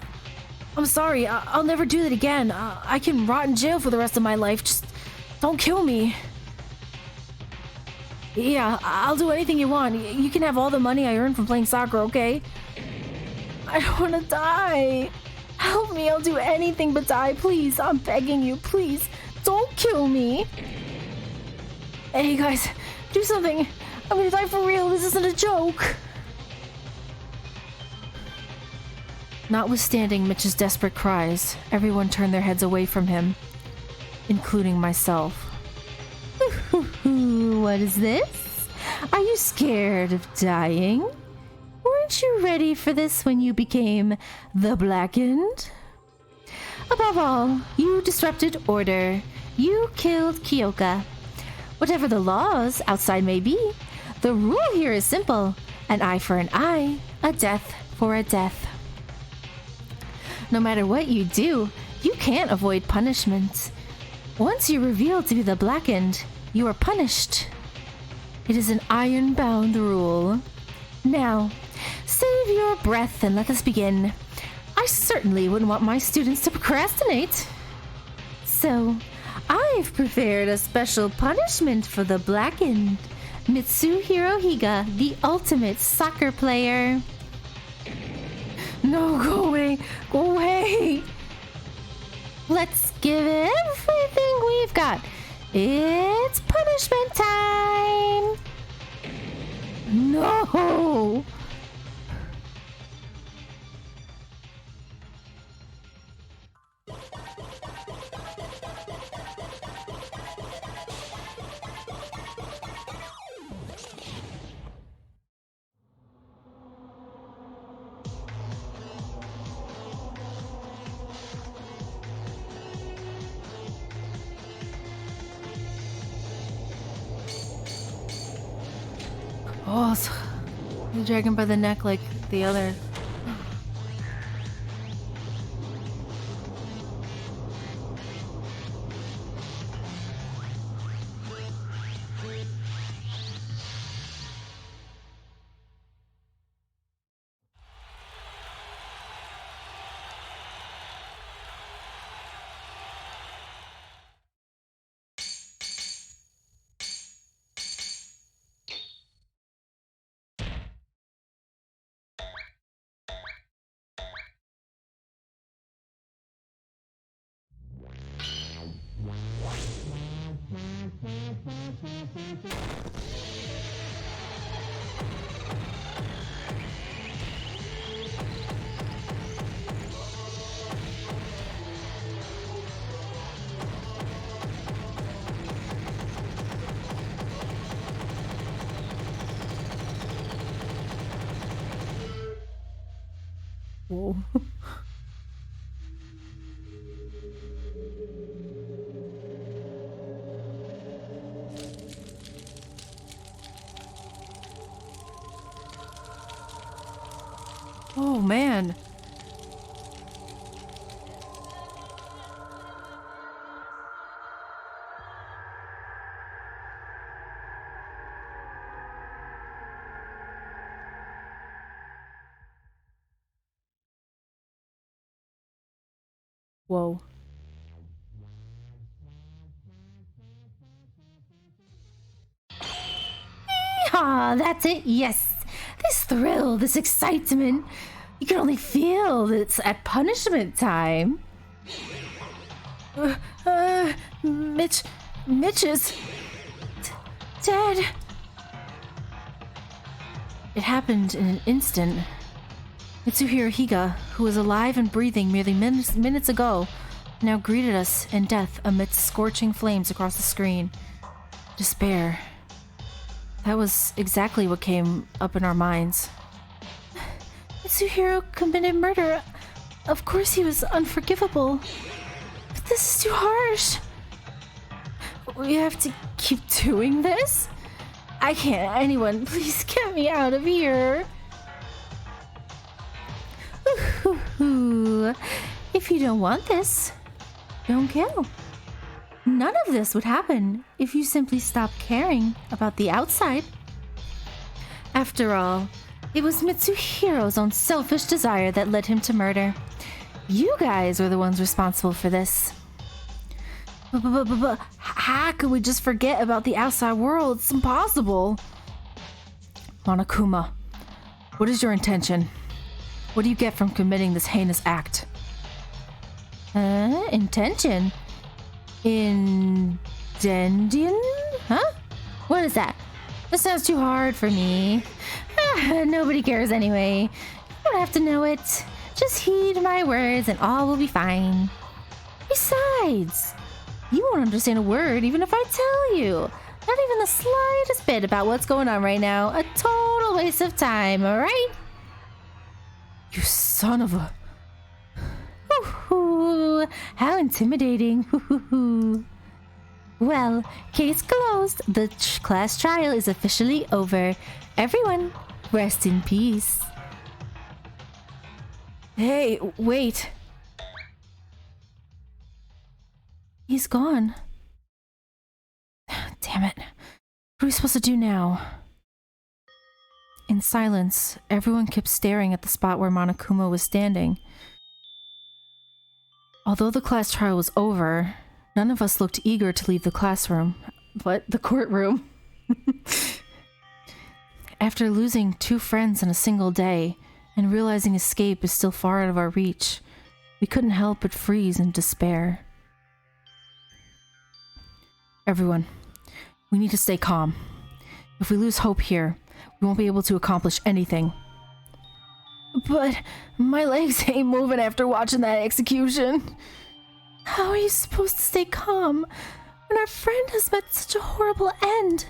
I'm sorry. I'll never do that again. I can rot in jail for the rest of my life. Just don't kill me. Yeah, I'll do anything you want. You can have all the money I earned from playing soccer, okay? I don't want to die. Help me. I'll do anything but die. Please, I'm begging you. Please, don't kill me. Hey, guys, do something. I'm gonna die for real. This isn't a joke. Notwithstanding Mitch's desperate cries, everyone turned their heads away from him, including myself. What is this? Are you scared of dying? Weren't you ready for this when you became the Blackened? Above all, you disrupted order. You killed Kyoka. Whatever the laws outside may be, the rule here is simple. An eye for an eye, a death for a death. No matter what you do, you can't avoid punishment. Once you're revealed to be the Blackened, you are punished. It is an iron-bound rule. Now, save your breath and let us begin. I certainly wouldn't want my students to procrastinate. So, I've prepared a special punishment for the Blackened. Mitsuhiro Higa, the ultimate soccer player. No, go away. Go away. Let's give it everything we've got. It's punishment time. No. Oh, you drag him by the neck like the other. Whoa. Oh, man. Whoa. Ah, that's it, yes. This thrill, this excitement. You can only feel that it's at punishment time. Mitch is dead. It happened in an instant. Mitsuhiro Higa, who was alive and breathing merely minutes ago, now greeted us in death amidst scorching flames across the screen. Despair. That was exactly what came up in our minds. Mitsuhiro committed murder. Of course he was unforgivable. But this is too harsh. We have to keep doing this? I can't. Anyone, please get me out of here. Ooh, if you don't want this, don't kill. None of this would happen if you simply stopped caring about the outside. After all, it was Mitsuhiro's own selfish desire that led him to murder. You guys were the ones responsible for this. But how could we just forget about the outside world? It's impossible. Monokuma, what is your intention? What do you get from committing this heinous act? Intention? Intention? Huh? What is that? This sounds too hard for me. Nobody cares anyway. You don't have to know it. Just heed my words and all will be fine. Besides, you won't understand a word even if I tell you. Not even the slightest bit about what's going on right now. A total waste of time, alright? You son of a... Ooh, how intimidating. Well, case closed. The class trial is officially over. Everyone, rest in peace. Hey, wait. He's gone. Damn it. What are we supposed to do now? In silence, everyone kept staring at the spot where Monokuma was standing. Although the class trial was over, none of us looked eager to leave the classroom, but the courtroom. After losing 2 friends in a single day, and realizing escape is still far out of our reach, we couldn't help but freeze in despair. Everyone, we need to stay calm. If we lose hope here, we won't be able to accomplish anything. But my legs ain't moving after watching that execution. How are you supposed to stay calm when our friend has met such a horrible end?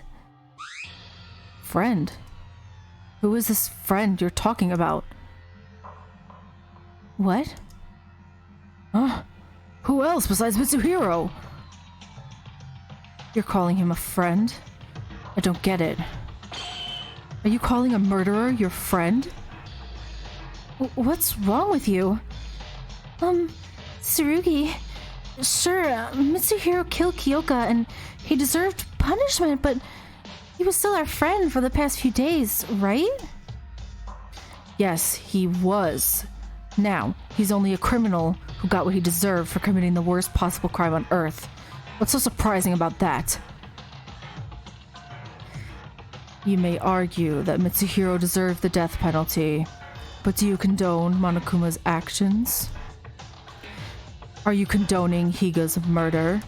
Friend? Who is this friend you're talking about? What? Huh? Who else besides Mitsuhiro? You're calling him a friend? I don't get it. Are you calling a murderer your friend? What's wrong with you? Tsurugi. Sure, Mitsuhiro killed Kyoka and he deserved punishment, but he was still our friend for the past few days, right? Yes, he was. Now, he's only a criminal who got what he deserved for committing the worst possible crime on Earth. What's so surprising about that? You may argue that Mitsuhiro deserved the death penalty, but do you condone Monokuma's actions? Are you condoning Higa's murder?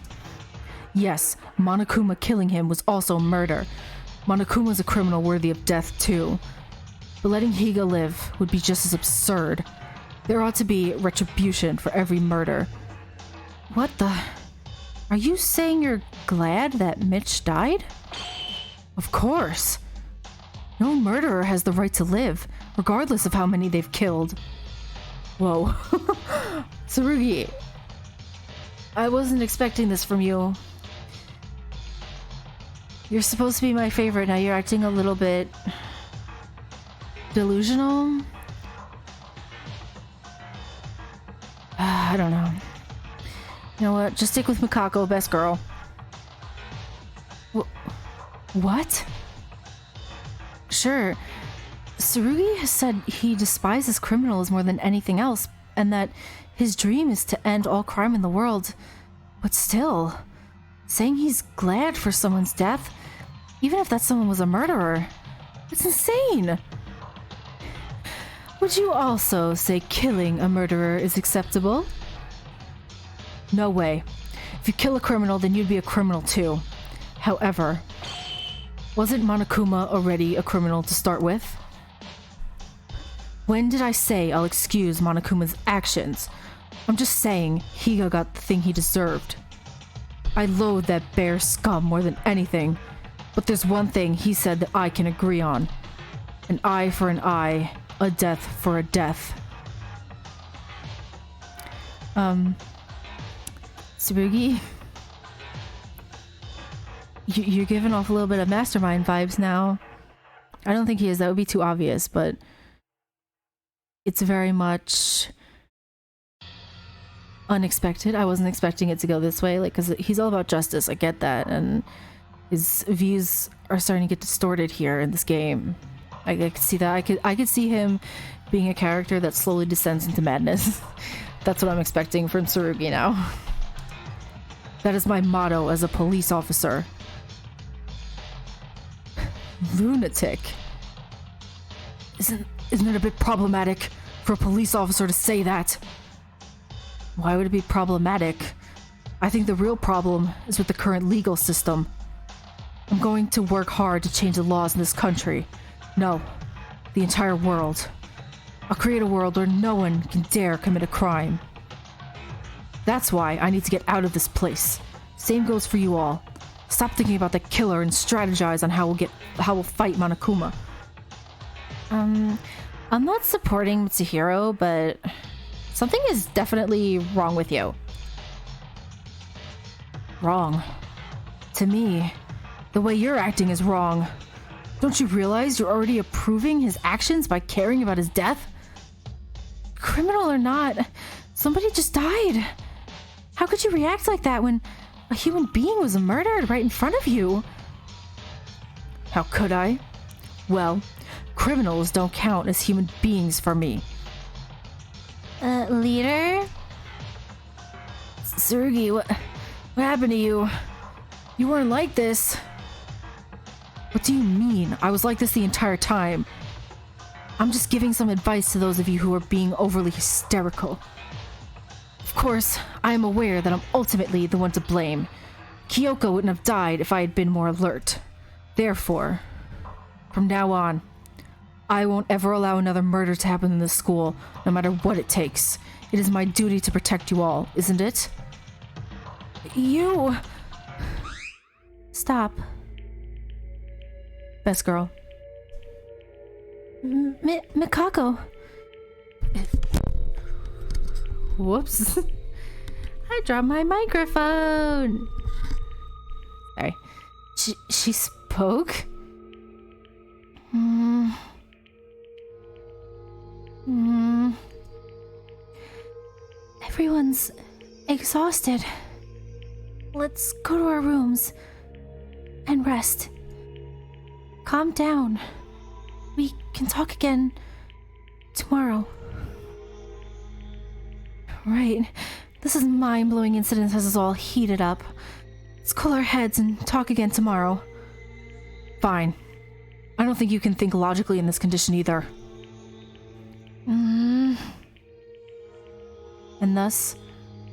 Yes, Monokuma killing him was also murder. Monokuma's a criminal worthy of death too. But letting Higa live would be just as absurd. There ought to be retribution for every murder. What the... Are you saying you're glad that Mitch died? Of course. No murderer has the right to live, regardless of how many they've killed. Whoa. Tsurugi, I wasn't expecting this from you. You're supposed to be my favorite, now you're acting a little bit... delusional? I don't know. You know what? Just stick with Mikako, best girl. What? Sure. Tsurugi has said he despises criminals more than anything else, and that his dream is to end all crime in the world. But still, saying he's glad for someone's death, even if that someone was a murderer, it's insane! Would you also say killing a murderer is acceptable? No way. If you kill a criminal, then you'd be a criminal too. However, wasn't Monokuma already a criminal to start with? When did I say I'll excuse Monokuma's actions? I'm just saying Higa got the thing he deserved. I loathe that bare scum more than anything, but there's one thing he said that I can agree on. An eye for an eye, a death for a death. Tsurugi? You're giving off a little bit of mastermind vibes now. I don't think he is, that would be too obvious, but it's very much unexpected. I wasn't expecting it to go this way, like, because he's all about justice, I get that, and his views are starting to get distorted here in this game. I could see that. I could see him being a character that slowly descends into madness. That's what I'm expecting from Tsurugi now. That is my motto as a police officer. Lunatic. Isn't it a bit problematic for a police officer to say that? Why would it be problematic? I think the real problem is with the current legal system. I'm going to work hard to change the laws in this country. No, the entire world. I'll create a world where no one can dare commit a crime. That's why I need to get out of this place. Same goes for you all. Stop thinking about the killer and strategize on how we'll fight Monokuma. I'm not supporting Mitsuhiro, but something is definitely wrong with you. Wrong. To me, the way you're acting is wrong. Don't you realize you're already approving his actions by caring about his death? Criminal or not, somebody just died. How could you react like that when a human being was murdered right in front of you? How could I? Well, criminals don't count as human beings for me. Leader? Tsurugi, what happened to you? You weren't like this. What do you mean? I was like this the entire time. I'm just giving some advice to those of you who are being overly hysterical. Of course, I am aware that I'm ultimately the one to blame. Kyoko wouldn't have died if I had been more alert. Therefore, from now on, I won't ever allow another murder to happen in this school, no matter what it takes. It is my duty to protect you all, isn't it? You... Stop. Best girl. Mikako. Whoops. I dropped my microphone. Sorry. She spoke? Everyone's exhausted. Let's go to our rooms and rest. Calm down. We can talk again tomorrow. Right. This is mind-blowing incident has us all heated up. Let's cool our heads and talk again tomorrow. Fine. I don't think you can think logically in this condition either. And thus,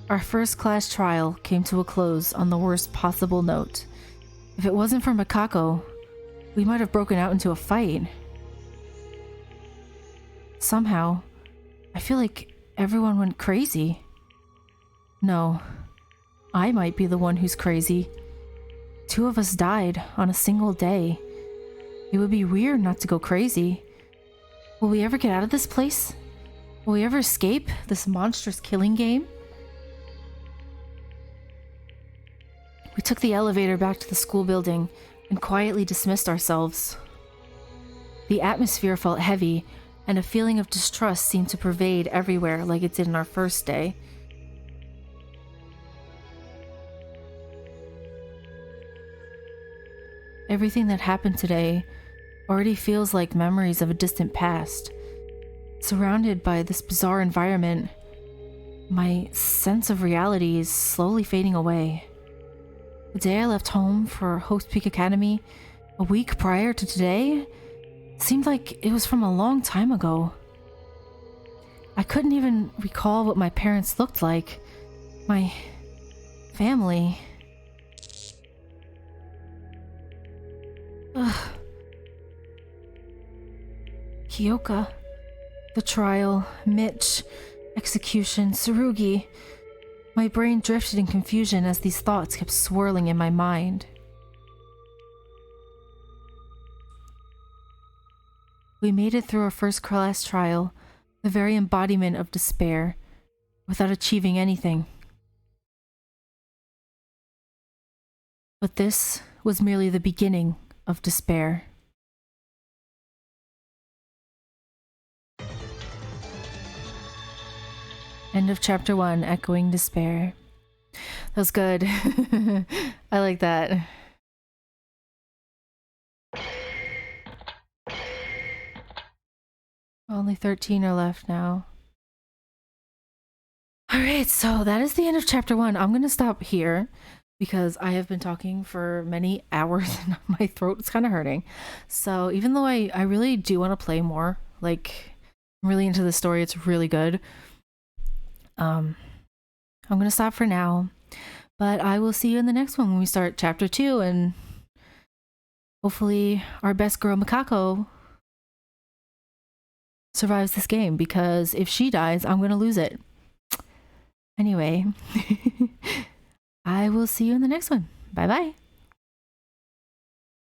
our first-class trial came to a close on the worst possible note. If it wasn't for Mikako, we might have broken out into a fight. Somehow, I feel like everyone went crazy. No, I might be the one who's crazy. 2 of us died on a single day. It would be weird not to go crazy. Will we ever get out of this place? Will we ever escape this monstrous killing game? We took the elevator back to the school building and quietly dismissed ourselves. The atmosphere felt heavy, and a feeling of distrust seemed to pervade everywhere like it did on our first day. Everything that happened today already feels like memories of a distant past. Surrounded by this bizarre environment, my sense of reality is slowly fading away. The day I left home for Host Peak Academy, a week prior to today, seemed like it was from a long time ago. I couldn't even recall what my parents looked like. My family. Ugh. Kyoka. The trial, Mitch, execution, Tsurugi. My brain drifted in confusion as these thoughts kept swirling in my mind. We made it through our first class trial, the very embodiment of despair, without achieving anything. But this was merely the beginning of despair. End of chapter 1, Echoing Despair. That was good. I like that. Only 13 are left now. Alright, so that is the end of chapter 1. I'm gonna stop here because I have been talking for many hours and my throat is kind of hurting. So even though I really do want to play more, like I'm really into the story, it's really good. I'm gonna stop for now, but I will see you in the next one when we start chapter 2, and hopefully our best girl Mikako survives this game, because if she dies, I'm gonna lose it. Anyway, I will see you in the next one. Bye bye.